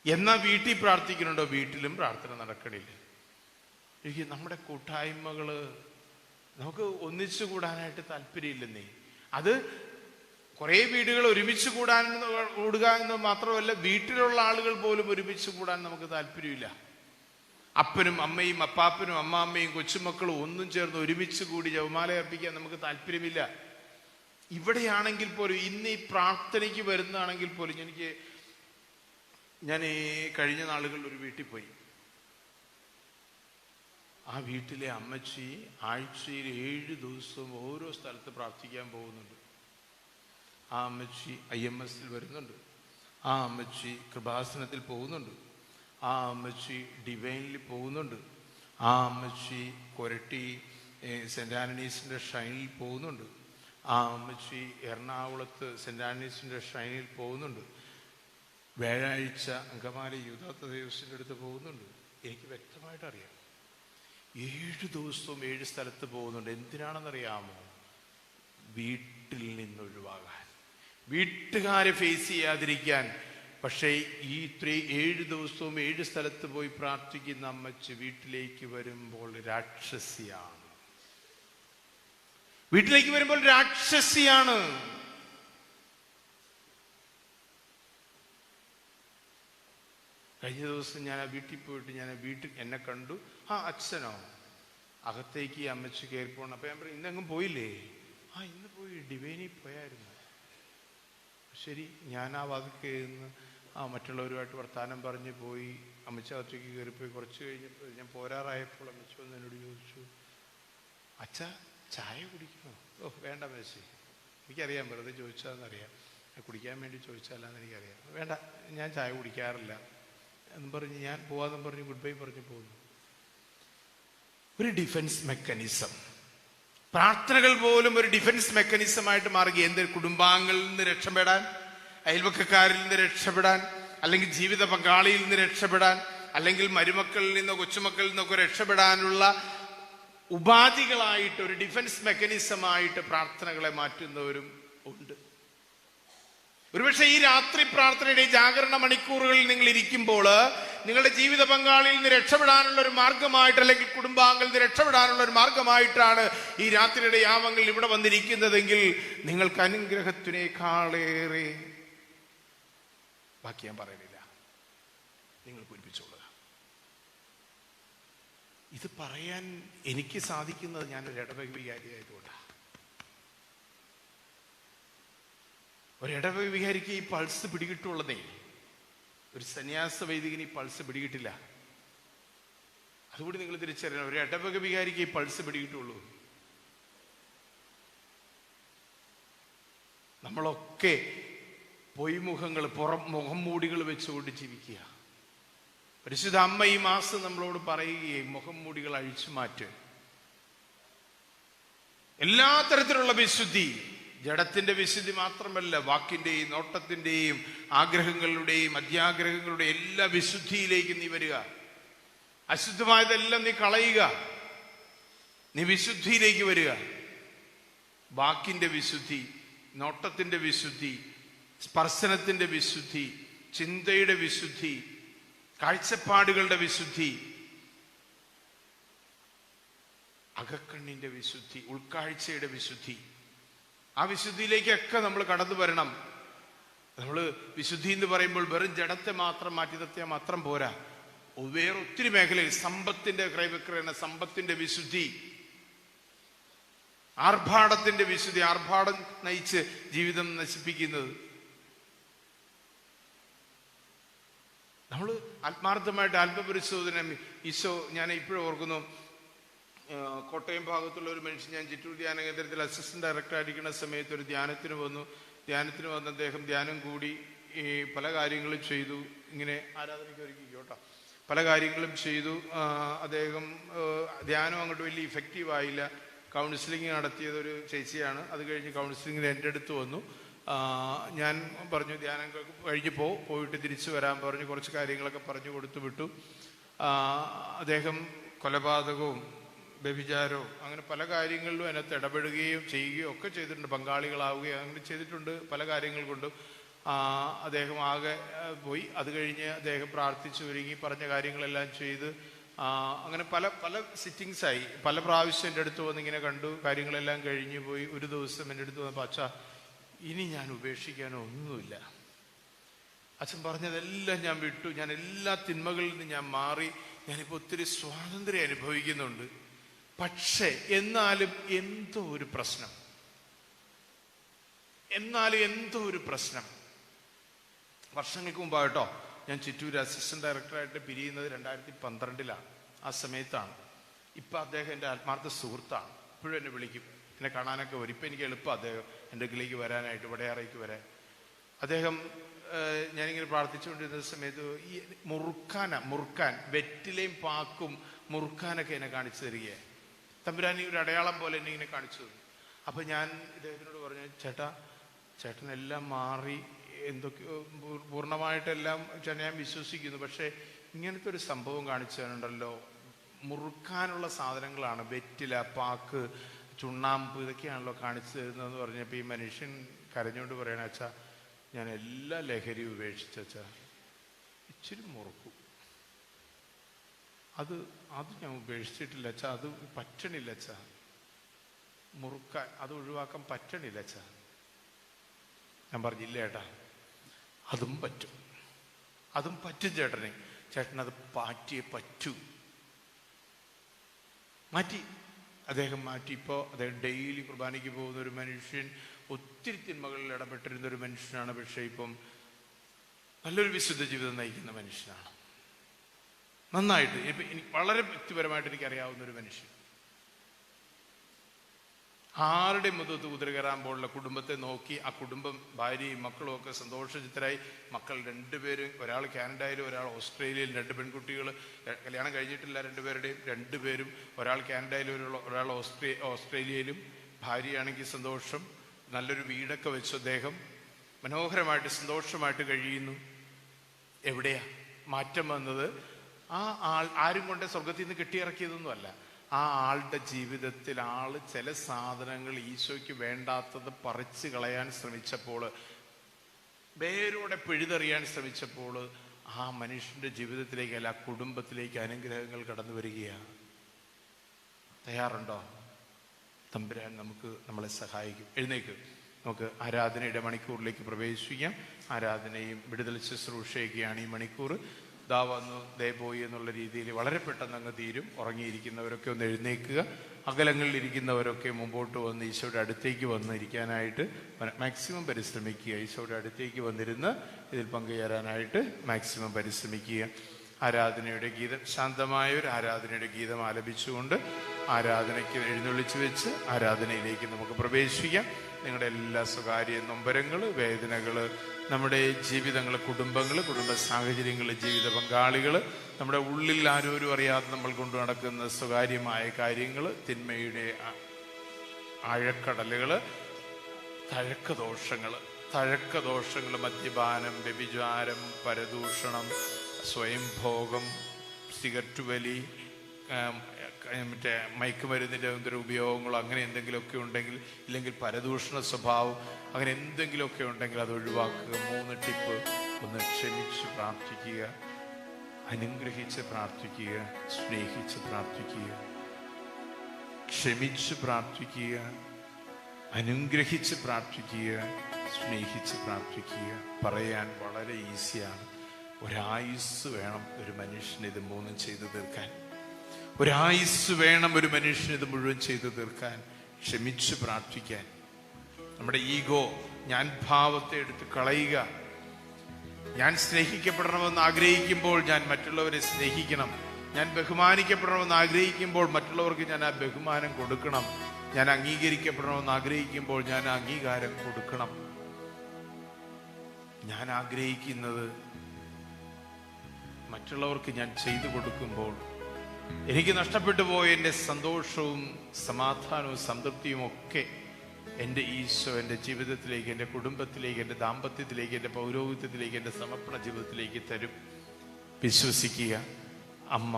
എന്നാ വീട്ടിൽ പ്രാർത്ഥിക്കുന്നുണ്ടോ? വീട്ടിലും പ്രാർത്ഥന നടക്കണില്ല. എനിക്ക് നമ്മുടെ കൂട്ടായ്മകള് നമുക്ക് ഒന്നിച്ചു കൂടാനായിട്ട് താല്പര്യമില്ലെന്നേ. അത് കുറേ വീടുകൾ ഒരുമിച്ച് കൂടുക എന്ന് മാത്രമല്ല, വീട്ടിലുള്ള ആളുകൾ പോലും ഒരുമിച്ച് കൂടാൻ നമുക്ക് താല്പര്യമില്ല. അപ്പനും അമ്മയും അപ്പാപ്പനും അമ്മാമ്മയും കൊച്ചുമക്കളും ഒന്നും ചേർന്ന് ഒരുമിച്ച് കൂടി ജപമാല അർപ്പിക്കാൻ നമുക്ക് താല്പര്യമില്ല. ഇവിടെയാണെങ്കിൽ പോലും, ഇന്ന് ഈ പ്രാർത്ഥനയ്ക്ക് വരുന്നതാണെങ്കിൽ പോലും, ഞാൻ ഈ കഴിഞ്ഞ നാളുകളിൽ ഒരു വീട്ടിൽ പോയി. ആ വീട്ടിലെ അമ്മച്ചി ആഴ്ചയിൽ 7 ദിവസവും ഓരോ സ്ഥലത്ത് പ്രാർത്ഥിക്കാൻ പോകുന്നുണ്ട്. ആ അമ്മച്ചി IMS വരുന്നുണ്ട്. ആ അമ്മച്ചി കൃപാസനത്തിൽ പോകുന്നുണ്ട്. ആ അമ്മച്ചി ഡിവൈനിൽ പോകുന്നുണ്ട്. ആ അമ്മച്ചി കൊരട്ടി സെന്റ് ആന്റണീസിന്റെ ഷൈനിൽ പോകുന്നുണ്ട്. ആ അമ്മച്ചി എറണാകുളത്ത് സെന്റ് ആന്റണീസിന്റെ ഷൈനിൽ പോകുന്നുണ്ട്. വ്യാഴാഴ്ച അങ്കമാലി യൂദാത്ത ദേവസ്വത്തിന്റെ അടുത്ത് പോകുന്നുണ്ട്. എനിക്ക് വ്യക്തമായിട്ട് അറിയാം. 7 ദിവസവും 7 സ്ഥലത്ത് പോകുന്നുണ്ട്. എന്തിനാണെന്നറിയാമോ? വീട്ടിൽ നിന്നൊഴിവാകാൻ, വീട്ടുകാരെ ഫേസ് ചെയ്യാതിരിക്കാൻ. പക്ഷേ ഈ 7 ദിവസവും 7 സ്ഥലത്ത് പോയി പ്രാർത്ഥിക്കുന്ന അമ്മച്ചി വീട്ടിലേക്ക് വരുമ്പോൾ രാക്ഷസിയാണ്. വീട്ടിലേക്ക് വരുമ്പോൾ രാക്ഷസിയാണ്. കഴിഞ്ഞ ദിവസം ഞാൻ ആ വീട്ടിൽ പോയിട്ട്, ഞാൻ വീട്ടിൽ എന്നെ കണ്ടു. ആ അച്ഛനോ? അകത്തേക്ക് ഈ അമ്മച്ചി കയറി പോകണം. അപ്പൊ ഞാൻ പറയും, ഇന്നെങ്ങും പോയില്ലേ? ആ, ഇന്ന് പോയി, ഡിവൈനിൽ പോയായിരുന്നു. ശരി. ഞാൻ ആ വാതിൽക്ക് നിന്ന് മറ്റുള്ളവരുമായിട്ട് വർത്താനം പറഞ്ഞ് പോയി. അമ്മച്ചി അകത്തേക്ക് കയറിപ്പോയി. കുറച്ച് കഴിഞ്ഞപ്പോൾ ഞാൻ പോരാറായപ്പോൾ അമ്മച്ചി വന്ന് എന്നോട് ചോദിച്ചു, അച്ഛാ ചായ കുടിക്കണോ? ഓ വേണ്ട അമ്മച്ചി, എനിക്കറിയാം, വെറുതെ ചോദിച്ചാന്നറിയാം, കുടിക്കാൻ വേണ്ടി ചോദിച്ചാലാന്ന് എനിക്കറിയാം. വേണ്ട, ഞാൻ ചായ കുടിക്കാറില്ല എന്നും പറഞ്ഞ് ഞാൻ പോവാന്നും പറഞ്ഞ് ഗുഡ് ബൈ പറഞ്ഞ് പോകുന്നു. ഒരു ഡിഫൻസ് മെക്കാനിസം. പ്രാർത്ഥനകൾ പോലും ഒരു ഡിഫൻസ് മെക്കാനിസമായിട്ട് മാറുക. എന്ത്? കുടുംബാംഗങ്ങളിൽ നിന്ന് രക്ഷപ്പെടാൻ, അയൽവക്കക്കാരിൽ നിന്ന് രക്ഷപ്പെടാൻ, അല്ലെങ്കിൽ ജീവിത പങ്കാളിയിൽ നിന്ന് രക്ഷപ്പെടാൻ, അല്ലെങ്കിൽ മരുമക്കളിൽ നിന്നോ കൊച്ചുമക്കളിൽ നിന്നൊക്കെ രക്ഷപ്പെടാനുള്ള ഉപാധികളായിട്ട്, ഒരു ഡിഫൻസ് മെക്കാനിസമായിട്ട് പ്രാർത്ഥനകളെ മാറ്റുന്നവരും ഉണ്ട്. ഒരുപക്ഷെ ഈ രാത്രി പ്രാർത്ഥനയുടെ ജാഗരണ മണിക്കൂറുകളിൽ നിങ്ങൾ ഇരിക്കുമ്പോൾ നിങ്ങളുടെ ജീവിത പങ്കാളിയിൽ നിന്ന് രക്ഷപ്പെടാനുള്ള ഒരു മാർഗമായിട്ട്, അല്ലെങ്കിൽ കുടുംബാംഗങ്ങളിൽ നിന്ന് രക്ഷപ്പെടാനുള്ള ഒരു മാർഗമായിട്ടാണ് ഈ രാത്രിയുടെ യാമങ്ങളിൽ ഇവിടെ വന്നിരിക്കുന്നതെങ്കിൽ നിങ്ങൾക്ക് അനുഗ്രഹത്തിനേക്കാളേറെ ബാക്കി ഞാൻ പറയുന്നില്ല, നിങ്ങൾ പൂരിപ്പിച്ചോളുക. ഇത് പറയാൻ എനിക്ക് സാധിക്കുന്നത് ഞാനൊരു ഇടവക വികാരിയായതുകൊണ്ടാണ്. ഒരിടവക വികാരിക്ക് ഈ പൾസ് പിടികിട്ടുള്ളതേ, ഒരു സന്യാസ വൈദികന് ഈ പൾസ് പിടികിട്ടില്ല. അതുകൂടി നിങ്ങൾ തിരിച്ചറിയണം. ഒരു ഇടവക വികാരിക്ക് ഈ പൾസ് പിടികിട്ടുള്ളൂ. നമ്മളൊക്കെ പൊയ്മുഖങ്ങൾ, മുഖം മൂടികൾ വെച്ചുകൊണ്ട് ജീവിക്കുക. പരിശുദ്ധ അമ്മ ഈ മാസം നമ്മളോട് പറയുകയും മുഖം മൂടികൾ അഴിച്ചു മാറ്റ്. എല്ലാ തരത്തിലുള്ള വിശുദ്ധി, ജഡത്തിന്റെ വിശുദ്ധി മാത്രമല്ല, വാക്കിന്റെയും നോട്ടത്തിന്റെയും ആഗ്രഹങ്ങളുടെയും അത്യാഗ്രഹങ്ങളുടെയും എല്ലാ വിശുദ്ധിയിലേക്കും നീ വരിക. അശുദ്ധമായതെല്ലാം നീ കളയുക, നീ വിശുദ്ധിയിലേക്ക് വരിക. വാക്കിന്റെ വിശുദ്ധി, നോട്ടത്തിന്റെ വിശുദ്ധി, സ്പർശനത്തിന്റെ വിശുദ്ധി, ചിന്തയുടെ വിശുദ്ധി, കാഴ്ചപ്പാടുകളുടെ വിശുദ്ധി, അകക്കണ്ണിന്റെ വിശുദ്ധി, ഉൾക്കാഴ്ചയുടെ വിശുദ്ധി, ആ വിശുദ്ധിയിലേക്കൊക്കെ നമ്മൾ കടന്നു വരണം. നമ്മൾ വിശുദ്ധി എന്ന് പറയുമ്പോൾ വെറും ജഡത്തെ മാത്രം മാറ്റി നിർത്തിയാൽ മാത്രം പോരാ. വേറെ ഒത്തിരി മേഖലയിൽ സമ്പത്തിന്റെ ക്രയവിക്രയണ, സമ്പത്തിന്റെ വിശുദ്ധി, ആർഭാടത്തിന്റെ വിശുദ്ധി, ആർഭാടം നയിച്ച് ജീവിതം നശിപ്പിക്കുന്നത്. നമ്മൾ ആത്മാർത്ഥമായിട്ട് ആത്മപരിശോധന, ഈശോ, ഞാൻ ഇപ്പോഴും ഓർക്കുന്നു, കോട്ടയം ഭാഗത്തുള്ള ഒരു മനുഷ്യൻ, ഞാൻ ചിറ്റൂർ ധ്യാന കേന്ദ്രത്തിൽ അസിസ്റ്റന്റ് ഡയറക്ടർ ആയിരിക്കുന്ന സമയത്ത് ഒരു ധ്യാനത്തിന് വന്ന് അദ്ദേഹം ധ്യാനം കൂടി പല കാര്യങ്ങളും ചെയ്തു. ഇങ്ങനെ ആരാധനയ്ക്ക് ഒരുക്കി കേട്ടോ, പല കാര്യങ്ങളും ചെയ്തു. അദ്ദേഹം ധ്യാനം അങ്ങോട്ട് വലിയ ഇഫക്റ്റീവ് ആയില്ല. കൗൺസിലിംഗ് നടത്തിയത് ഒരു ചേച്ചിയാണ്. അത് കഴിഞ്ഞ് കൗൺസിലിങ്ങിന് എൻ്റെ അടുത്ത് വന്നു. ഞാൻ പറഞ്ഞു, ധ്യാനം കഴിഞ്ഞ് പോയിട്ട് തിരിച്ചു വരാൻ പറഞ്ഞു. കുറച്ച് കാര്യങ്ങളൊക്കെ പറഞ്ഞു കൊടുത്തു വിട്ടു. അദ്ദേഹം കൊലപാതകവും വ്യഭിചാരവും അങ്ങനെ പല കാര്യങ്ങളിലും അതിനകത്ത് ഇടപെടുകയും ചെയ്യുകയും ഒക്കെ ചെയ്തിട്ടുണ്ട്, പങ്കാളികളാവുകയും അങ്ങനെ ചെയ്തിട്ടുണ്ട്. പല കാര്യങ്ങൾ കൊണ്ടും അദ്ദേഹം ആകെ പോയി. അത് കഴിഞ്ഞ് അദ്ദേഹം പ്രാർത്ഥിച്ചു ഒരുങ്ങി പറഞ്ഞ കാര്യങ്ങളെല്ലാം ചെയ്ത് അങ്ങനെ പല പല സിറ്റിങ്സായി. പല പ്രാവശ്യം എൻ്റെ അടുത്ത് വന്ന് ഇങ്ങനെ കണ്ടു, കാര്യങ്ങളെല്ലാം കഴിഞ്ഞു പോയി. ഒരു ദിവസം എൻ്റെ അടുത്ത് വന്നപ്പോൾ, അച്ഛാ, ഇനി ഞാൻ ഉപേക്ഷിക്കാനോ ഒന്നുമില്ല. അച്ഛൻ പറഞ്ഞതെല്ലാം ഞാൻ വിട്ടു, ഞാൻ എല്ലാ തിന്മകളിൽ നിന്ന് ഞാൻ മാറി, ഞാനിപ്പോൾ ഒത്തിരി സ്വാതന്ത്ര്യം അനുഭവിക്കുന്നുണ്ട്. പക്ഷേ എന്നാലും എന്തോ ഒരു പ്രശ്നം, വർഷങ്ങൾക്ക് മുമ്പായിട്ടോ, ഞാൻ ചിറ്റൂർ അസിസ്റ്റന്റ് ഡയറക്ടറായിട്ട് പിരിയുന്നത് 2012 ആ സമയത്താണ്. ഇപ്പം അദ്ദേഹം എൻ്റെ ആത്മാർത്ഥ സുഹൃത്താണ്. ഇപ്പോഴും എന്നെ വിളിക്കും, എന്നെ കാണാനൊക്കെ വരും. ഇപ്പം എനിക്ക് എളുപ്പം അദ്ദേഹം എൻ്റെ അടുക്കിലേക്ക് വരാനായിട്ട്, വടയാറേക്ക് വരാൻ. അദ്ദേഹം ഞാനിങ്ങനെ പ്രാർത്ഥിച്ചുകൊണ്ടിരുന്ന സമയത്ത് ഈ മുറുക്കാൻ വെറ്റിലയും പാക്കും മുറുക്കാനൊക്കെ എന്നെ കാണിച്ചു തരികയാണ്. തമ്പുരാൻ ഒരു അടയാളം പോലെ എന്നെ ഇങ്ങനെ കാണിച്ചു തന്നു. അപ്പം ഞാൻ ഇദ്ദേഹത്തിനോട് പറഞ്ഞു, ചേട്ടനെല്ലാം മാറി, എന്തൊക്കെയോ പൂർണ്ണമായിട്ടെല്ലാം ഞാൻ വിശ്വസിക്കുന്നു, പക്ഷേ ഇങ്ങനത്തെ ഒരു സംഭവം കാണിച്ചു തരുന്നുണ്ടല്ലോ. മുറുക്കാനുള്ള സാധനങ്ങളാണ് വെറ്റില, പാക്ക്, ചുണ്ണാമ്പ്, ഇതൊക്കെയാണല്ലോ കാണിച്ചു തരുന്നതെന്ന് പറഞ്ഞപ്പോൾ ഈ മനുഷ്യൻ കരഞ്ഞുകൊണ്ട് പറയണ, അച്ഛാ, ഞാൻ എല്ലാ ലഹരിയും ഉപേക്ഷിച്ചാ, ഇച്ചിരി മുറുക്കും, അത് ഞാൻ ഉപേക്ഷിച്ചിട്ടില്ല അച്ഛാ, അത് പറ്റണില്ല അച്ഛാ, മുറുക്കാൻ അത് ഒഴിവാക്കാൻ പറ്റണില്ല അച്ഛാ. ഞാൻ പറഞ്ഞില്ല ചേട്ടാ, അതും പറ്റും ചേട്ടനത് പാറ്റിയേ പറ്റൂ. മാറ്റി, അദ്ദേഹം മാറ്റി. ഇപ്പോൾ അദ്ദേഹം ഡെയിലി കുർബാനയ്ക്ക് പോകുന്ന ഒരു മനുഷ്യൻ, ഒത്തിരി തിന്മകളിൽ ഇടപെട്ടിരുന്ന ഒരു മനുഷ്യനാണ്. പക്ഷേ ഇപ്പം നല്ലൊരു വിശുദ്ധ ജീവിതം നയിക്കുന്ന മനുഷ്യനാണ്. നന്നായിട്ട് ഇപ്പം എനിക്ക് വളരെ വ്യക്തിപരമായിട്ട് എനിക്കറിയാവുന്ന ഒരു മനുഷ്യൻ. ആരുടെ മുഖത്ത് കുതിര കയറാൻ പോലുള്ള കുടുംബത്തെ നോക്കി, ആ കുടുംബം, ഭാര്യയും മക്കളും ഒക്കെ സന്തോഷചിത്തരായി. മക്കൾ 2 പേരും, ഒരാൾ കാനഡയിലും ഒരാൾ ഓസ്ട്രേലിയയിലും, 2 പെൺകുട്ടികൾ, കല്യാണം കഴിഞ്ഞിട്ടില്ല 2 പേരും, ഒരാൾ കാനഡയിലും ഒരാൾ ഓസ്ട്രേലിയയിലും. ഭാര്യയാണെങ്കിൽ സന്തോഷം, നല്ലൊരു വീടൊക്കെ വെച്ച് അദ്ദേഹം മനോഹരമായിട്ട് സന്തോഷമായിട്ട് കഴിയുന്നു. എവിടെയാ മാറ്റം വന്നത്? ആ ആരും കൊണ്ട് സ്വർഗത്തിൽ നിന്ന് കെട്ടിയിറക്കിയതൊന്നുമല്ല. ആ ആളുടെ ജീവിതത്തിൽ ചില സാധനങ്ങൾ ഈശോയ്ക്ക് വേണ്ടാത്തത് പറിച്ചു കളയാൻ ശ്രമിച്ചപ്പോൾ വേരോടെ പിഴുതെറിയാൻ ശ്രമിച്ചപ്പോൾ ആ മനുഷ്യന്റെ ജീവിതത്തിലേക്കല്ല, കുടുംബത്തിലേക്ക് അനുഗ്രഹങ്ങൾ കടന്നു വരികയാണ്. തയ്യാറുണ്ടോ? തമ്പുരാൻ നമ്മളെ സഹായിക്കും. എഴുന്നേക്ക്, നമുക്ക് ആരാധനയുടെ മണിക്കൂറിലേക്ക് പ്രവേശിക്കാം. ആരാധനയും വിടുതൽ ശുശ്രൂഷയൊക്കെയാണ് ഈ മണിക്കൂർ. ദാ വന്നു ദേ പോയി എന്നുള്ള രീതിയിൽ വളരെ പെട്ടെന്ന് അങ്ങ് തീരും. ഉറങ്ങിയിരിക്കുന്നവരൊക്കെ ഒന്ന് എഴുന്നേൽക്കുക. അകലങ്ങളിലിരിക്കുന്നവരൊക്കെ മുമ്പോട്ട് വന്ന് ഈശോയുടെ അടുത്തേക്ക് വന്നിരിക്കാനായിട്ട് മാക്സിമം പരിശ്രമിക്കുക. ഈശോയുടെ അടുത്തേക്ക് വന്നിരുന്ന് ഇതിൽ പങ്കുചേരാനായിട്ട് മാക്സിമം പരിശ്രമിക്കുക. ആരാധനയുടെ ഗീതം, ശാന്തമായൊരു ആരാധനയുടെ ഗീതം ആലപിച്ചുകൊണ്ട് ആരാധനയ്ക്ക് എഴുന്നള്ളിച്ച് വെച്ച് ആരാധനയിലേക്ക് നമുക്ക് പ്രവേശിക്കാം. നിങ്ങളുടെ എല്ലാ സ്വകാര്യ നൊമ്പരങ്ങൾ, വേദനകൾ, നമ്മുടെ ജീവിതങ്ങൾ, കുടുംബങ്ങൾ, കുടുംബ സാഹചര്യങ്ങൾ, ജീവിത പങ്കാളികൾ, നമ്മുടെ ഉള്ളിൽ ആരോരും അറിയാതെ നമ്മൾ കൊണ്ടു നടക്കുന്ന സ്വകാര്യമായ കാര്യങ്ങൾ, തിന്മയുടെ ആഴക്കടലുകൾ, തഴക്കദോഷങ്ങൾ, മദ്യപാനം, വ്യഭിചാരം, പരദൂഷണം, സ്വയംഭോഗം, സിഗരറ്റ് വലി, മറ്റേ മയക്കുമരുന്നിൻ്റെ എന്തൊരു ഉപയോഗങ്ങളോ അങ്ങനെ എന്തെങ്കിലുമൊക്കെ ഉണ്ടെങ്കിൽ, ഇല്ലെങ്കിൽ പരദൂഷണ സ്വഭാവം, അങ്ങനെ എന്തെങ്കിലുമൊക്കെ ഉണ്ടെങ്കിൽ അത് ഒഴിവാക്കുക. 3 ടിപ്പ്. ഒന്ന് ക്ഷമിച്ച് പ്രാർത്ഥിക്കുക, അനുഗ്രഹിച്ച് പ്രാർത്ഥിക്കുക, സ്നേഹിച്ച് പ്രാർത്ഥിക്കുക. ക്ഷമിച്ച് പ്രാർത്ഥിക്കുക, അനുഗ്രഹിച്ച് പ്രാർത്ഥിക്കുക, സ്നേഹിച്ച് പ്രാർത്ഥിക്കുക. പറയാൻ വളരെ ഈസിയാണ്. ഒരായുസ് വേണം ഒരു മനുഷ്യന് ഇത് 3 ചെയ്തു തീർക്കാൻ. ഒരായുസ് വേണം ഒരു മനുഷ്യന് ഇത് മുഴുവൻ ചെയ്തു തീർക്കാൻ. ക്ഷമിച്ച് പ്രാർത്ഥിക്കാൻ. നമ്മുടെ ഈഗോ, ഞാൻ ഭാവത്തെ എടുത്ത് കളയുക. ഞാൻ സ്നേഹിക്കപ്പെടണമെന്ന് ആഗ്രഹിക്കുമ്പോൾ ഞാൻ മറ്റുള്ളവരെ സ്നേഹിക്കണം. ഞാൻ ബഹുമാനിക്കപ്പെടണമെന്ന് ആഗ്രഹിക്കുമ്പോൾ മറ്റുള്ളവർക്ക് ഞാൻ ആ ബഹുമാനം കൊടുക്കണം. ഞാൻ അംഗീകരിക്കപ്പെടണമെന്ന് ആഗ്രഹിക്കുമ്പോൾ ഞാൻ അംഗീകാരം കൊടുക്കണം. ഞാൻ ആഗ്രഹിക്കുന്നത് മറ്റുള്ളവർക്ക് ഞാൻ ചെയ്തു കൊടുക്കുമ്പോൾ എനിക്ക് നഷ്ടപ്പെട്ടു പോയ എൻ്റെ സന്തോഷവും സമാധാനവും സംതൃപ്തിയും ഒക്കെ എൻ്റെ ഈശോ എൻ്റെ ജീവിതത്തിലേക്ക്, എൻ്റെ കുടുംബത്തിലേക്ക്, എൻ്റെ ദാമ്പത്യത്തിലേക്ക്, എൻ്റെ പൗരോഹിത്യത്തിലേക്ക്, എൻ്റെ സമർപ്പണ ജീവിതത്തിലേക്ക് തരും. വിശ്വസിക്കുക. അമ്മ,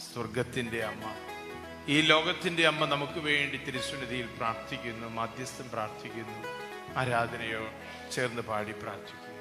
സ്വർഗത്തിൻ്റെ അമ്മ, ഈ ലോകത്തിൻ്റെ അമ്മ നമുക്ക് വേണ്ടി തിരുസന്നിധിയിൽ പ്രാർത്ഥിക്കുന്നു, മധ്യസ്ഥം പ്രാർത്ഥിക്കുന്നു. ആരാധനയോ ചേർന്ന് പാടി പ്രാർത്ഥിക്കുന്നു.